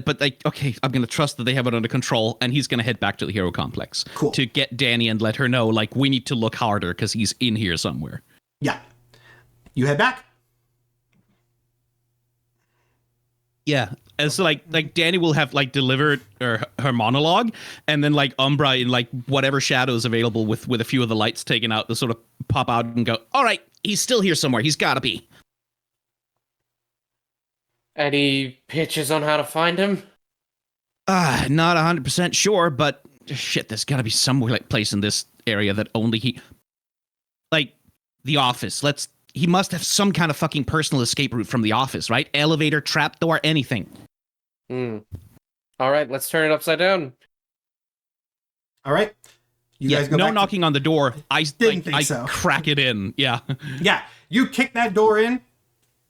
but like, okay, I'm going to trust that they have it under control, and he's going to head back to the Hero Complex to get Danny and let her know, like, we need to look harder because he's in here somewhere. Yeah. You head back? Yeah. And so like Danny will have like delivered her monologue, and then like Umbra in like whatever shadows available with a few of the lights taken out to sort of pop out and go, all right, he's still here somewhere. He's got to be. Any pitches on how to find him? Not 100% sure, but shit, there's got to be some like place in this area that only he... Like, the office. He must have some kind of fucking personal escape route from the office, right? Elevator, trapdoor, anything. All right, let's turn it upside down. All right. You guys go no back knocking on the door. I so. Crack it in. Yeah. Yeah. You kick that door in.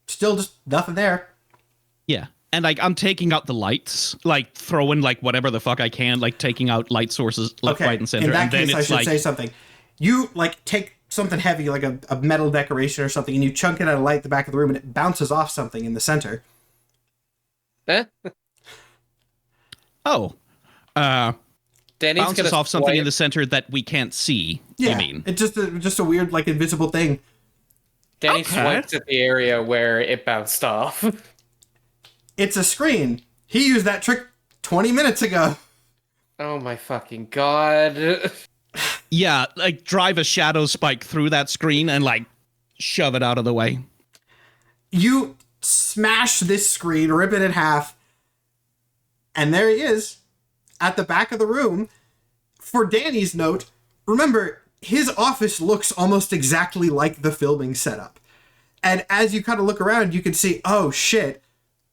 Still just nothing there. Yeah. And like I'm taking out the lights, like throwing like whatever the fuck I can, like taking out light sources left, right, and center. In that and case, then I it's should like, say something. You like take something heavy, like a metal decoration or something, and you chunk it at a light at the back of the room, and it bounces off something in the center. Oh. Danny's bounces off something in the center that we can't see. Yeah, you mean? it's just a weird, like, invisible thing. Danny swipes at the area where it bounced off. It's a screen. He used that trick 20 minutes ago. Oh my fucking god. Yeah, like drive a shadow spike through that screen and like shove it out of the way. You smash this screen, rip it in half, and there he is at the back of the room. For Danny's note, remember, his office looks almost exactly like the filming setup. And as you kind of look around, you can see, oh shit,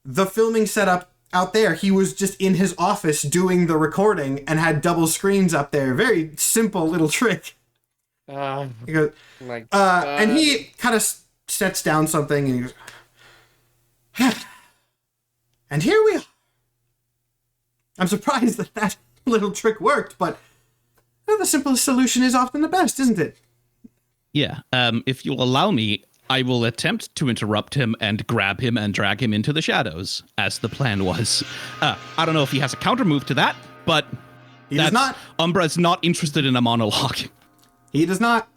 the filming setup out there, he was just in his office doing the recording and had double screens up there. Very simple little trick. He goes, and he kind of sets down something and he goes, and here we are. I'm surprised that that little trick worked, but the simplest solution is often the best, isn't it? Yeah, if you'll allow me, I will attempt to interrupt him and grab him and drag him into the shadows, as the plan was. I don't know if he has a counter move to that, but He does not. Umbra's not interested in a monologue. He does not.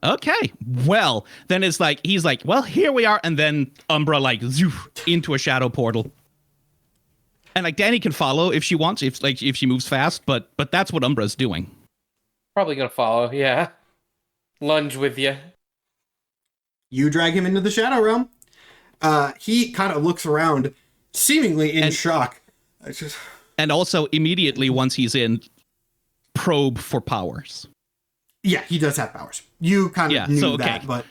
Okay, well, then it's like, he's like, well, here we are, and then Umbra, like, zoof, into a shadow portal. And, like, Danny can follow if she wants, if she moves fast, but that's what Umbra's doing. Probably gonna follow, yeah. Lunge with you. You drag him into the Shadow Realm. He kind of looks around, seemingly in shock. And also, immediately, once he's in, probe for powers. Yeah, he does have powers. You kind of knew that, but...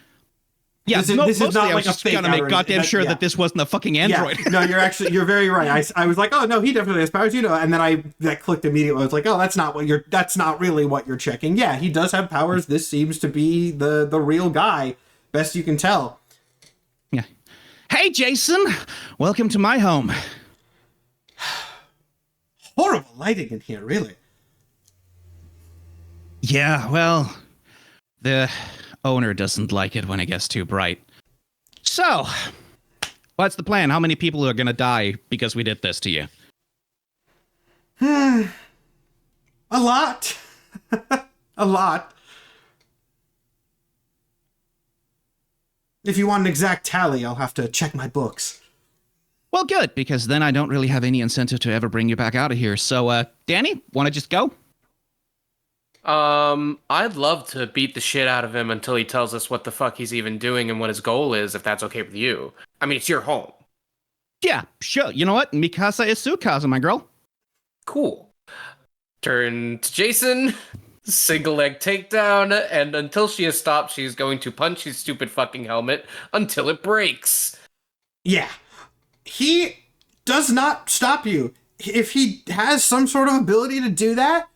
Yeah, this is not I like was a just fake gonna make outer- goddamn that- sure yeah. that this wasn't a fucking android. Yeah. No, you're very right. I was like, oh no, he definitely has powers, and then that clicked immediately. I was like, oh, that's not really what you're checking. Yeah, he does have powers. This seems to be the real guy, best you can tell. Yeah. Hey, Jason, welcome to my home. Horrible lighting in here, really. Yeah, well, the owner doesn't like it when it gets too bright. So, what's the plan? How many people are gonna die because we did this to you? A lot. A lot. If you want an exact tally, I'll have to check my books. Well, good, because then I don't really have any incentive to ever bring you back out of here. So, Danny, want to just go? I'd love to beat the shit out of him until he tells us what the fuck he's even doing and what his goal is, if that's okay with you. I mean, it's your home. Yeah, sure. You know what? Mikasa is Tsukasa, my girl. Cool. Turn to Jason. Single leg takedown, and until she has stopped, she's going to punch his stupid fucking helmet until it breaks. Yeah. He does not stop you. If he has some sort of ability to do that,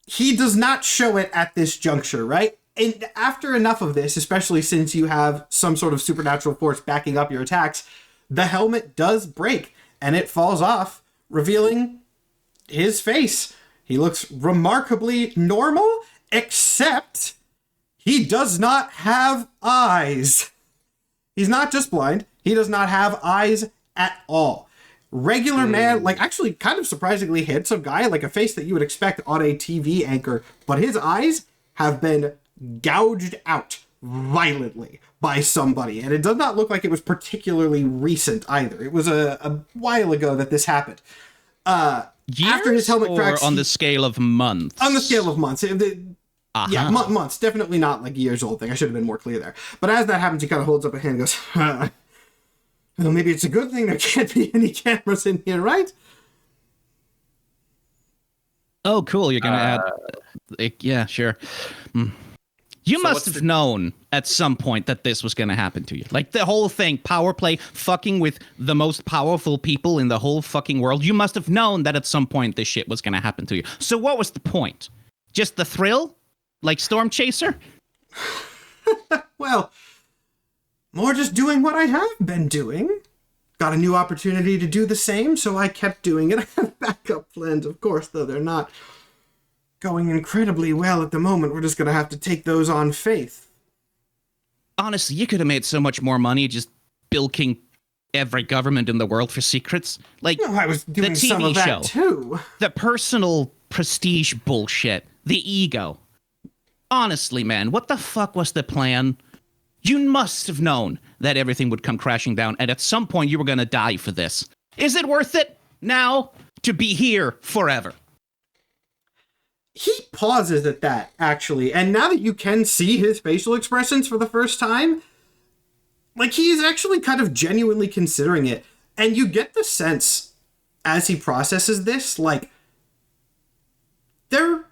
he does not show it at this juncture, right? And after enough of this, especially since you have some sort of supernatural force backing up your attacks, the helmet does break, and it falls off, revealing his face. He looks remarkably normal, except he does not have eyes. He's not just blind, he does not have eyes at all. Regular man, like actually kind of surprisingly handsome guy, like a face that you would expect on a TV anchor, but his eyes have been gouged out violently by somebody, and it does not look like it was particularly recent either. It was a while ago that this happened. Years after his helmet or cracks, on the scale of months? On the scale of months. Yeah, months. Definitely not like years old thing. I should have been more clear there. But as that happens, he kind of holds up a hand and goes, well, maybe it's a good thing there can't be any cameras in here, right? Oh, cool. You're going to add... yeah, sure. You must have known at some point that this was going to happen to you. Like, the whole thing, power play, fucking with the most powerful people in the whole fucking world. You must have known that at some point this shit was going to happen to you. So what was the point? Just the thrill? Like Stormchaser? Well, more just doing what I have been doing. Got a new opportunity to do the same, so I kept doing it. I have backup plans, of course, though they're not going incredibly well at the moment. We're just going to have to take those on faith. Honestly, you could have made so much more money just bilking every government in the world for secrets. Like, No, I was doing the TV some of that show. too. The personal prestige bullshit. The ego. Honestly, man, what the fuck was the plan? You must have known that everything would come crashing down, and at some point you were going to die for this. Is it worth it now to be here forever? he pauses at that, actually. And now that you can see his facial expressions for the first time, like, he is actually kind of genuinely considering it. And you get the sense, as he processes this, like, there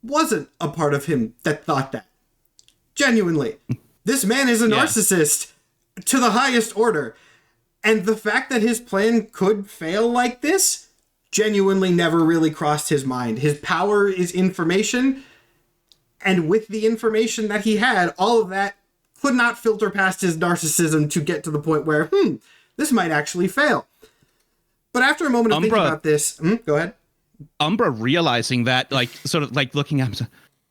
wasn't a part of him that thought that. Genuinely. This man is a narcissist to the highest order. And the fact that his plan could fail like this genuinely never really crossed his mind. His power is information, and with the information that he had, all of that could not filter past his narcissism to get to the point where, this might actually fail. But after a moment of thinking about this, go ahead. Umbra realizing that, like, sort of like looking at him,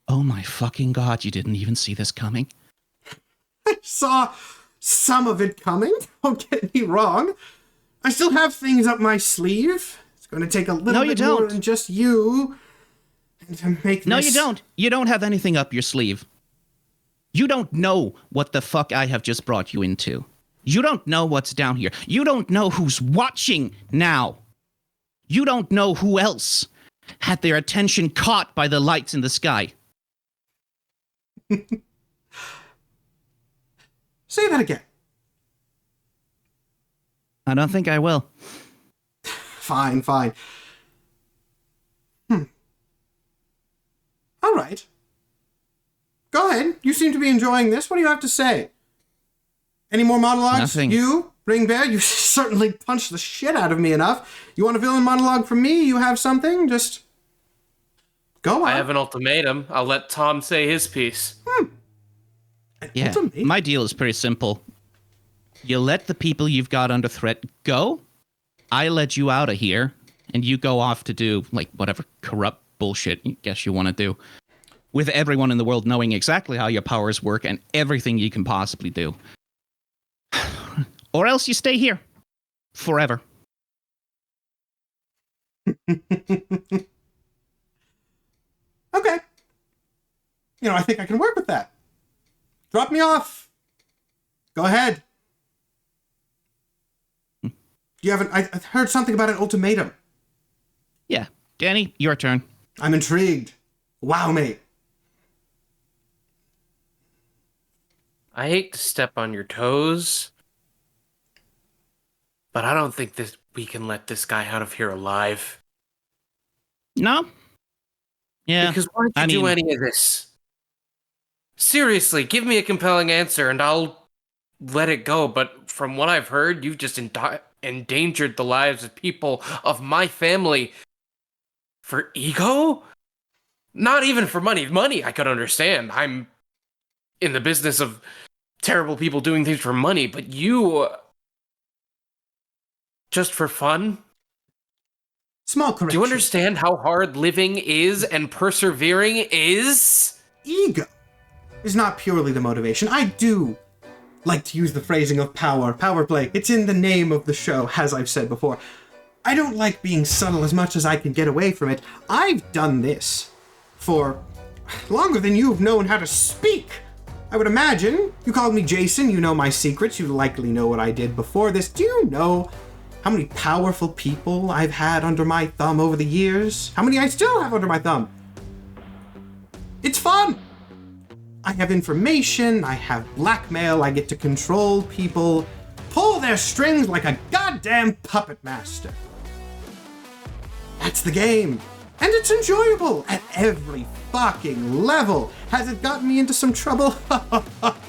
oh my fucking god, you didn't even see this coming? I saw some of it coming, don't get me wrong. I still have things up my sleeve. It's going to take a little bit more than just you to make this... No, you don't. You don't have anything up your sleeve. You don't know what the fuck I have just brought you into. You don't know what's down here. You don't know who's watching now. You don't know who else had their attention caught by the lights in the sky. Say that again. I don't think I will. Fine. All right. Go ahead. You seem to be enjoying this. What do you have to say? Any more monologues? Nothing. You, Ring Bear, you certainly punched the shit out of me enough. You want a villain monologue from me? You have something? Just go on. I have an ultimatum. I'll let Tom say his piece. Yeah, Ultimatum? my deal is pretty simple. You let the people you've got under threat go, I let you out of here, and you go off to do, like, whatever corrupt bullshit you guess you want to do. With everyone in the world knowing exactly how your powers work and everything you can possibly do. Or else you stay here. Forever. Okay. I think I can work with that. Drop me off. Go ahead. You haven't... I heard something about an ultimatum. Yeah. Danny, your turn. I'm intrigued. Wow me. I hate to step on your toes, but I don't think we can let this guy out of here alive. No? Yeah. Because why don't you do any of this? Seriously, give me a compelling answer and I'll let it go. But from what I've heard, you've just endangered the lives of people of my family for ego? Not even for money. Money I could understand. I'm in the business of terrible people doing things for money, but you... just for fun? Small correction. Do you understand how hard living is and persevering is? Ego is not purely the motivation. I do like to use the phrasing of power play. It's in the name of the show, as I've said before. I don't like being subtle as much as I can get away from it. I've done this for longer than you've known how to speak. I would imagine. You called me Jason, you know my secrets, you likely know what I did before this. Do you know how many powerful people I've had under my thumb over the years? How many I still have under my thumb? It's fun! I have information, I have blackmail, I get to control people, pull their strings like a goddamn puppet master. That's the game. And it's enjoyable at every fucking level. Has it gotten me into some trouble?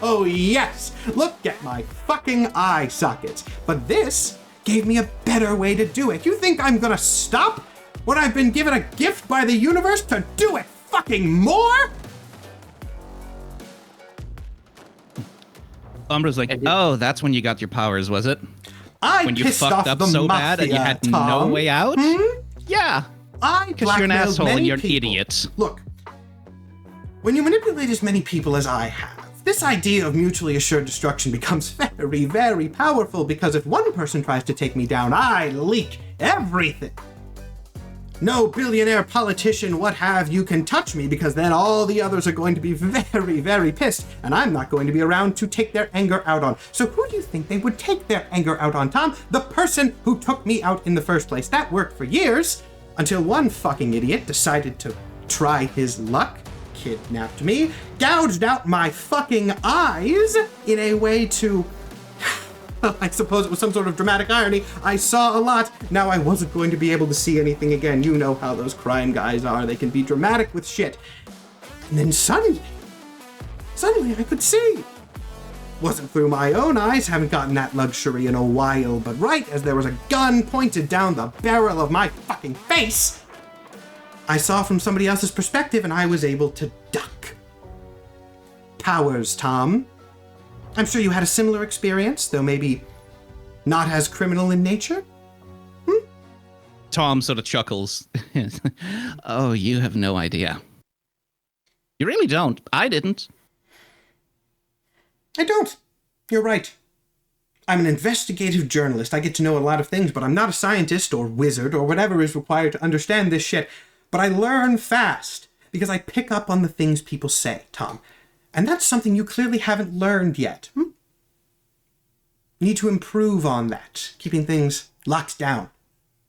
Oh yes! Look at my fucking eye sockets. But this gave me a better way to do it. You think I'm gonna stop when I've been given a gift by the universe to do it fucking more? Umbra's like, oh, that's when you got your powers, was it? When you pissed fucked off up the so mafia, bad and you had no Tom. way out? Yeah. Because you're an asshole and you're an idiot. Look, when you manipulate as many people as I have, this idea of mutually assured destruction becomes very, very powerful because if one person tries to take me down, I leak everything. No billionaire politician, what have you, can touch me because then all the others are going to be very, very pissed and I'm not going to be around to take their anger out on. So who do you think they would take their anger out on, Tom? The person who took me out in the first place. That worked for years until one fucking idiot decided to try his luck, kidnapped me, gouged out my fucking eyes in a way to... I suppose it was some sort of dramatic irony. I saw a lot. Now I wasn't going to be able to see anything again. You know how those crime guys are. They can be dramatic with shit. And then suddenly I could see. Wasn't through my own eyes, haven't gotten that luxury in a while, but right as there was a gun pointed down the barrel of my fucking face, I saw from somebody else's perspective and I was able to duck. Powers, Tom. I'm sure you had a similar experience, though maybe not as criminal in nature. Tom sort of chuckles. Oh, you have no idea. You really don't. I didn't. I don't. You're right. I'm an investigative journalist. I get to know a lot of things, but I'm not a scientist or wizard or whatever is required to understand this shit. But I learn fast because I pick up on the things people say, Tom. And that's something you clearly haven't learned yet. You need to improve on that, keeping things locked down.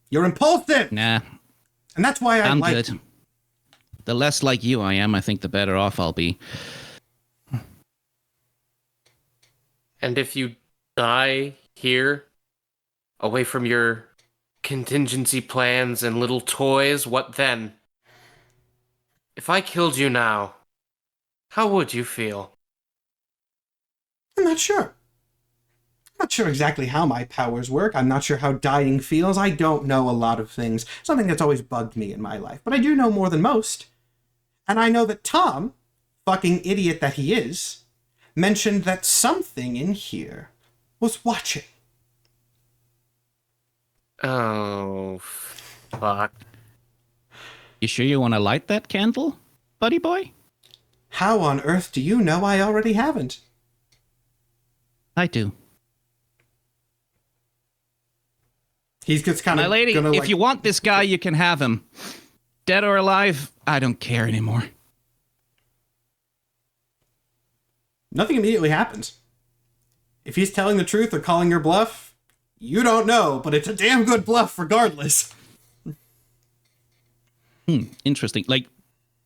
You're impulsive! Nah. And that's why I'm like good. you. The less like you I am, I think the better off I'll be. And if you die here, away from your contingency plans and little toys, what then? If I killed you now, how would you feel? I'm not sure. I'm not sure exactly how my powers work. I'm not sure how dying feels. I don't know a lot of things. Something that's always bugged me in my life. But I do know more than most. And I know that Tom, fucking idiot that he is, mentioned that something in here was watching. Oh, fuck. You sure you want to light that candle, buddy boy? How on earth do you know I already haven't? I do. He's just kind of My lady, gonna, if you want this guy, you can have him. Dead or alive, I don't care anymore. Nothing immediately happens. If he's telling the truth or calling your bluff, you don't know, but it's a damn good bluff regardless. Interesting. Like,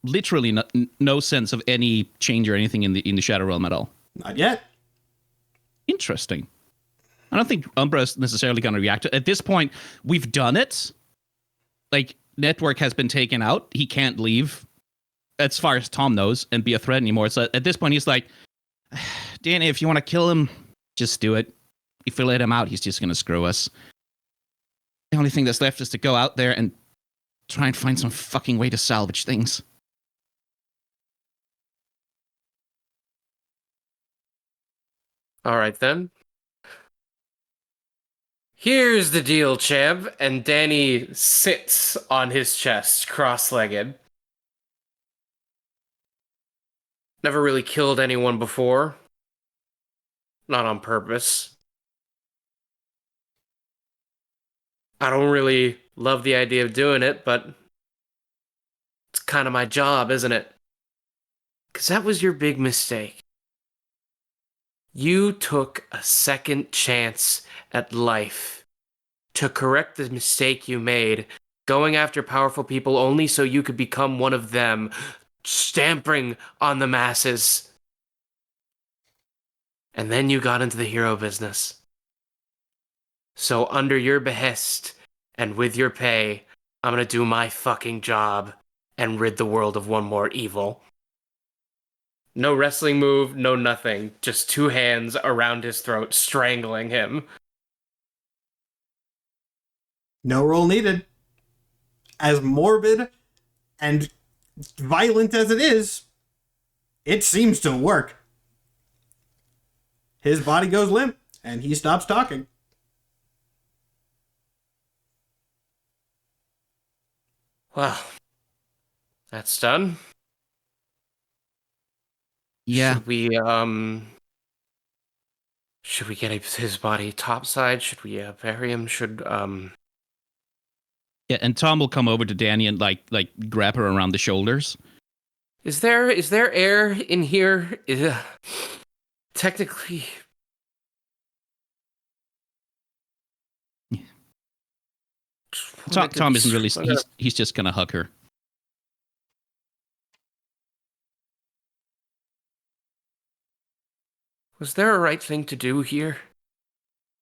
literally no sense of any change or anything in the Shadow Realm at all. Not yet. Interesting. I don't think Umbra's necessarily going to react to it. At this point, we've done it. Like, Network has been taken out. He can't leave, as far as Tom knows, and be a threat anymore. So at this point, he's like, Danny, if you want to kill him, just do it. If we let him out, he's just going to screw us. The only thing that's left is to go out there and try and find some fucking way to salvage things. All right, then. Here's the deal, champ. And Danny sits on his chest, cross-legged. Never really killed anyone before. Not on purpose. I don't really love the idea of doing it, but it's kind of my job, isn't it? Because that was your big mistake. You took a second chance at life to correct the mistake you made, going after powerful people only so you could become one of them, stamping on the masses. And then you got into the hero business. So under your behest and with your pay, I'm gonna do my fucking job and rid the world of one more evil. No wrestling move, no nothing. Just two hands around his throat, strangling him. No roll needed. As morbid and violent as it is, it seems to work. His body goes limp, and he stops talking. Well, that's done. Yeah. Should we get his body topside? Should we bury him? Yeah, and Tom will come over to Danny and like grab her around the shoulders. Is there air in here? Technically. Tom isn't really. He's just gonna hug her. Was there a right thing to do here?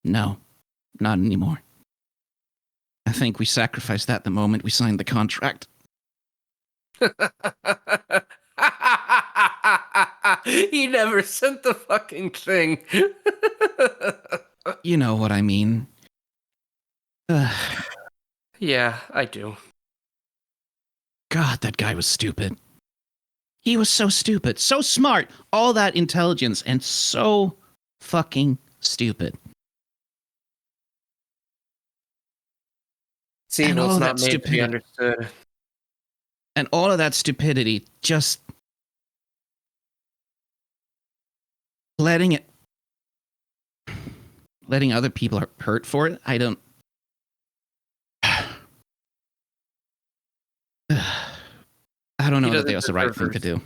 No, not anymore. I think we sacrificed that the moment we signed the contract. He never sent the fucking thing. You know what I mean. Yeah, I do. God, that guy was stupid. He was so stupid, so smart, all that intelligence, and so fucking stupid. See, And all what's of not that made to be stupidity. understood. And all of that stupidity, just letting other people hurt for it. I don't. I don't know that that was the right thing to do.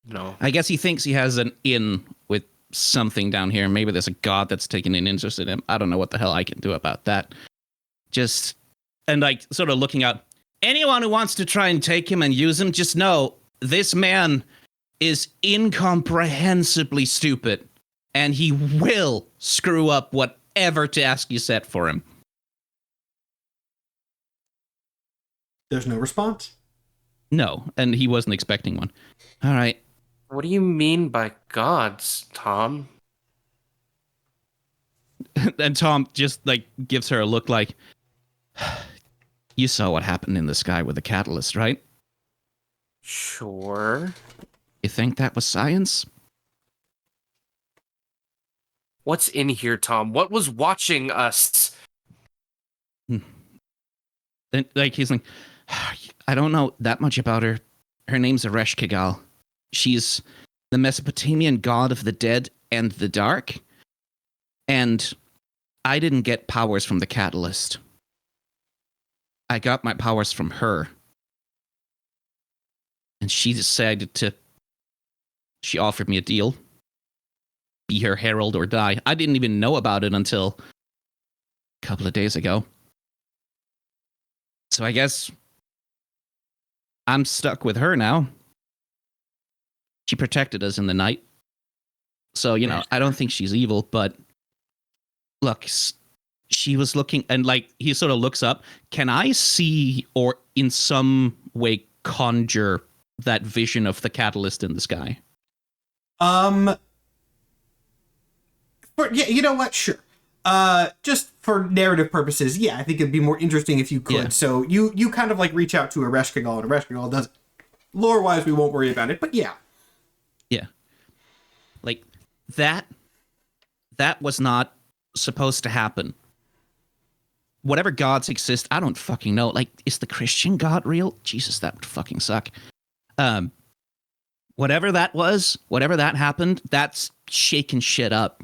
No. I guess he thinks he has an in with something down here. Maybe there's a god that's taken an interest in him. I don't know what the hell I can do about that. Just, and like, sort of looking out. Anyone who wants to try and take him and use him, just know this man is incomprehensibly stupid. And he will screw up whatever task you set for him. There's no response. No, and he wasn't expecting one. All right. What do you mean by gods, Tom? And Tom just like gives her a look like, you saw what happened in the sky with the catalyst, right? Sure. You think that was science? What's in here, Tom? What was watching us? And like he's like, I don't know that much about her. Her name's Ereshkigal. She's the Mesopotamian god of the dead and the dark. And I didn't get powers from the catalyst. I got my powers from her. And she decided to... She offered me a deal. Be her herald or die. I didn't even know about it until a couple of days ago. So I guess I'm stuck with her now. She protected us in the night. So, you know, I don't think she's evil, but look, she was looking, and like he sort of looks up. Can I see or in some way conjure that vision of the catalyst in the sky? Yeah, you know what? Sure. Just for narrative purposes, yeah, I think it'd be more interesting if you could. Yeah. So you kind of like reach out to Ereshkigal, and Ereshkigal does it. Lore-wise, we won't worry about it, but yeah. Yeah. Like that was not supposed to happen. Whatever gods exist, I don't fucking know. Like, is the Christian God real? Jesus, that would fucking suck. Whatever that was, whatever that happened, that's shaking shit up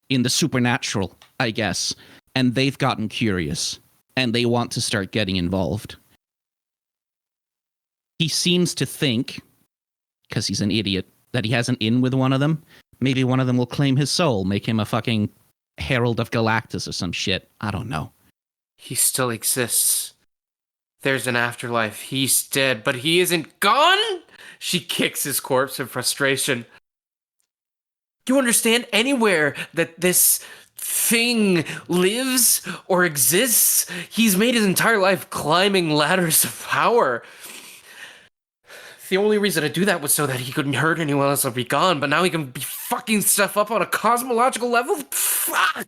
in the supernatural, I guess. And they've gotten curious, and they want to start getting involved. He seems to think, because he's an idiot, that he has an in with one of them. Maybe one of them will claim his soul, make him a fucking Herald of Galactus or some shit. I don't know. He still exists. There's an afterlife. He's dead, but he isn't gone? She kicks his corpse in frustration. Do you understand? Anywhere that this thing lives or exists, he's made his entire life climbing ladders of power. The only reason to do that was so that he couldn't hurt anyone else or be gone, but now he can be fucking stuff up on a cosmological level? Fuck!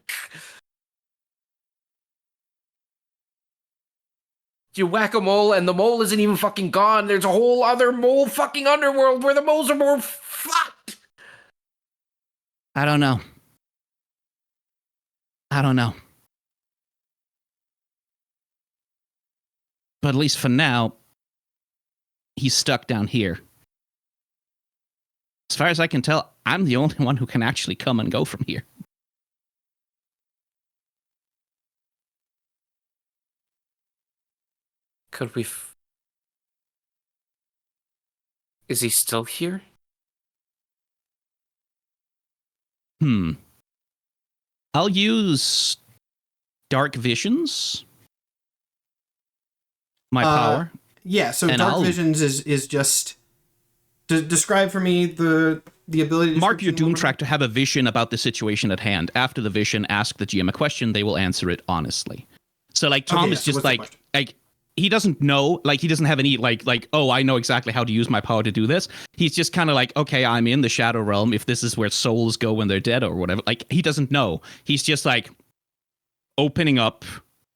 You whack a mole and the mole isn't even fucking gone. There's a whole other mole fucking underworld where the moles are more fucked. I don't know. But at least for now, he's stuck down here. As far as I can tell, I'm the only one who can actually come and go from here. Could we... Is he still here? I'll use Dark Visions. My power. Yeah, so And Dark I'll- Visions is just... describe for me the the ability to mark your doom track to have a vision about the situation at hand. After the vision, ask the GM a question. They will answer it honestly. So like Tom is just like he doesn't know, like he doesn't have any like oh, I know exactly how to use my power to do this. He's just kind of like, okay, I'm in the shadow realm. If this is where souls go when they're dead or whatever, like he doesn't know. He's just like opening up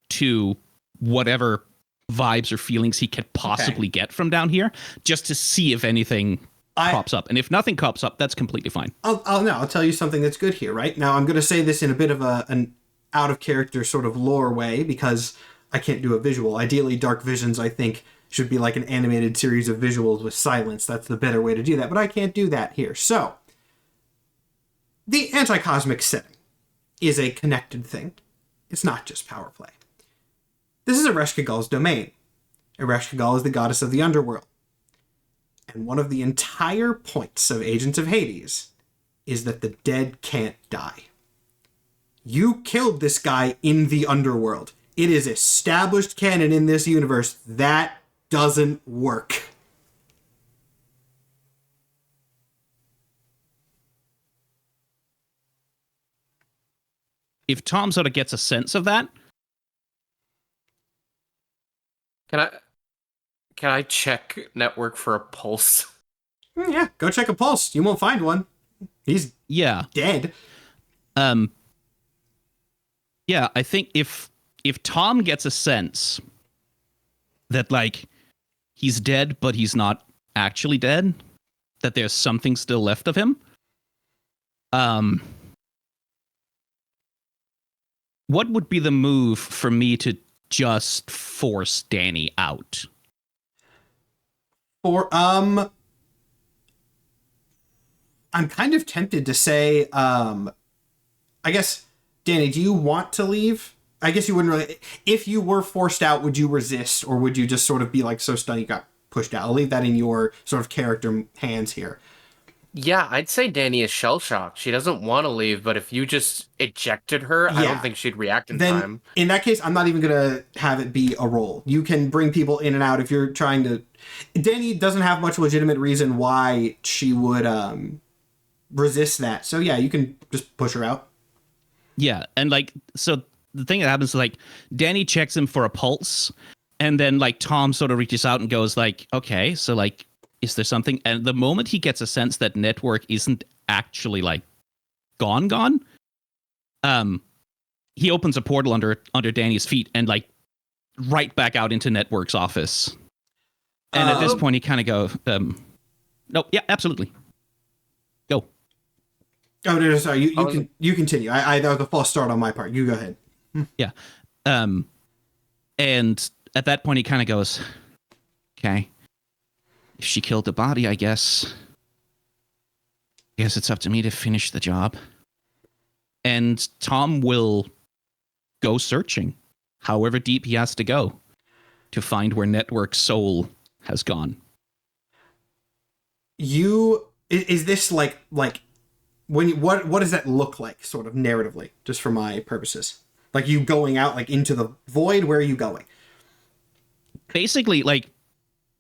to whatever vibes or feelings he could possibly get from down here, just to see if anything pops up. And if nothing pops up, that's completely fine. I'll tell you something that's good here, right? Now, I'm going to say this in a bit of an out-of-character sort of lore way, because I can't do a visual. Ideally, Dark Visions, I think, should be like an animated series of visuals with silence. That's the better way to do that, but I can't do that here. So, the anti-cosmic setting is a connected thing. It's not just power play. This is Ereshkigal's domain. Ereshkigal is the goddess of the Underworld. And one of the entire points of Agents of Hades is that the dead can't die. You killed this guy in the Underworld. It is established canon in this universe. That doesn't work. If Tom sort of gets a sense of that, Can I check network for a pulse? Yeah, go check a pulse. You won't find one. He's dead. Yeah, I think if Tom gets a sense that like he's dead but he's not actually dead, that there's something still left of him, what would be the move for me to just force Danny out? I'm kind of tempted to say, I guess, Danny, do you want to leave? I guess you wouldn't really. If you were forced out, would you resist, or would you just sort of be like so stunned you got pushed out? I'll leave that in your sort of character hands here. Yeah, I'd say Danny is shell-shocked. She doesn't want to leave, but if you just ejected her, I don't think she'd react in time. In that case, I'm not even going to have it be a roll. You can bring people in and out if you're trying to... Danny doesn't have much legitimate reason why she would resist that. So yeah, you can just push her out. Yeah, and like, so the thing that happens is like, Danny checks him for a pulse, and then like Tom sort of reaches out and goes like, okay, so like, is there something? And the moment he gets a sense that Network isn't actually like gone, he opens a portal under Danny's feet and like right back out into Network's office. And at this point, he kind of goes, no, yeah, absolutely, go. Oh no, sorry, you continue. I that was a false start on my part. You go ahead. Yeah, and at that point, he kind of goes, okay. If she killed the body, I guess it's up to me to finish the job. And Tom will go searching, however deep he has to go, to find where Network's soul has gone. Is this like when what does that look like, sort of narratively, just for my purposes? Like you going out like into the void? Where are you going? Basically, like,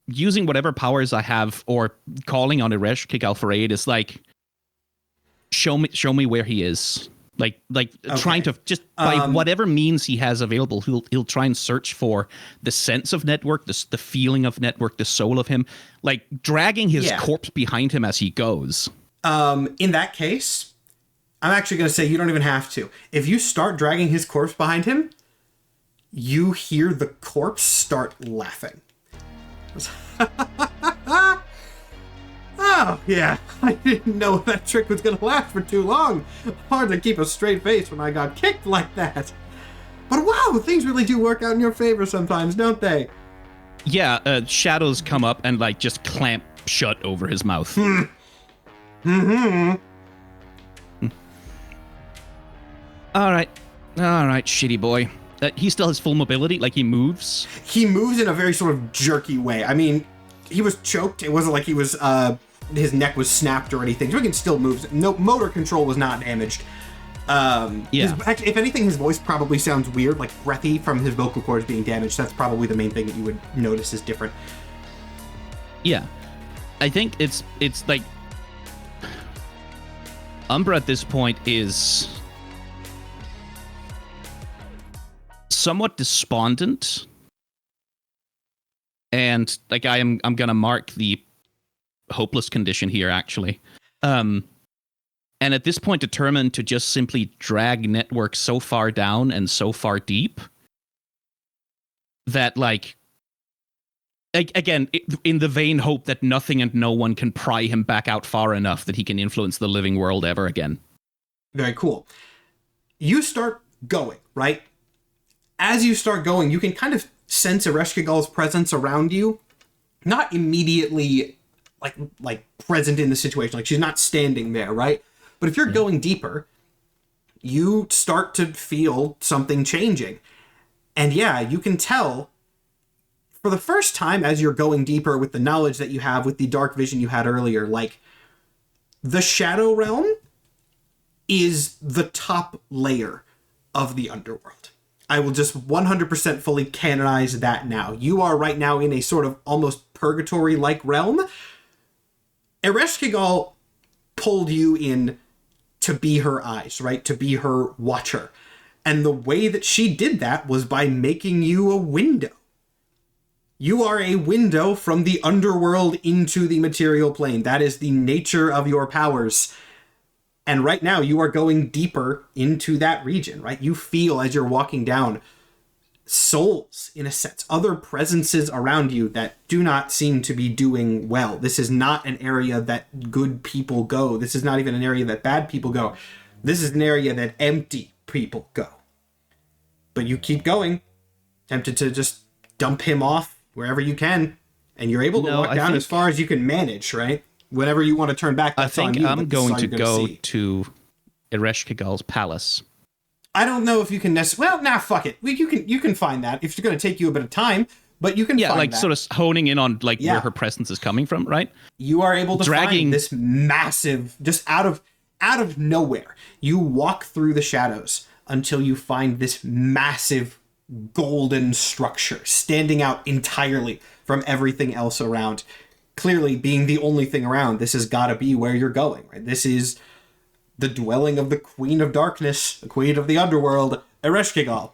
using whatever powers I have or calling on Ereshkigal for aid is like, show me where he is. Like trying to just by whatever means he has available, he'll try and search for the sense of Network, the feeling of Network, the soul of him, like dragging his corpse behind him as he goes. In that case, I'm actually going to say you don't even have to. If you start dragging his corpse behind him, you hear the corpse start laughing. Oh, yeah. I didn't know that trick was going to last for too long. Hard to keep a straight face when I got kicked like that. But wow, things really do work out in your favor sometimes, don't they? Yeah, shadows come up and like just clamp shut over his mouth. All right, shitty boy. He still has full mobility, like he moves. He moves in a very sort of jerky way. I mean, he was choked. It wasn't like he was, his neck was snapped or anything. So he can still move. No, motor control was not damaged. Actually, if anything, his voice probably sounds weird, like breathy from his vocal cords being damaged. That's probably the main thing that you would notice is different. Yeah. I think it's like, Umbra at this point is somewhat despondent, and like I'm gonna mark the hopeless condition here actually, and at this point determined to just simply drag Network so far down and so far deep that like again in the vain hope that nothing and no one can pry him back out far enough that he can influence the living world ever again. Very cool. You start going, right? As you start going, you can kind of sense Ereshkigal's presence around you. Not immediately like present in the situation. Like she's not standing there, right? But if you're going deeper, you start to feel something changing. And yeah, you can tell for the first time as you're going deeper with the knowledge that you have, with the dark vision you had earlier, like the Shadow Realm is the top layer of the Underworld. I will just 100% fully canonize that now. You are right now in a sort of almost purgatory-like realm. Ereshkigal pulled you in to be her eyes, right? To be her watcher. And the way that she did that was by making you a window. You are a window from the Underworld into the material plane. That is the nature of your powers. And right now, you are going deeper into that region, right? You feel as you're walking down souls, in a sense, other presences around you that do not seem to be doing well. This is not an area that good people go. This is not even an area that bad people go. This is an area that empty people go. But you keep going, tempted to just dump him off wherever you can, and you're able to walk down as far as you can manage, right? Whenever you want to turn back, that's on you. I'm going to go to Ereshkigal's palace. I don't know if you can necessarily... Well, nah, fuck it. You can find that. It's going to take you a bit of time, but you can find that. Yeah, like sort of honing in on like where her presence is coming from, right? You are able to find this massive, just out of nowhere. You walk through the shadows until you find this massive golden structure standing out entirely from everything else around. Clearly, being the only thing around, this has got to be where you're going, right? This is the dwelling of the Queen of Darkness, the Queen of the Underworld, Ereshkigal.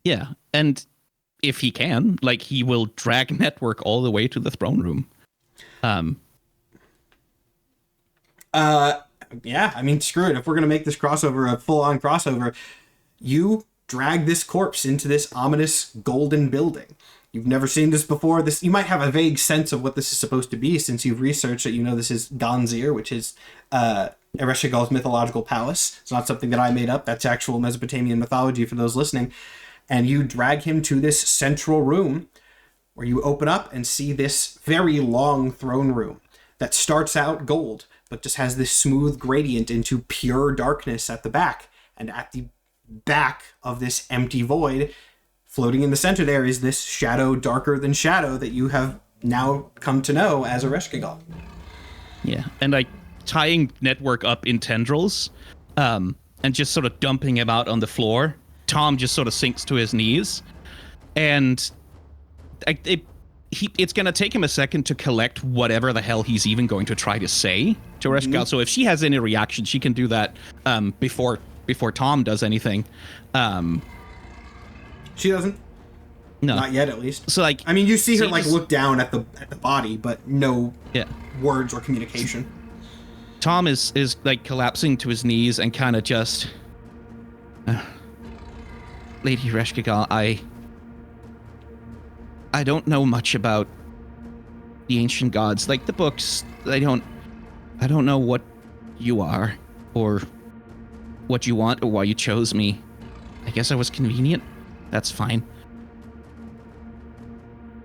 Yeah, and if he can, like, he will drag Network all the way to the throne room. Yeah, I mean, screw it. If we're going to make this crossover a full-on crossover, you drag this corpse into this ominous golden building. You've never seen this before. You might have a vague sense of what this is supposed to be since you've researched it. You know this is Ganzir, which is Ereshkigal's mythological palace. It's not something that I made up. That's actual Mesopotamian mythology for those listening. And you drag him to this central room where you open up and see this very long throne room that starts out gold, but just has this smooth gradient into pure darkness at the back. And at the back of this empty void, floating in the center there, is this shadow darker than shadow that you have now come to know as Ereshkigal. Yeah, and like tying Network up in tendrils, and just sort of dumping him out on the floor. Tom just sort of sinks to his knees, and it's going to take him a second to collect whatever the hell he's even going to try to say to Ereshkigal. Mm-hmm. So if she has any reaction, she can do that before Tom does anything. She doesn't. No, not yet, at least. So like, I mean, you see her like look down at the body, but no words or communication. Tom is like collapsing to his knees and kind of just, Lady Ereshkigal, I don't know much about the ancient gods. Like the books, I don't know what you are or what you want or why you chose me. I guess I was convenient. That's fine.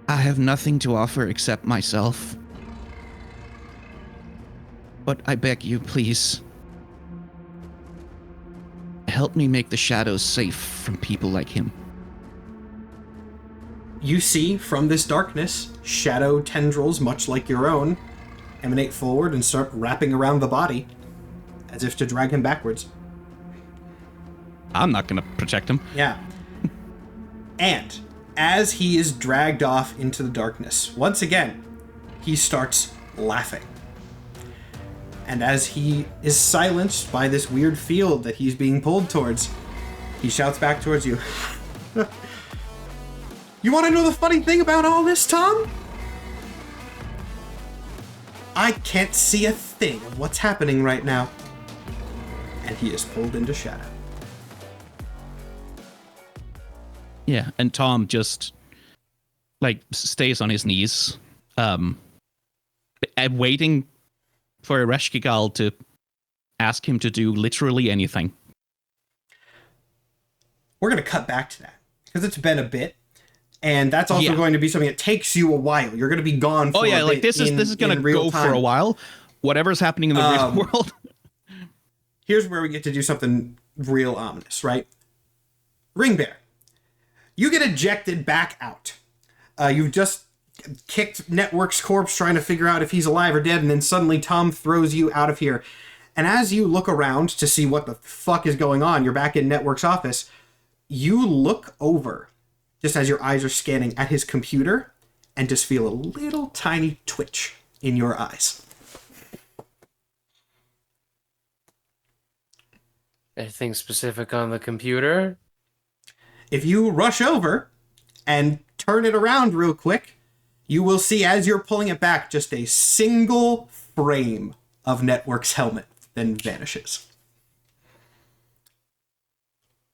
I have nothing to offer except myself. But I beg you, please, help me make the shadows safe from people like him. You see, from this darkness, shadow tendrils, much like your own, emanate forward and start wrapping around the body, as if to drag him backwards. I'm not going to protect him. Yeah. And as he is dragged off into the darkness, once again, he starts laughing. And as he is silenced by this weird field that he's being pulled towards, he shouts back towards you. You want to know the funny thing about all this, Tom? I can't see a thing of what's happening right now. And he is pulled into shadow. Yeah, and Tom just stays on his knees, waiting for Ereshkigal to ask him to do literally anything. We're going to cut back to that because it's been a bit. And that's also going to be something that takes you a while. You're going to be gone for a bit. This is going to go for a while. Whatever's happening in the real world. Here's where we get to do something real ominous, right? Ring Bear. You get ejected back out. You've just kicked Network's corpse trying to figure out if he's alive or dead, and then suddenly Tom throws you out of here. And as you look around to see what the fuck is going on, you're back in Network's office. You look over, just as your eyes are scanning at his computer, and just feel a little tiny twitch in your eyes. Anything specific on the computer? If you rush over and turn it around real quick, you will see as you're pulling it back, just a single frame of Network's helmet then vanishes.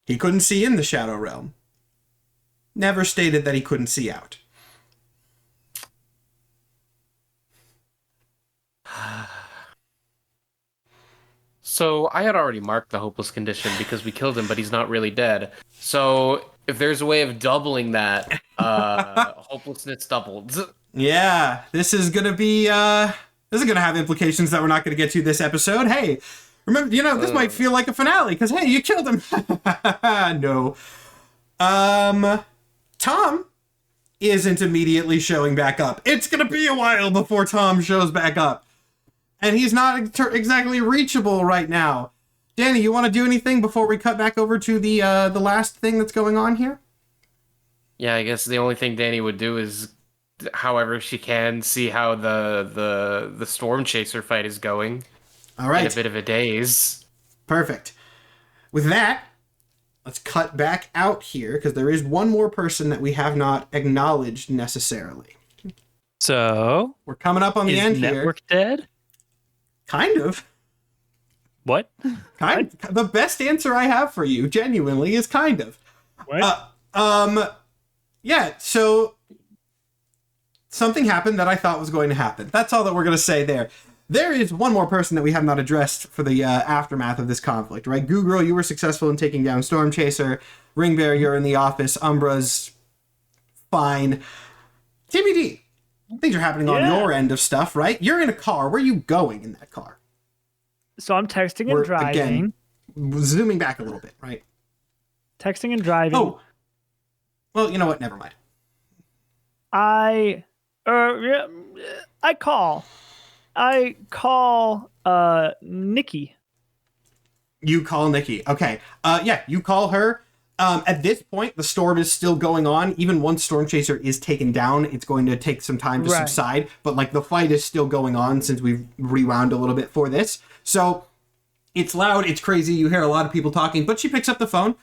He couldn't see in the Shadow Realm. Never stated that he couldn't see out. So I had already marked the hopeless condition because we killed him, but he's not really dead. So if there's a way of doubling that, hopelessness doubled. Yeah, this is gonna be this is gonna have implications that we're not gonna get to this episode. Hey, remember, this might feel like a finale because hey, you killed him. No. Tom isn't immediately showing back up. It's gonna be a while before Tom shows back up. And he's not exactly reachable right now. Danny, you want to do anything before we cut back over to the last thing that's going on here? Yeah, I guess the only thing Danny would do is, however she can, see how the Stormchaser fight is going. All right. In a bit of a daze. Perfect. With that, let's cut back out here, because there is one more person that we have not acknowledged necessarily. So We're coming up on the end here. Is Network dead? Kind of. What? The best answer I have for you, genuinely, is kind of. What? Yeah, so something happened that I thought was going to happen. That's all that we're going to say there. There is one more person that we have not addressed for the aftermath of this conflict, right? Goo Girl, you were successful in taking down Stormchaser. Ring Bear, you're in the office. Umbra's fine. TBD. Things are happening on your end of stuff, right? You're in a car. Where are you going in that car? So I'm texting and driving. Again, zooming back a little bit, right? Texting and driving. Oh. Well, you know what? Never mind. I call Nikki. You call Nikki. Okay. Yeah, you call her. At this point, the storm is still going on. Even once Stormchaser is taken down, it's going to take some time to subside. But the fight is still going on since we've rewound a little bit for this. So it's loud, it's crazy. You hear a lot of people talking, but she picks up the phone.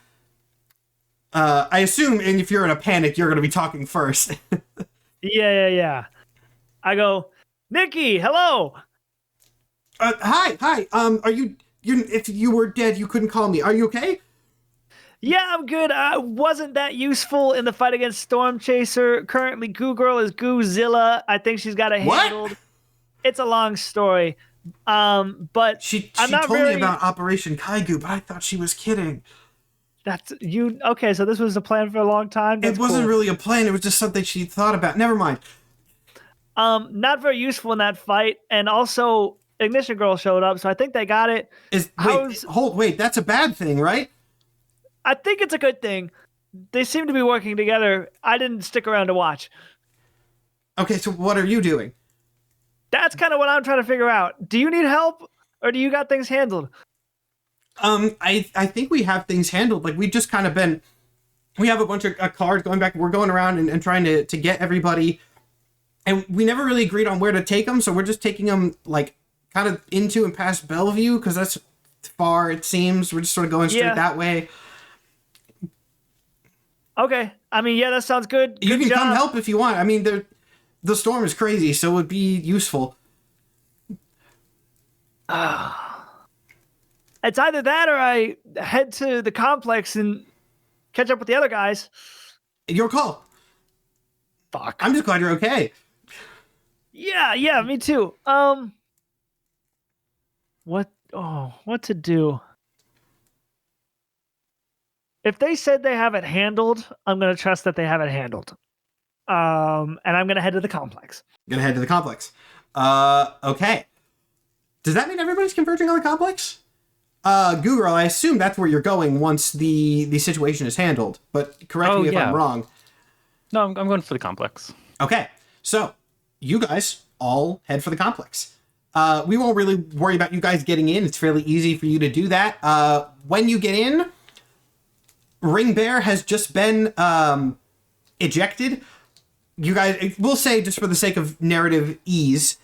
I assume, and if you're in a panic, you're going to be talking first. Yeah. I go, Nikki, hello. Hi. Are you? If you were dead, you couldn't call me. Are you okay? Yeah, I'm good. I wasn't that useful in the fight against Stormchaser. Currently, Goo Girl is Goozilla. I think she's got it handled. It's a long story. But she I'm not told really... me about Operation Kaigu, but I thought she was kidding. That's you. Okay, so this was a plan for a long time. That's it wasn't cool. really a plan. It was just something she thought about. Never mind. Not very useful in that fight, and also Ignition Girl showed up, so I think they got it. Wait, that's a bad thing, right? I think it's a good thing. They seem to be working together. I didn't stick around to watch. Okay, so what are you doing? That's kind of what I'm trying to figure out. Do you need help, or do you got things handled? I think we have things handled. We just kind of been... We have a bunch of cars going back. We're going around and trying to get everybody. And we never really agreed on where to take them, so we're just taking them, kind of into and past Bellevue, because that's far, it seems. We're just sort of going straight that way. Okay. I mean, yeah, that sounds good. You Good can job. come help if you want. I mean, the storm is crazy, so it would be useful. It's either that or I head to the complex and catch up with the other guys. Your call. Fuck. I'm just glad you're okay. Yeah, me too. What to do? If they said they have it handled, I'm gonna trust that they have it handled. And I'm gonna head to the complex. Gonna head to the complex. Okay. Does that mean everybody's converging on the complex? Goo Girl, I assume that's where you're going once the situation is handled, but correct me if I'm wrong. No, I'm going for the complex. Okay, so you guys all head for the complex. We won't really worry about you guys getting in. It's fairly easy for you to do that. When you get in, Ring Bear has just been ejected. You guys, we'll say just for the sake of narrative ease,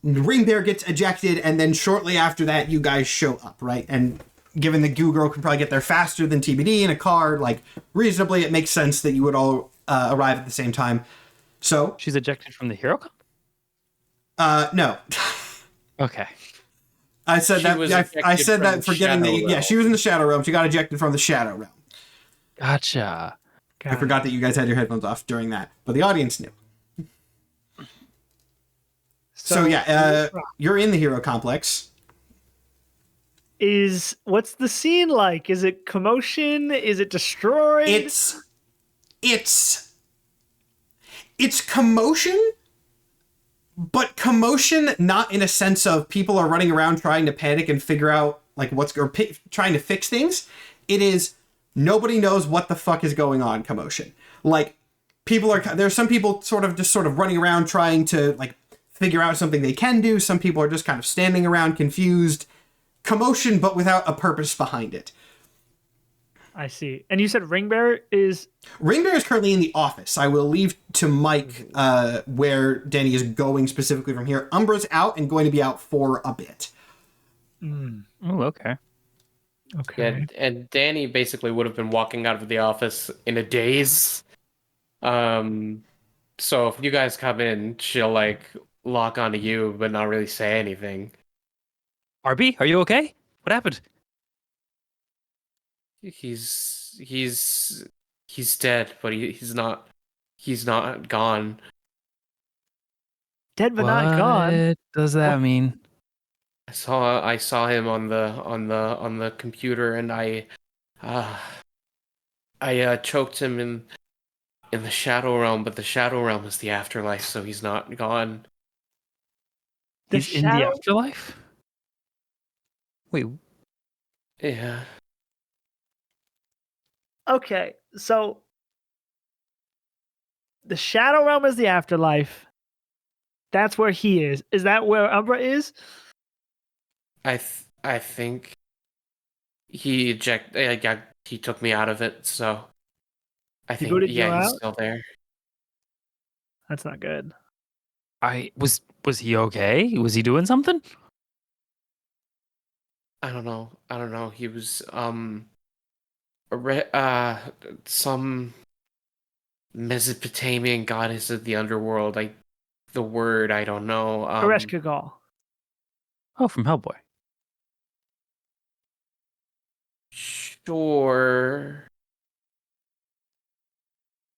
Ring Bear gets ejected, and then shortly after that, you guys show up, right? And given that Goo Girl could probably get there faster than TBD in a car, like, reasonably, it makes sense that you would all arrive at the same time. So... She's ejected from the hero comp? No. Okay. I said She was that. I said ejected that from forgetting that. Shadow Yeah, Realm. she was in the Shadow Realm. She got ejected from the Shadow Realm. Gotcha. I forgot that you guys had your headphones off during that, but the audience knew. So yeah, you're in the hero complex. What's the scene like? Is it commotion? Is it destroyed? It's commotion, but commotion not in a sense of people are running around trying to panic and figure out like trying to fix things. It is nobody knows what the fuck is going on commotion. Like there's some people sort of running around trying to like figure out something they can do. Some people are just kind of standing around confused. Commotion, but without a purpose behind it. I see. And you said Ring Bear is currently in the office. I will leave to Mike where Danny is going specifically from here. Umbra's out and going to be out for a bit. Oh, okay. okay. Yeah, and Danny basically would have been walking out of the office in a daze. So if you guys come in, she'll like lock onto you, but not really say anything. RB, are you okay? What happened? He's dead, but he's not gone. Dead but not gone. What does that mean? I saw him on the computer, and I choked him in the Shadow Realm, but the Shadow Realm is the afterlife, so he's not gone. He's in the afterlife? Wait, Yeah. Okay, so the Shadow Realm is the afterlife. That's where he is. Is that where Umbra is? I think he he took me out of it, so I think booted you he's out? still there. That's not good. was he okay? Was he doing something? I don't know. He was some Mesopotamian goddess of the underworld. The word I don't know. Ereshkigal. Oh, from Hellboy. Sure.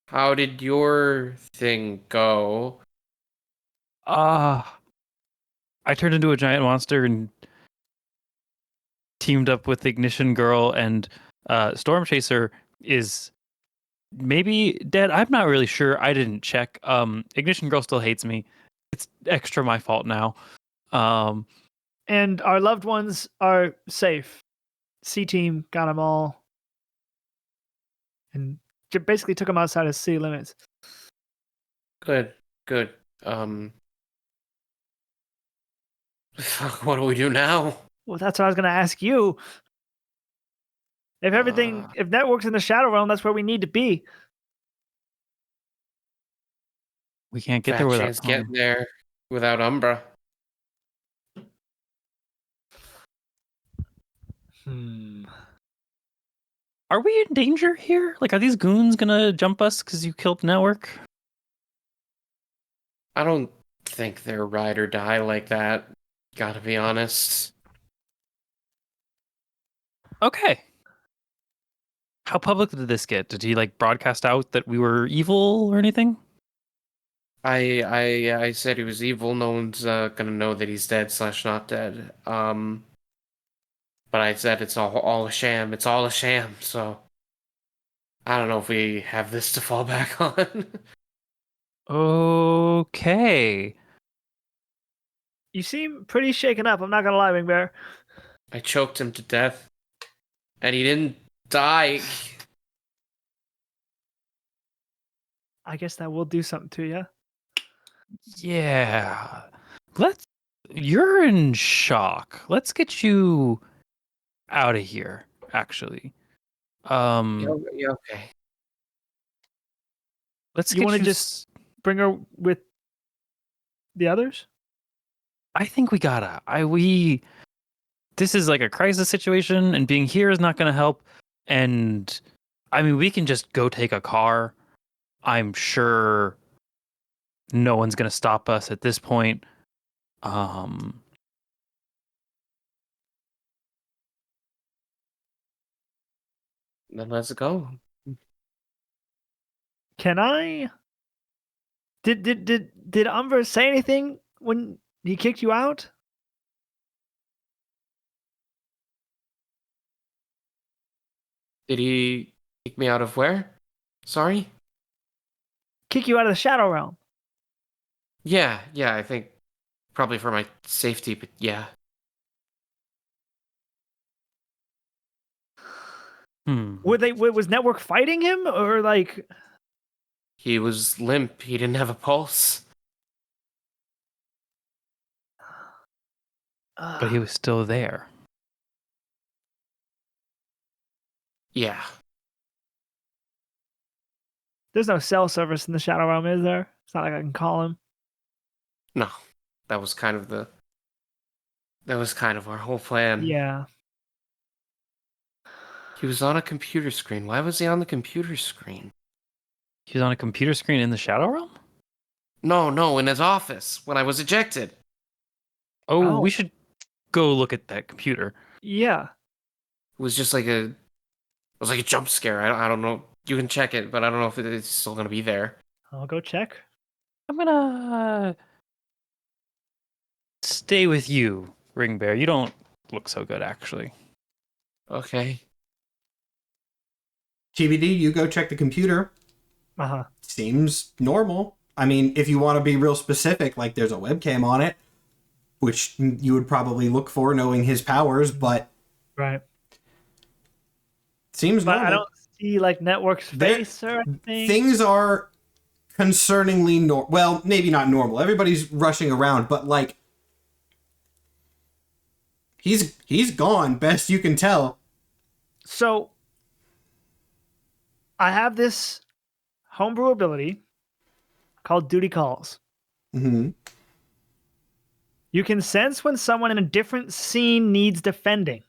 How did your thing go? I turned into a giant monster and teamed up with Ignition Girl, and Stormchaser is maybe dead. I'm not really sure. I didn't check. Ignition Girl still hates me. It's extra my fault now. And our loved ones are safe. C-Team got them all. And basically took them outside of city limits. Good. Fuck, what do we do now? Well, that's what I was going to ask you. If if Network's in the Shadow Realm, that's where we need to be. We can't get Fat there without chance getting there without Umbra. Are we in danger here? Like, are these goons gonna jump us because you killed the network? I don't think they're ride or die like that. Gotta be honest. Okay. How public did this get? Did he like broadcast out that we were evil or anything? I said he was evil. No one's gonna know that he's dead / not dead. But I said it's all a sham. It's all a sham. So I don't know if we have this to fall back on. Okay. You seem pretty shaken up. I'm not gonna lie, Wing Bear. I choked him to death, and he didn't die. I guess that will do something to you. Yeah. You're in shock. Let's get you out of here, actually. Yeah, okay. Let's You get want you to just bring her with the others? I think we gotta. This is like a crisis situation, and being here is not gonna help. And I mean, we can just go take a car. I'm sure no one's gonna stop us at this point. Then let's go. Can I? Did Umber say anything when he kicked you out? Did he kick me out of where? Sorry? Kick you out of the Shadow Realm? Yeah, I think probably for my safety, but yeah. Was Network fighting him or like? He was limp. He didn't have a pulse. But he was still there. Yeah. There's no cell service in the Shadow Realm, is there? It's not like I can call him. No. That was kind of our whole plan. Yeah. He was on a computer screen. Why was he on the computer screen? He was on a computer screen in the Shadow Realm? No, in his office when I was ejected. Oh, Oh. we should go look at that computer. Yeah. It was just like a jump scare. I don't know. You can check it, but I don't know if it's still gonna be there. I'll go check. I'm gonna stay with you, Ring Bear. You don't look so good, actually. Okay. TBD, you go check the computer. Uh-huh. Seems normal. I mean, if you want to be real specific, like there's a webcam on it, which you would probably look for knowing his powers, but Right. seems But normal. I don't see like Network's face or anything. Things are concerningly normal. Well, maybe not normal. Everybody's rushing around, but like he's gone, best you can tell. So I have this homebrew ability called Duty Calls. Mm-hmm. You can sense when someone in a different scene needs defending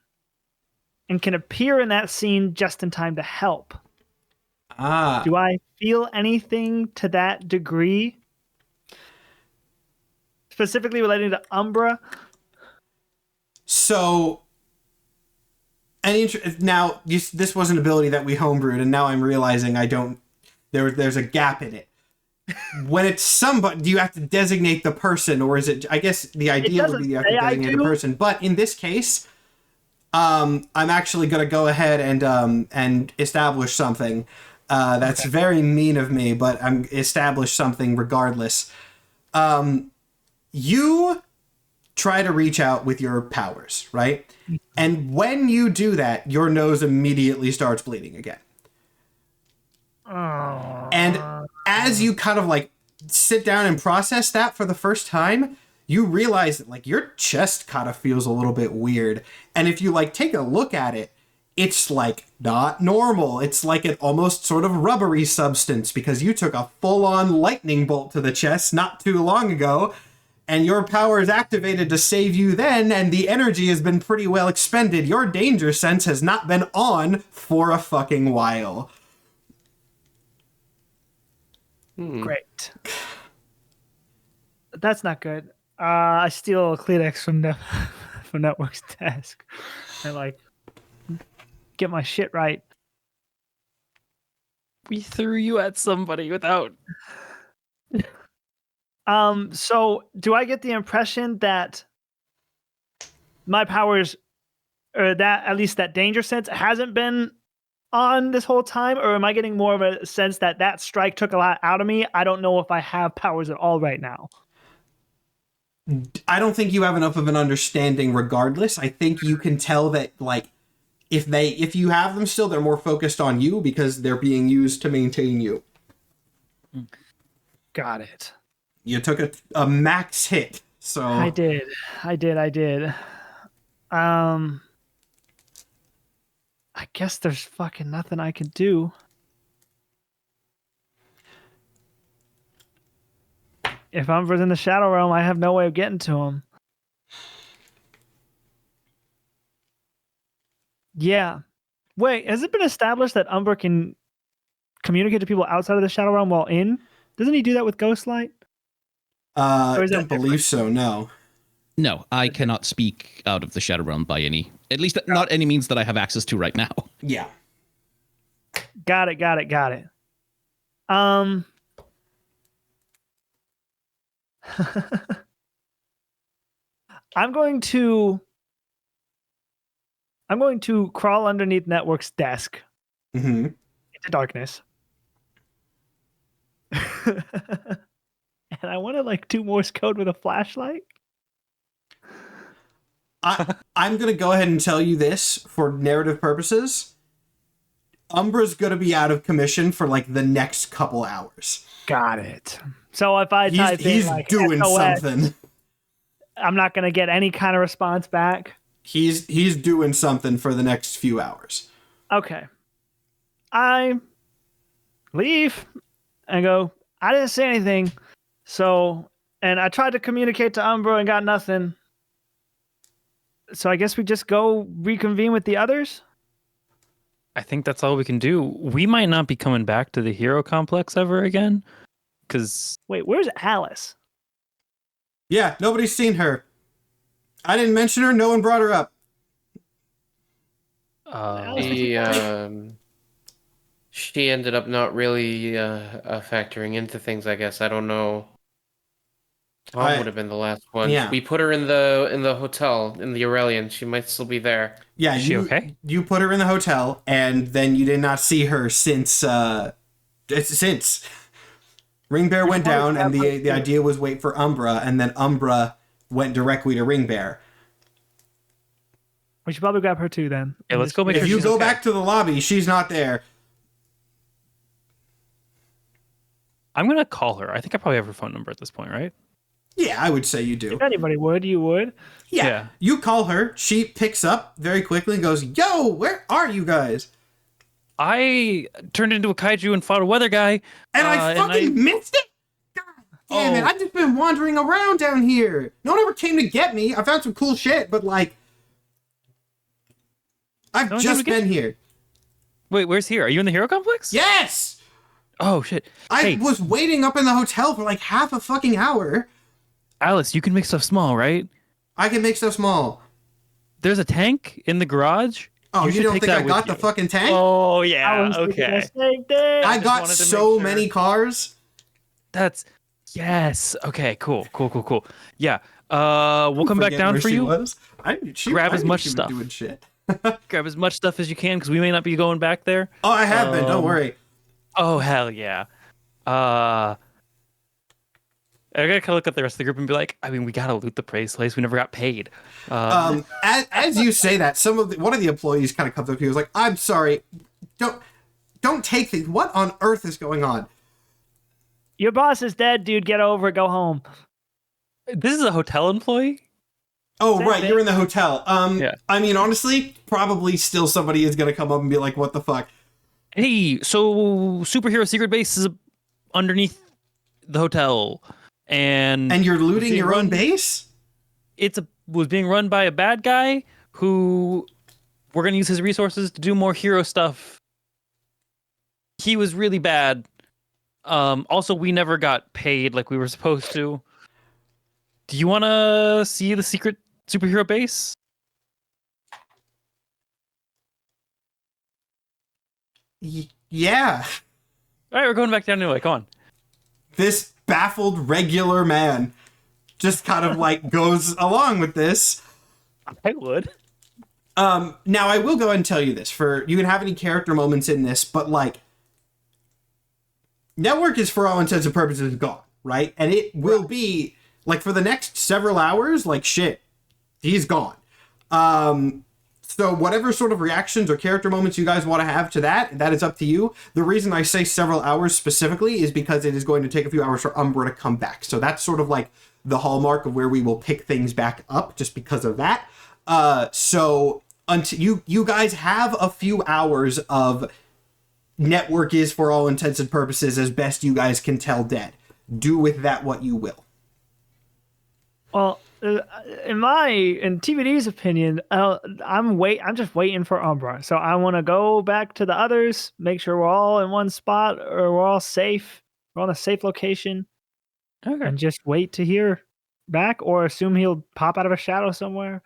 and can appear in that scene just in time to help. Ah. Do I feel anything to that degree? Specifically relating to Umbra? So, now this was an ability that we homebrewed, and now I'm realizing I don't. There's a gap in it. When it's somebody, do you have to designate the person, or is it? I guess the idea would be you have to doesn't say I designate the do. person, but in this case, I'm actually gonna go ahead and establish something. That's very mean of me, but I'm establish something regardless. You try to reach out with your powers, right? And when you do that, your nose immediately starts bleeding again. And as you kind of like sit down and process that for the first time, you realize that like your chest kind of feels a little bit weird. And if you like take a look at it, it's like not normal. It's like an almost sort of rubbery substance because you took a full-on lightning bolt to the chest not too long ago. and your power is activated to save you then, and the energy has been pretty well expended. Your danger sense has not been on for a fucking while. Great. That's not good. I steal a Kleenex from Network's desk. And like get my shit right. We threw you at somebody without. So do I get the impression that my powers, or that at least that danger sense, hasn't been on this whole time, or am I getting more of a sense that that strike took a lot out of me? I don't know if I have powers at all right now. I don't think you have enough of an understanding regardless. I think you can tell that, like, if you have them still, they're more focused on you because they're being used to maintain you. Got it. You took a max hit, so... I did. I guess there's fucking nothing I can do. If Umbra's in the Shadow Realm, I have no way of getting to him. Yeah. Wait, has it been established that Umbra can communicate to people outside of the Shadow Realm while in? Doesn't he do that with Ghostlight? I is that don't believe so, no. No, I cannot speak out of the Shadow Realm by any, at least not any means that I have access to right now. Yeah. Got it. I'm going to crawl underneath Network's desk into darkness. And I want to like do Morse code with a flashlight. I'm going to go ahead and tell you this for narrative purposes. Umbra's going to be out of commission for like the next couple hours. Got it. So if I type He's in like doing SOS, something. I'm not going to get any kind of response back. He's doing something for the next few hours. Okay. I leave and go, I didn't say anything. So, and I tried to communicate to Umbra and got nothing. So I guess we just go reconvene with the others? I think that's all we can do. We might not be coming back to the hero complex ever again. Because... Wait, where's Alice? Yeah, nobody's seen her. I didn't mention her. No one brought her up. She ended up not really factoring into things, I guess. I don't know. Tom would have been the last one. Yeah. We put her in the hotel in the Aurelian. She might still be there. Yeah, Is she okay? You put her in the hotel, and then you did not see her since Ring Bear went down, and the idea was wait for Umbra, and then Umbra went directly to Ring Bear. We should probably grab her too then. Yeah, let's go make sure If you she's go okay. back to the lobby, she's not there. I'm going to call her. I think I probably have her phone number at this point, right? Yeah, I would say you do. If anybody would, you would. Yeah. You call her, she picks up very quickly and goes, "Yo, where are you guys?" I turned into a kaiju and fought a weather guy. And I fucking missed it? God damn it, I've just been wandering around down here. No one ever came to get me. I found some cool shit, but like... I've just been here. Wait, where's here? Are you in the hero complex? Yes! Oh, shit. I was waiting up in the hotel for like half a fucking hour. Alice, you can make stuff small, right? I can make stuff small. There's a tank in the garage. Oh, you should don't take think I that got with the you. fucking tank? Oh, I yeah. was thinking Okay. the same thing. I just got wanted to make so sure. many cars. That's... Yes. Okay, cool. Yeah. We'll come back Forget down where for she you. was. Grab as much she was stuff. doing shit. Grab as much stuff as you can, because we may not be going back there. Oh, I have been. Don't worry. Oh, hell yeah. I gotta kind of look at the rest of the group and be like, I mean, we gotta loot the place. We never got paid. As you say that, one of the employees kind of comes up to you and was like, "I'm sorry, don't take things. What on earth is going on?" Your boss is dead, dude. Get over it. Go home. This is a hotel employee? Oh, Same right, thing. you're in the hotel. Yeah. I mean, honestly, probably still somebody is gonna come up and be like, "What the fuck?" Hey, so superhero secret base is underneath the hotel. and you're looting being your own run- base? was being run by a bad guy who we're gonna use his resources to do more hero stuff. He was really bad. Also, we never got paid like we were supposed to. Do you want to see the secret superhero base? Yeah. All right, we're going back down anyway. Come on. This baffled regular man just kind of like goes along with this. I would. Now I will go ahead and tell you this. You can have any character moments in this, but like Network is for all intents and purposes gone, right? And it will be like for the next several hours, like shit, he's gone. So whatever sort of reactions or character moments you guys want to have to that is up to you. The reason I say several hours specifically is because it is going to take a few hours for Umbra to come back. So that's sort of like the hallmark of where we will pick things back up just because of that. So until you guys have a few hours of Network is for all intents and purposes as best you guys can tell dead. Do with that what you will. Well, in TVD's opinion, I'm just waiting for Umbra. So I want to go back to the others, make sure we're all in one spot or we're all safe. We're on a safe location, and just wait to hear back, or assume he'll pop out of a shadow somewhere.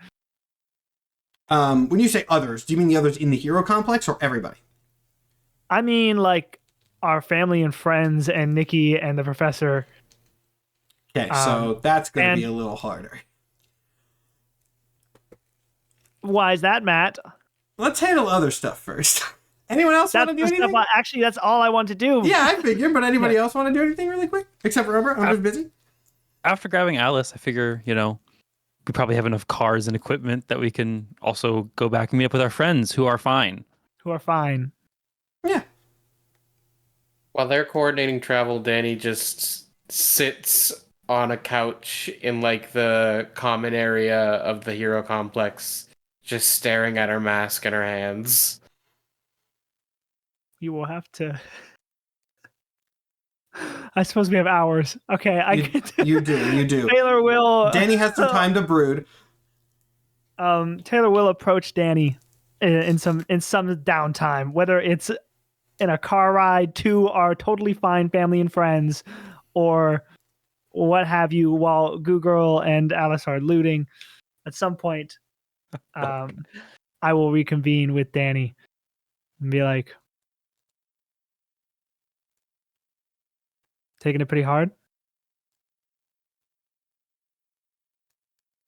When you say others, do you mean the others in the hero complex or everybody? I mean, like our family and friends, and Nikki and the professor. Okay, so that's going to be a little harder. Why is that, Matt? Let's handle other stuff first. Anyone else want to do anything? Actually, that's all I want to do. Yeah, I figured, but anybody else want to do anything really quick? Except for Umbra? Umbra's busy? After grabbing Alice, I figure, we probably have enough cars and equipment that we can also go back and meet up with our friends who are fine. Yeah. While they're coordinating travel, Danny just sits on a couch in like the common area of the hero complex, just staring at her mask in her hands. You will have to. I suppose we have hours. Okay, You do. Taylor will. Danny has some time to brood. Taylor will approach Danny in some downtime, whether it's in a car ride to our totally fine family and friends, or what have you, while Goo Girl and Alice are looting. At some point, I will reconvene with Danny and be like, taking it pretty hard?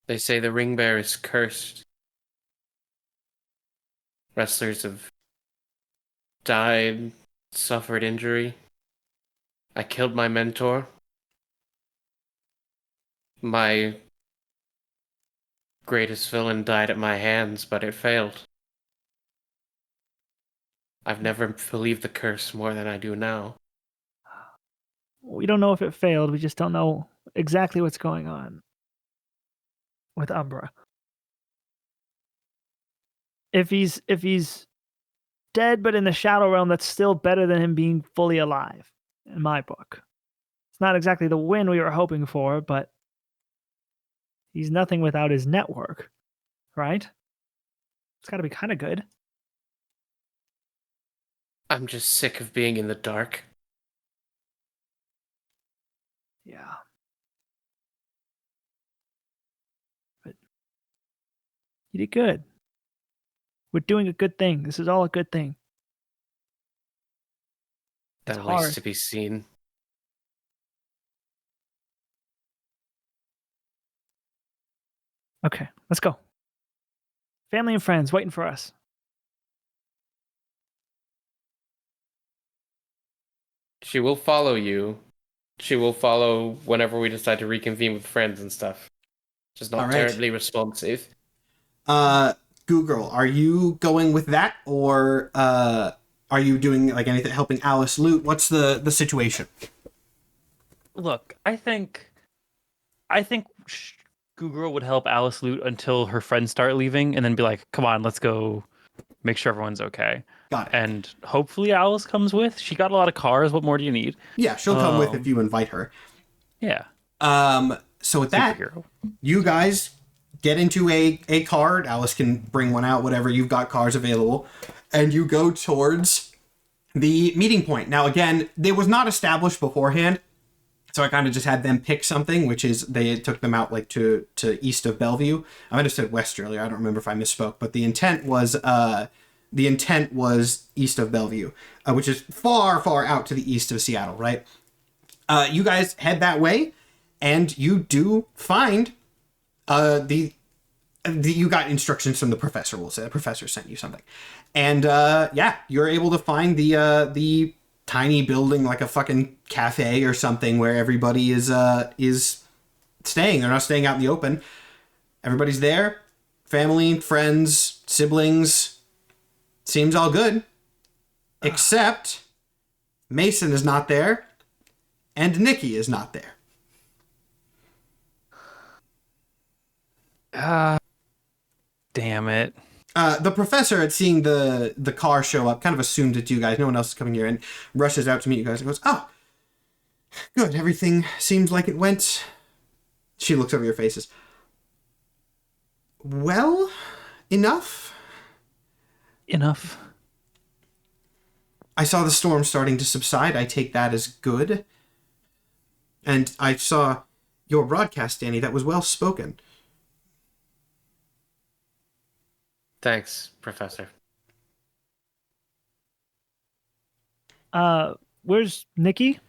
They say the ring bearer is cursed. Wrestlers have died, suffered injury. I killed my mentor. My greatest villain died at my hands, but it failed. I've never believed the curse more than I do now. We don't know if it failed. We just don't know exactly what's going on with Umbra. If he's dead but in the shadow realm, that's still better than him being fully alive, in my book. It's not exactly the win we were hoping for, but he's nothing without his network, right? It's got to be kind of good. I'm just sick of being in the dark. Yeah. But you did good. We're doing a good thing. This is all a good thing. That It's waits hard. to be seen. Okay, let's go. Family and friends waiting for us. She will follow you. She will follow whenever we decide to reconvene with friends and stuff. Just not All right. terribly responsive. Goo Girl, are you going with that, or are you doing like anything helping Alice loot? What's the situation? Look, I think Goo Girl would help Alice loot until her friends start leaving, and then be like, "Come on, let's go, make sure everyone's okay." Got it. And hopefully Alice comes with. She got a lot of cars. What more do you need? Yeah, she'll come with if you invite her. Yeah. So with that, Superhero. you guys get into a car. Alice can bring one out, whatever. You've got cars available. And you go towards the meeting point. Now, again, it was not established beforehand. So I kind of just had them pick something, which is they took them out like to east of Bellevue. I might have said west earlier. I don't remember if I misspoke, but the intent was east of Bellevue, which is far, far out to the east of Seattle, right? You guys head that way, and you do find you got instructions from the professor. We'll say the professor sent you something, and you're able to find the tiny building, like a fucking cafe or something, where everybody is staying. They're not staying out in the open. Everybody's there, family, friends, siblings. Seems all good, except Mason is not there, and Nikki is not there. Damn it. The professor, at seeing the car show up, kind of assumed it's you guys. No one else is coming here, and rushes out to meet you guys and goes, "Oh, good. Everything seems like it went." She looks over your faces. Well, enough. Enough. I saw the storm starting to subside. I take that as good. And I saw your broadcast, Danny. That was well spoken. Thanks, Professor. Where's Nikki?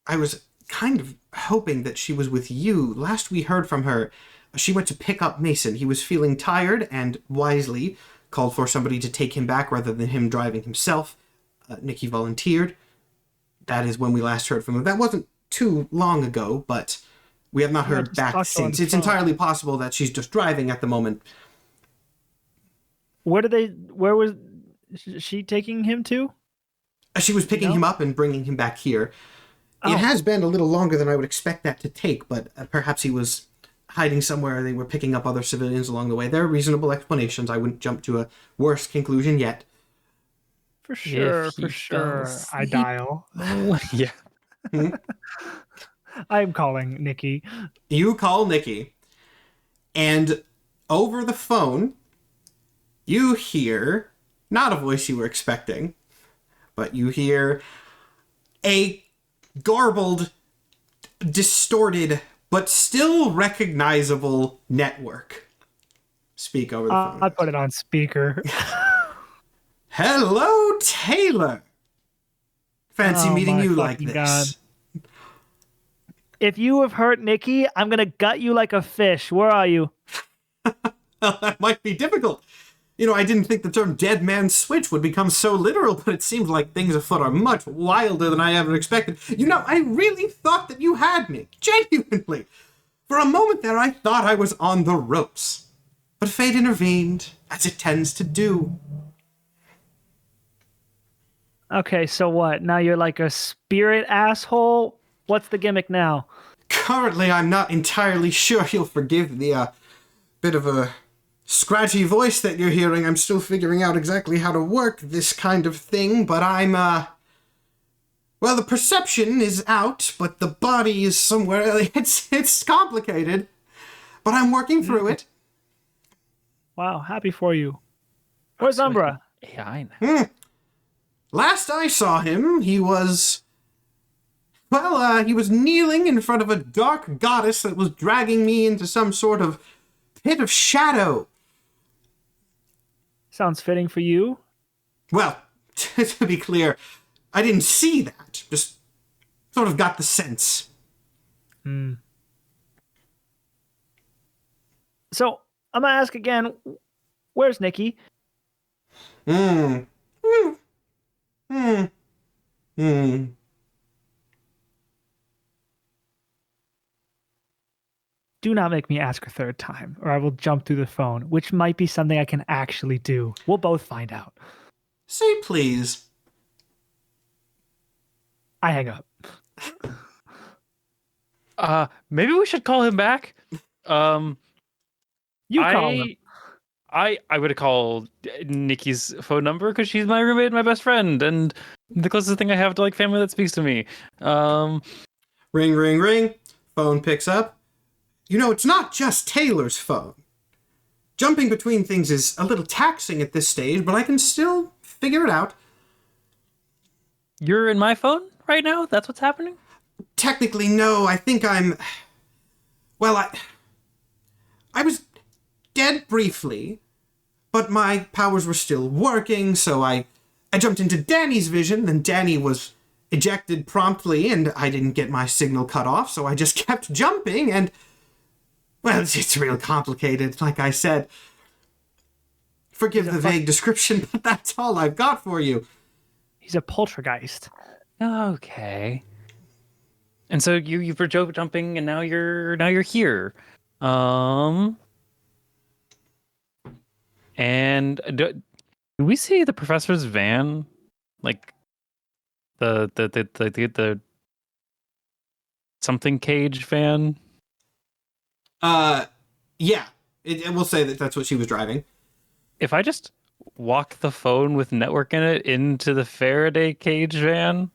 I was kind of hoping that she was with you. Last we heard from her, she went to pick up Mason. He was feeling tired and wisely called for somebody to take him back rather than him driving himself. Nikki volunteered. That is when we last heard from him. That wasn't too long ago, but we have not heard back since. It's entirely possible that she's just driving at the moment. Where was she taking him to? She was picking him up and bringing him back here. Oh. It has been a little longer than I would expect that to take, but perhaps he was hiding somewhere. They were picking up other civilians along the way. There are reasonable explanations. I wouldn't jump to a worse conclusion yet. For sure, If he for sure. does I sleep. dial. Yeah. I'm calling Nikki. You call Nikki, and over the phone, you hear, not a voice you were expecting, but you hear a garbled, distorted, but still recognizable network speak over the phone. I put it on speaker. Hello, Taylor. Fancy Oh, meeting my you like fucking this. God. If you have hurt Nikki, I'm gonna gut you like a fish. Where are you? That might be difficult. You know, I didn't think the term dead man switch would become so literal, but it seems like things afoot are much wilder than I ever expected. You know, I really thought that you had me. Genuinely. For a moment there, I thought I was on the ropes. But fate intervened, as it tends to do. Okay, so what? Now you're like a spirit asshole? What's the gimmick now? Currently, I'm not entirely sure you'll forgive the, bit of a scratchy voice that you're hearing. I'm still figuring out exactly how to work this kind of thing, but I'm, well, the perception is out, but the body is somewhere. It's complicated, but I'm working through it. Wow, happy for you. Where's Umbra? AI now. Last I saw him, he was... Well, he was kneeling in front of a dark goddess that was dragging me into some sort of pit of shadow. Sounds fitting for you. Well, to be clear, I didn't see that. Just sort of got the sense. So, I'm gonna ask again, where's Nikki? Do not make me ask a third time, or I will jump through the phone, which might be something I can actually do. We'll both find out. Say please. I hang up. Maybe we should call him back. You call him. I would have called Nikki's phone number because she's my roommate and my best friend and the closest thing I have to like family that speaks to me. Ring, ring, ring. Phone picks up. You know, it's not just Taylor's phone. Jumping between things is a little taxing at this stage, but I can still figure it out. You're in my phone right now? That's what's happening? Technically, no. I think I'm... Well, I was dead briefly, but my powers were still working, so I jumped into Danny's vision, then Danny was ejected promptly, and I didn't get my signal cut off, so I just kept jumping, and... Well, it's real complicated, like I said. Forgive the vague description, but that's all I've got for you. He's a poltergeist. Okay. And so you were jumping, and now you're here. And do we see the professor's van, like the something cage van? Yeah. It will say that that's what she was driving. If I just walk the phone with network in it into the Faraday cage van?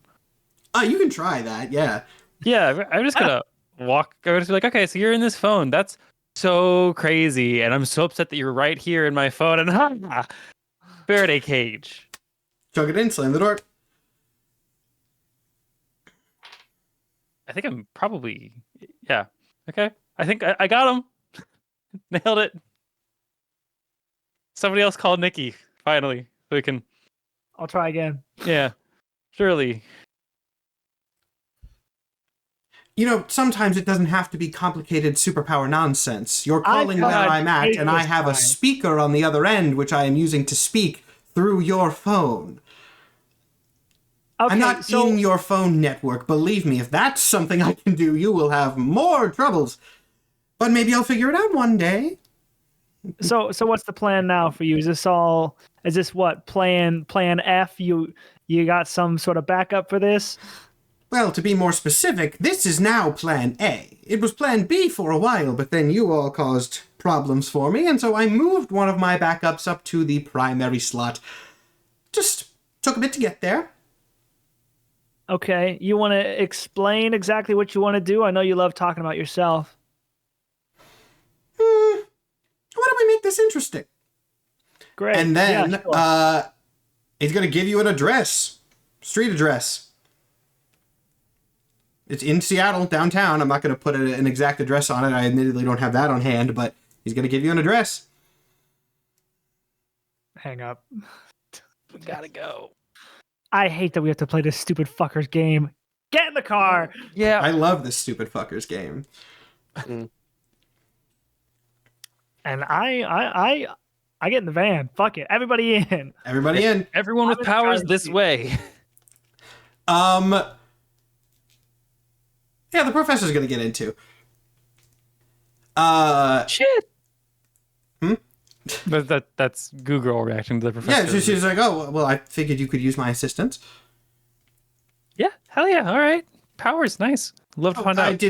You can try that, yeah. Yeah, I'm just gonna walk. I'm just be like, okay, so you're in this phone. That's so crazy, and I'm so upset that you're right here in my phone. And Faraday cage. Chug it in, slam the door. I think I'm probably yeah. Okay, I think I got him. Nailed it. Somebody else called Nikki finally, so we can. I'll try again. Yeah, surely. You know, sometimes it doesn't have to be complicated superpower nonsense. You're calling where I'm at, and I have a speaker on the other end, which I am using to speak through your phone. Okay, I'm not in your phone network. Believe me, if that's something I can do, you will have more troubles. But maybe I'll figure it out one day. So what's the plan now for you? Is this what plan F? You got some sort of backup for this? Well, to be more specific, this is now plan A. It was plan B for a while, but then you all caused problems for me, and so I moved one of my backups up to the primary slot. Just took a bit to get there. Okay, you want to explain exactly what you want to do? I know you love talking about yourself. Why don't we make this interesting? Great. And then, yeah, sure. he's going to give you an address. Street address. It's in Seattle, downtown. I'm not going to put an exact address on it. I admittedly don't have that on hand, but he's going to give you an address. Hang up. We gotta go. I hate that we have to play this stupid fucker's game. Get in the car. Yeah. I love this stupid fucker's game. And I get in the van. Fuck it. Everybody in. Everybody in. Everyone with I'm powers trying this to- way. Yeah, the professor's going to get into. Shit. That's Goo Girl reacting to the professor. Yeah, she's like, oh, well, I figured you could use my assistance. Yeah, hell yeah. All right. Powers, nice. Love to find I out.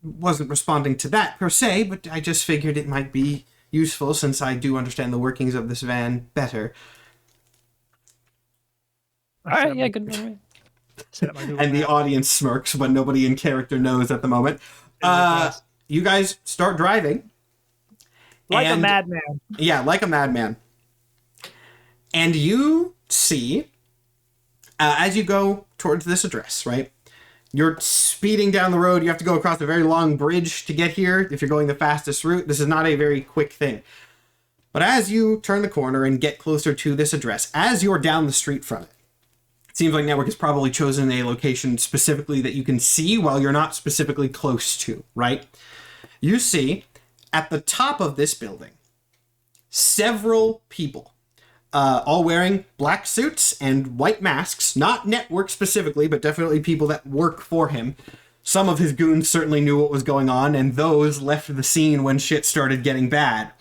wasn't responding to that per se, but I just figured it might be useful since I do understand the workings of this van better. All right, yeah, good. All right. And the audience smirks when nobody in character knows at the moment. You guys start driving. Like a and- madman. Yeah, like a madman. And you see, as you go towards this address, right? You're speeding down the road. You have to go across a very long bridge to get here if you're going the fastest route. This is not a very quick thing. But as you turn the corner and get closer to this address, as you're down the street from it, it seems like Network has probably chosen a location specifically that you can see while you're not specifically close to, right? You see, at the top of this building, several people, all wearing black suits and white masks, not Network specifically, but definitely people that work for him. Some of his goons certainly knew what was going on, and those left the scene when shit started getting bad.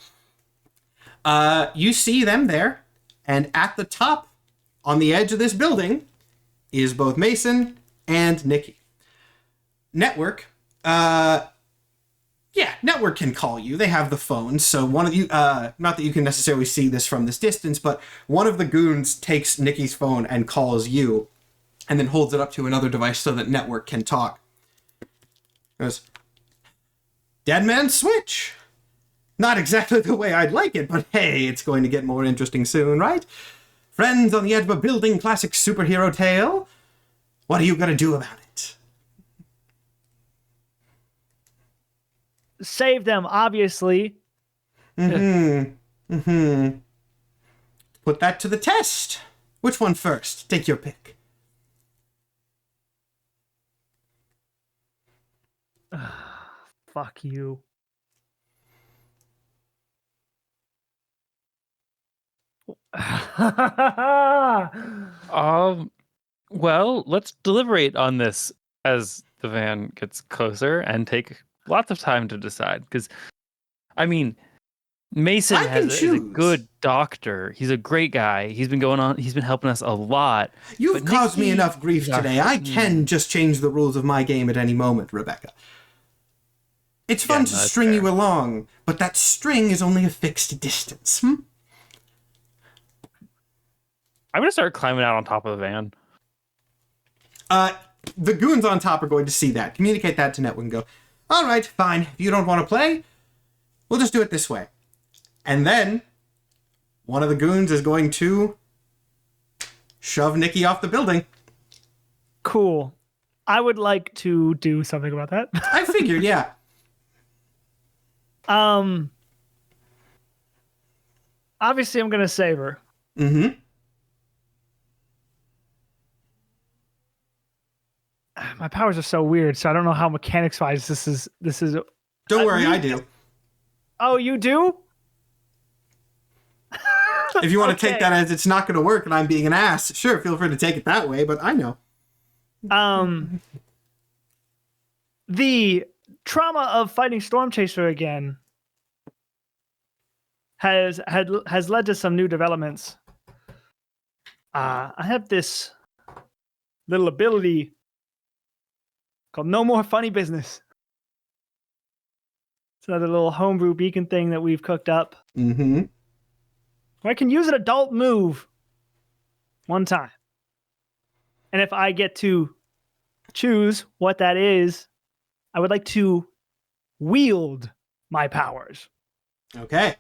You see them there, and at the top, on the edge of this building, is both Mason and Nikki. Network, Network can call you. They have the phones, so one of you, not that you can necessarily see this from this distance, but one of the goons takes Nikki's phone and calls you, and then holds it up to another device so that Network can talk. Goes, Dead Man Switch. Not exactly the way I'd like it, but hey, it's going to get more interesting soon, right? Friends on the edge of a building classic superhero tale. What are you going to do about it? Save them, obviously. Put that to the test. Which one first? Take your pick. Fuck you. Well, let's deliberate on this as the van gets closer and take lots of time to decide. Because, I mean, Mason is a good doctor. He's a great guy. He's been helping us a lot. You've caused me enough grief today. I can just change the rules of my game at any moment, Rebecca. It's fun to string you along, but that string is only a fixed distance. I'm gonna start climbing out on top of the van. The goons on top are going to see that. Communicate that to Network and go, all right, fine. If you don't want to play, we'll just do it this way. And then one of the goons is going to shove Nikki off the building. Cool. I would like to do something about that. I figured, yeah. Obviously, I'm gonna save her. Mm-hmm. My powers are so weird, so I don't know how mechanics-wise this is. Don't worry, I do. Oh, you do? If you want to Okay. take that as it's not going to work and I'm being an ass, sure, feel free to take it that way, but I know. The trauma of fighting Stormchaser again has led to some new developments. I have this little ability called No More Funny Business. It's another little homebrew beacon thing that we've cooked up. Mm-hmm. Where I can use an adult move one time. And if I get to choose what that is, I would like to wield my powers. Okay.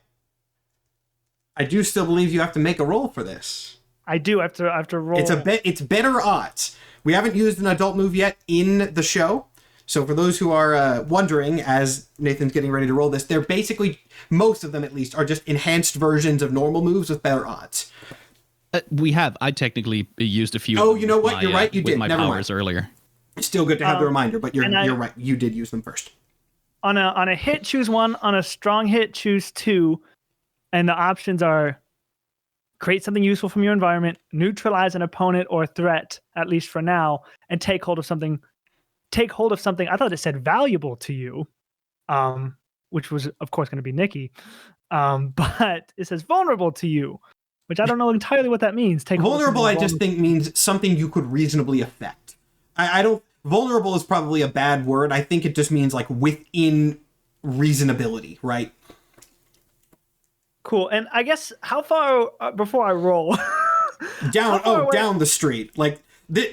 I do still believe you have to make a roll for this. I do have to roll. It's better odds. We haven't used an adult move yet in the show. So for those who are wondering, as Nathan's getting ready to roll this, they're basically, most of them at least, are just enhanced versions of normal moves with better odds. I technically used a few. Oh, you know what? You're right. You with did. my Never powers mind. earlier. Still good to have the reminder, but you're right. You did use them first. On a hit, choose one. On a strong hit, choose two. And the options are create something useful from your environment, neutralize an opponent or threat, at least for now, and take hold of something. I thought it said valuable to you, which was, of course, going to be Nikki. But it says vulnerable to you, which I don't know entirely what that means. Vulnerable, I just think means something you could reasonably affect. I don't... Vulnerable is probably a bad word. I think it just means, like, within reasonability, right? Cool. And I guess, how far before I roll? Down the street. Like,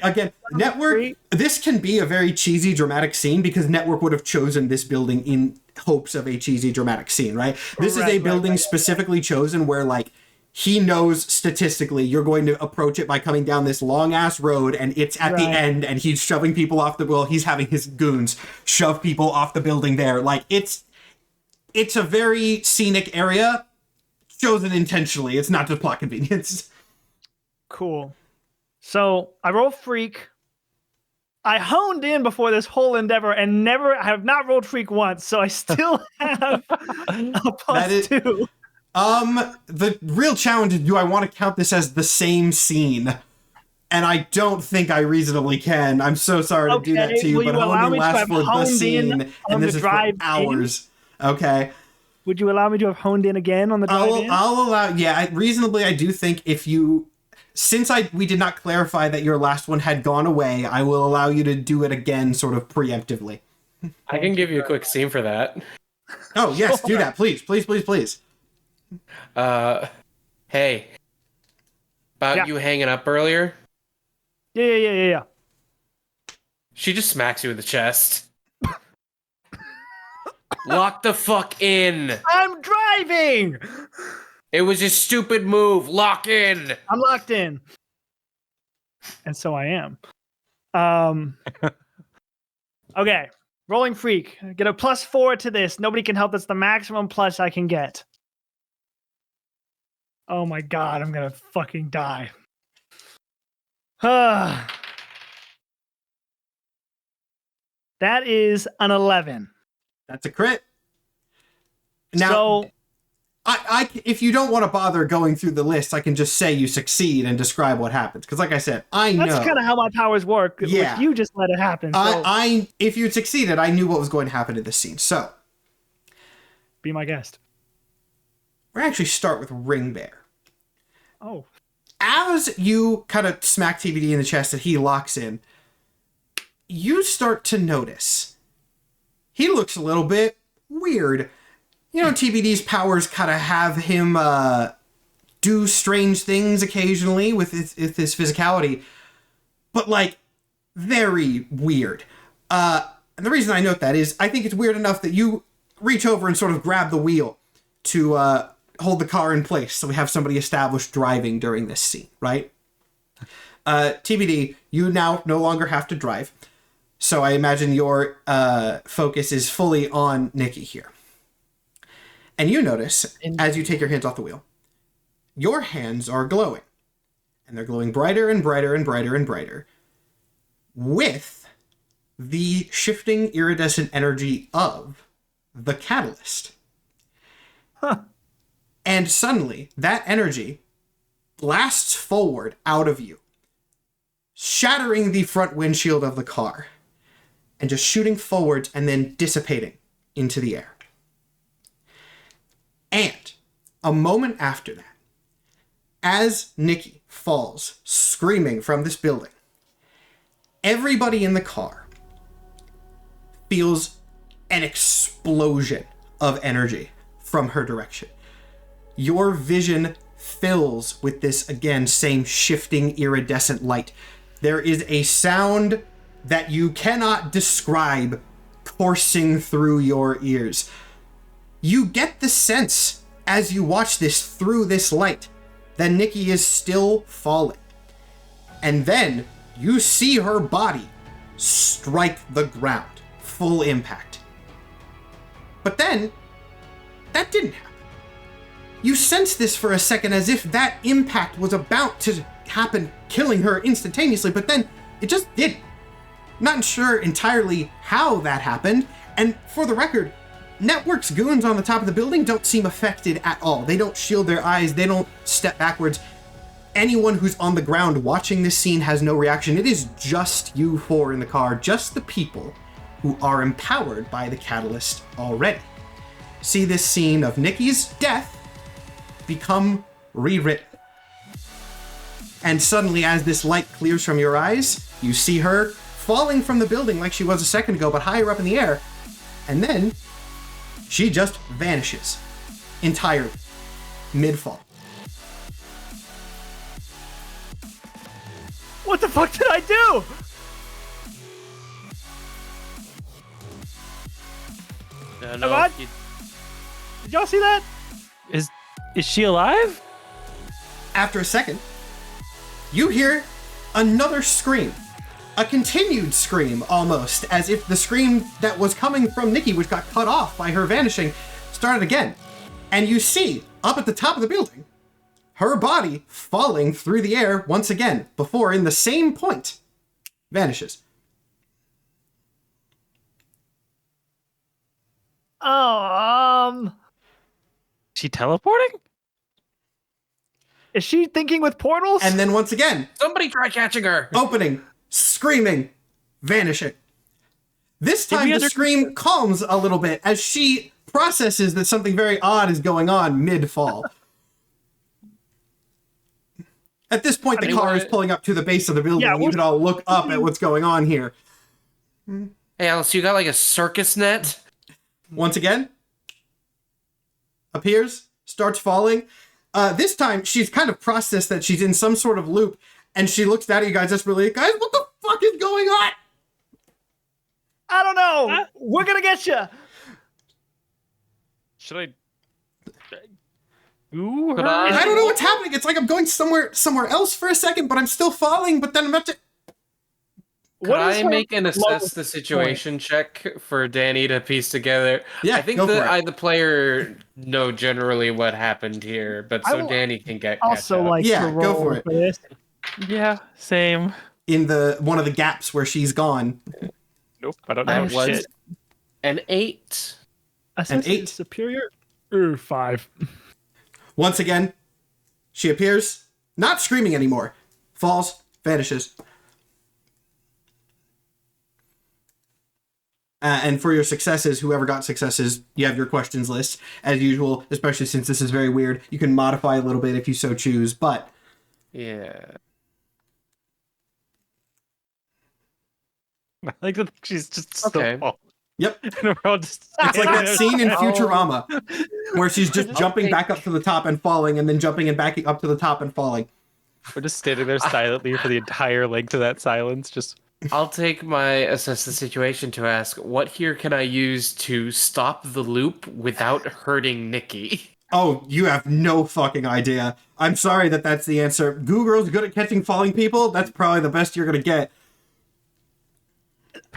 again, Network, this can be a very cheesy, dramatic scene because Network would have chosen this building in hopes of a cheesy, dramatic scene, right? This is a building specifically chosen where, like, he knows statistically you're going to approach it by coming down this long-ass road and it's at the end and he's shoving people off he's having his goons shove people off the building there. Like, it's a very scenic area chosen intentionally. It's not just plot convenience. Cool. So I roll freak. I honed in before this whole endeavor and I have not rolled freak once, so I still have a +2. The real challenge is, do I want to count this as the same scene? And I don't think I reasonably can. I'm so sorry to do that to you, but honed in lasts for the scene, and this is for hours. Okay. Would you allow me to have honed in again on the drive in? I'll allow, reasonably I do think if you... Since we did not clarify that your last one had gone away, I will allow you to do it again sort of preemptively. I can give you a quick scene for that. Oh, yes, do that, please. Please, please, please. Hey. About you hanging up earlier? Yeah. She just smacks you in the chest. Lock the fuck in. I'm driving. It was a stupid move. Lock in. I'm locked in. And so I am. Okay. Rolling Freak. Get a +4 to this. Nobody can help. That's the maximum plus I can get. Oh my god, I'm gonna fucking die. That is an 11. That's a crit. Now, So I if you don't want to bother going through the list, I can just say you succeed and describe what happens. Because, like I said, I know that's kind of how my powers work. Yeah. Like, you just let it happen. So if you succeeded, I knew what was going to happen in this scene. So, be my guest. we're gonna actually start with Ring Bear. Oh. As you kind of smack TBD in the chest that he locks in, you start to notice he looks a little bit weird. You know, TBD's powers kind of have him do strange things occasionally with his physicality, but like very weird. And the reason I note that is I think it's weird enough that you reach over and sort of grab the wheel to hold the car in place so we have somebody established driving during this scene, right? TBD, you now no longer have to drive. So I imagine your focus is fully on Nikki here. And you notice, as you take your hands off the wheel, your hands are glowing. And they're glowing brighter and brighter and brighter and brighter with the shifting iridescent energy of the catalyst. Huh. And suddenly, that energy blasts forward out of you, shattering the front windshield of the car, and just shooting forwards and then dissipating into the air. And a moment after that, as Nikki falls screaming from this building, everybody in the car feels an explosion of energy from her direction. Your vision fills with this, again, same shifting iridescent light. There is a sound that you cannot describe coursing through your ears. You get the sense, as you watch this through this light, that Nikki is still falling. And then you see her body strike the ground, full impact. But then, that didn't happen. You sense this for a second as if that impact was about to happen, killing her instantaneously, but then it just didn't. Not sure entirely how that happened, and for the record, Network's goons on the top of the building don't seem affected at all. They don't shield their eyes, they don't step backwards. Anyone who's on the ground watching this scene has no reaction. It is just you four in the car, just the people who are empowered by the catalyst already. See this scene of Nikki's death become rewritten. And suddenly, as this light clears from your eyes, you see her falling from the building like she was a second ago, but higher up in the air. And then she just vanishes entirely, mid-fall. What the fuck did I do? No, What? Did y'all see that? Is she alive? After a second, you hear another scream. A continued scream, almost, as if the scream that was coming from Nikki, which got cut off by her vanishing, started again. And you see, up at the top of the building, her body falling through the air once again, before, in the same point, vanishes. Oh, She teleporting? is she thinking with portals? And then once again, Somebody try catching her. opening, screaming, vanishing. This time the scream calms a little bit as she processes that something very odd is going on mid-fall. At this point, the car is pulling up to the base of the building, and you can all look up at what's going on here. Hey, Alice, you got like a circus net? Once again, appears, starts falling. This time, she's kind of processed that she's in some sort of loop, and she looks down at you guys desperately. Guys, what the fuck is going on? I don't know. We're gonna get you. Should I? Ooh, Could I- I don't know what's happening. It's like I'm going somewhere else for a second, but I'm still falling. But then I'm about to. Could What is I her make an assess lowest the situation check for Danny to piece together? Yeah, I think go for that it. the player know generally what happened here, but I so will Danny can catch also up. like Yeah, to go roll for it. this? Yeah, same. In the one of the gaps where she's gone. Nope, I don't know That was shit. an 8. Assess eight. is superior. Ooh, 5. Once again, she appears, not screaming anymore, falls, vanishes. And for your successes, whoever got successes, you have your questions list, as usual, especially since this is very weird. You can modify a little bit if you so choose, but Yeah. I like that she's just still Okay. falling. yep. And we're all just It's like that scene in Oh. Futurama where she's just jumping Okay. back up to the top and falling, and then jumping and backing up to the top and falling. We're just standing there silently for the entire length of that silence. Just I'll take my assess the situation to ask, what here can I use to stop the loop without hurting Nikki? Oh, you have no fucking idea. I'm sorry that that's the answer. Goo Girl's good at catching falling people. That's probably the best you're gonna get.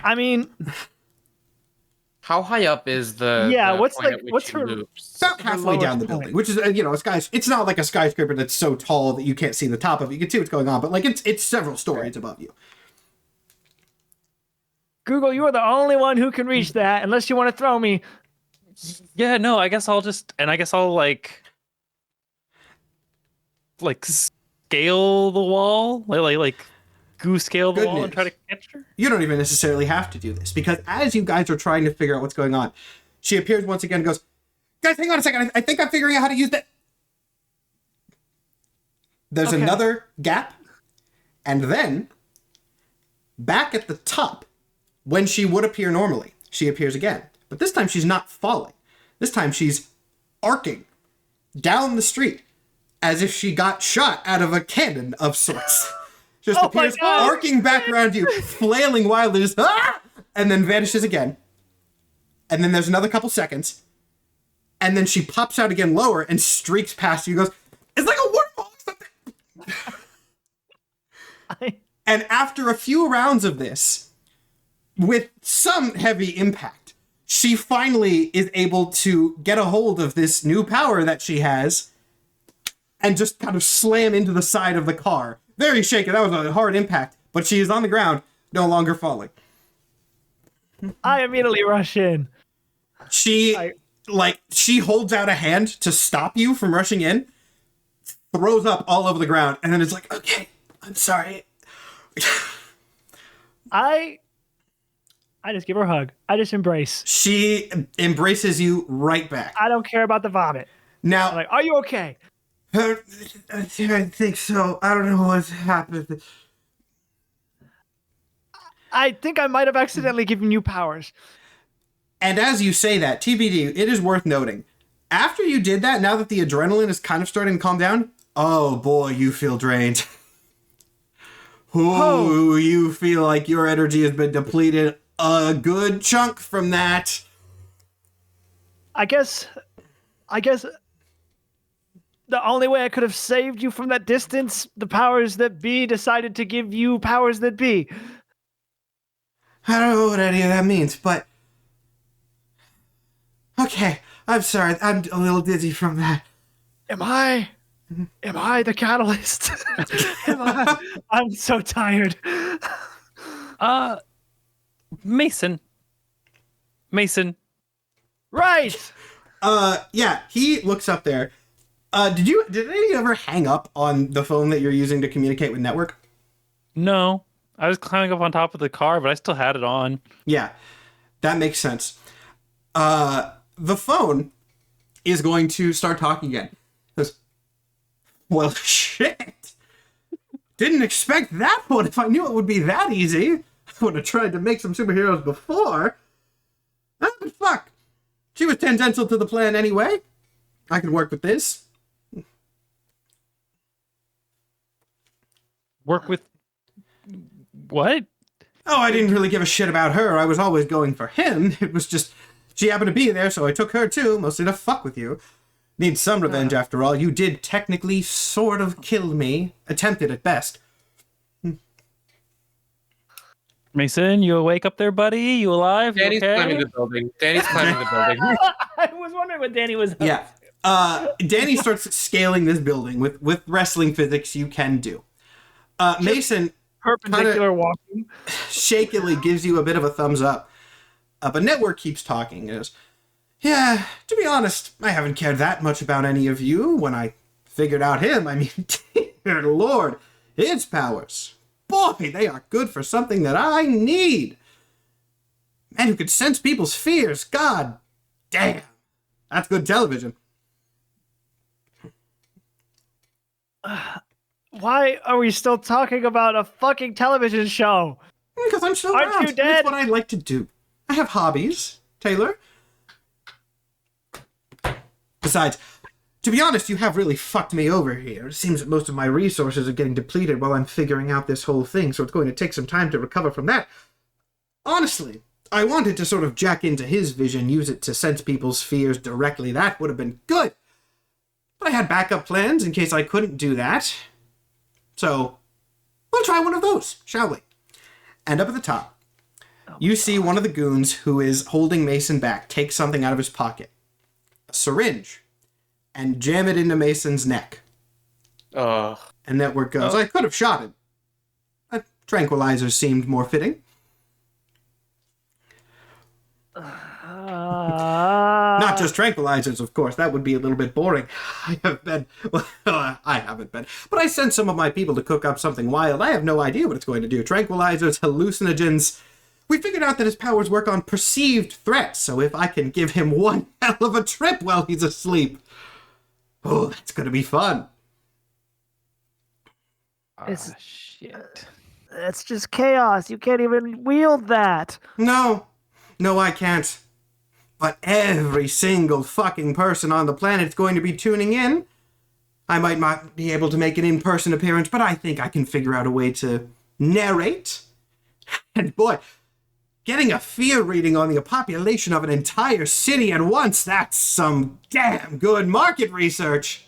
I mean, How high up is the Yeah, the what's point like- at which what's she her- loops? About halfway lowest down the point. building, which is it's not like a skyscraper that's so tall that you can't see the top of it. You can see what's going on, but like it's several stories above you. Google, you are the only one who can reach that, unless you want to throw me. yeah, no. I guess I'll like scale the wall, like goose scale the Good wall and try to news. catch her. You don't even necessarily have to do this, because as you guys are trying to figure out what's going on, she appears once again and goes, "Guys, hang on a second. I think I'm figuring out how to use that." There's Okay. another gap, and then back at the top, when she would appear normally, she appears again. But this time she's not falling. This time she's arcing down the street as if she got shot out of a cannon of sorts. Just Oh my appears God. arcing back around you, flailing wildly, just and then vanishes again. And then there's another couple seconds, and then she pops out again lower and streaks past you. Goes, "It's like a wormhole or something." And after a few rounds of this, with some heavy impact, she finally is able to get a hold of this new power that she has and just kind of slam into the side of the car. Very shaken. That was a hard impact, but she is on the ground, no longer falling. I immediately rush in. She holds out a hand to stop you from rushing in, throws up all over the ground, and then it's like, "Okay, I'm sorry." I just give her a hug. I just embrace. She embraces you right back. I don't care about the vomit. Now, I'm like, are you okay? I think so. I don't know what's happened. I think I might have accidentally given you powers. And as you say that, TBD, it is worth noting. After you did that, now that the adrenaline is kind of starting to calm down, oh boy, you feel drained. Ooh, you feel like your energy has been depleted a good chunk from that. I guess the only way I could have saved you from that distance, the powers that be decided to give you powers that be. I don't know what any of that means, but... Okay, I'm sorry. I'm a little dizzy from that. Am I the catalyst? I'm so tired. Mason. Right. Yeah, he looks up there. Did any of you ever hang up on the phone that you're using to communicate with network? No, I was climbing up on top of the car, but I still had it on. Yeah, that makes sense. The phone is going to start talking again. It goes, "Well, shit. Didn't expect that one. If I knew it would be that easy, I would have tried to make some superheroes before. Ah, but fuck. She was tangential to the plan anyway. I can work with this." Work with what? Oh, I didn't really give a shit about her. I was always going for him. It was just, She happened to be there, so I took her too, mostly to fuck with you. Need some revenge after all. You did technically sort of kill me. Attempted at best. Mason, you awake up there, buddy? You alive? You Danny's okay? climbing the building. Danny's climbing the building. I was wondering what Danny was. Yeah. Danny starts scaling this building with wrestling physics you can do. Mason Perpendicular walking. shakily gives you a bit of a thumbs up. But Network keeps talking. He goes, yeah, to be honest, I haven't cared that much about any of you when I figured out him. I mean, dear Lord, his powers. Boy, they are good for something that I need. Man who could sense people's fears. God damn. That's good television. Why are we still talking about a fucking television show? Because I'm still Aren't around. you dead? That's what I like to do. I have hobbies, Taylor. Besides, to be honest, you have really fucked me over here. It seems that most of my resources are getting depleted while I'm figuring out this whole thing, so it's going to take some time to recover from that. Honestly, I wanted to sort of jack into his vision, use it to sense people's fears directly. That would have been good. But I had backup plans in case I couldn't do that. So, we'll try one of those, shall we? And up at the top, you see one of the goons who is holding Mason back take something out of his pocket. A syringe. And jam it into Mason's neck. And Network goes, I could have shot him. A tranquilizer seemed more fitting. Not just tranquilizers, of course. That would be a little bit boring. I haven't been. But I sent some of my people to cook up something wild. I have no idea what it's going to do. Tranquilizers, hallucinogens. We figured out that his powers work on perceived threats, so if I can give him one hell of a trip while he's asleep, oh, that's going to be fun. Shit. It's just chaos. You can't even wield that. No, I can't. But every single fucking person on the planet's going to be tuning in. I might not be able to make an in-person appearance, but I think I can figure out a way to narrate. And boy, getting a fear reading on the population of an entire city at once, that's some damn good market research.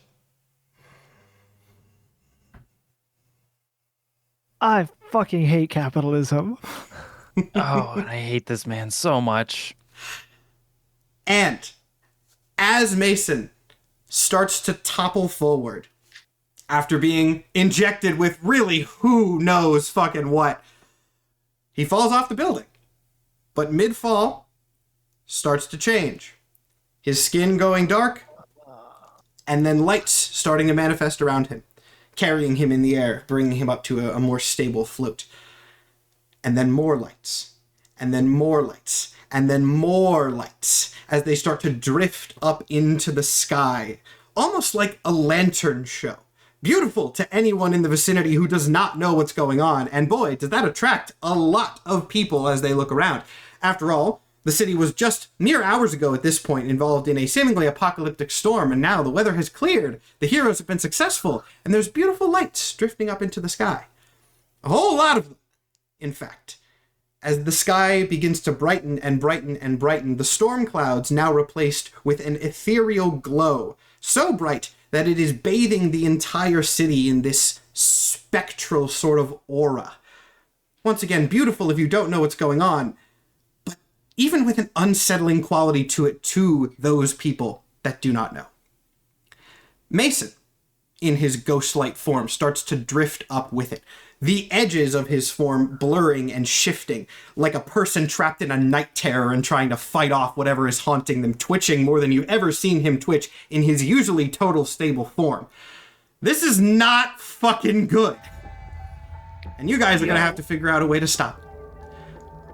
I fucking hate capitalism. Oh, and I hate this man so much. And as Mason starts to topple forward after being injected with really who knows fucking what, he falls off the building. But mid-fall, starts to change. His skin going dark, and then lights starting to manifest around him, carrying him in the air, bringing him up to a more stable float. And then more lights, and then more lights, and then more lights, as they start to drift up into the sky, almost like a lantern show. Beautiful to anyone in the vicinity who does not know what's going on, and boy, does that attract a lot of people as they look around. After all, the city was just mere hours ago at this point involved in a seemingly apocalyptic storm, and now the weather has cleared, the heroes have been successful, and there's beautiful lights drifting up into the sky. A whole lot of them, in fact. As the sky begins to brighten and brighten and brighten, the storm clouds now replaced with an ethereal glow, so bright that it is bathing the entire city in this spectral sort of aura. Once again, beautiful if you don't know what's going on, but even with an unsettling quality to it to those people that do not know. Mason, in his ghost-like form, starts to drift up with it, the edges of his form blurring and shifting, like a person trapped in a night terror and trying to fight off whatever is haunting them, twitching more than you've ever seen him twitch in his usually total stable form. This is not fucking good. And you guys are going to have to figure out a way to stop it.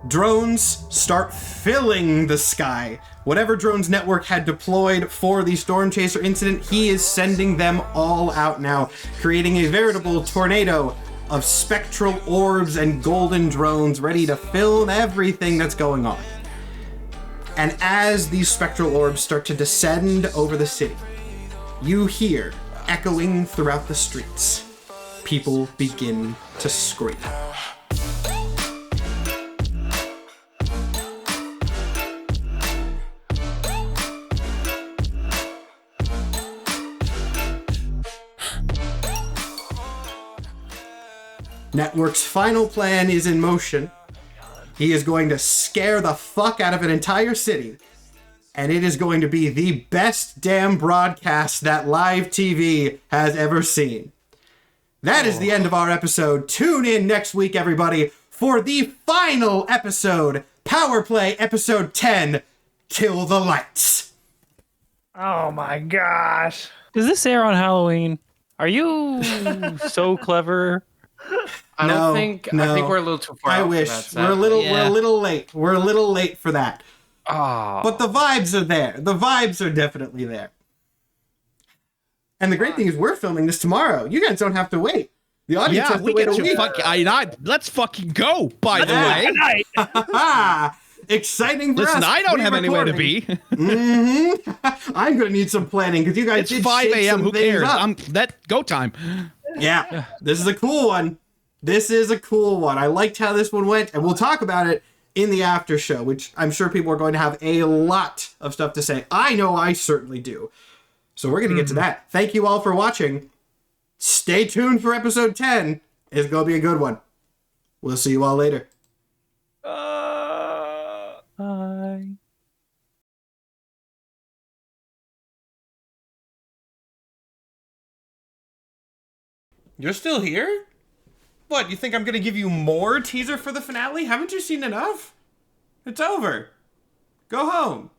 Drones start filling the sky. Whatever drones Network had deployed for the Stormchaser incident, he is sending them all out now, creating a veritable tornado of spectral orbs and golden drones ready to film everything that's going on. And as these spectral orbs start to descend over the city, you hear, echoing throughout the streets, people begin to scream. Network's final plan is in motion. He is going to scare the fuck out of an entire city. And it is going to be the best damn broadcast that live TV has ever seen. That is the end of our episode. Tune in next week, everybody, for the final episode, Power Play Episode 10, Kill the Lights. Oh my gosh. Does this air on Halloween? Are you so clever? I No, think no. I think we're a little too far. I out for wish. that, We're a little Yeah. late. We're a little late for that. Oh. But the vibes are there. The vibes are definitely there. And the great thing is we're filming this tomorrow. You guys don't have to wait. The audience Yeah, has to we wait get a week. to let's fucking go, by the Yeah. way. Good night. Exciting for Listen, us. I don't We're have anywhere to recording. be. I'm going to need some planning because you guys It's did 5 shake a.m. some Who things cares? up. Go time. Yeah, this is a cool one. This is a cool one. I liked how this one went, and we'll talk about it in the after show, which I'm sure people are going to have a lot of stuff to say. I know I certainly do. So we're going to get to that. Thank you all for watching. Stay tuned for episode 10. It's going to be a good one. We'll see you all later. Bye. You're still here? What, you think I'm going to give you more teaser for the finale? Haven't you seen enough? It's over. Go home.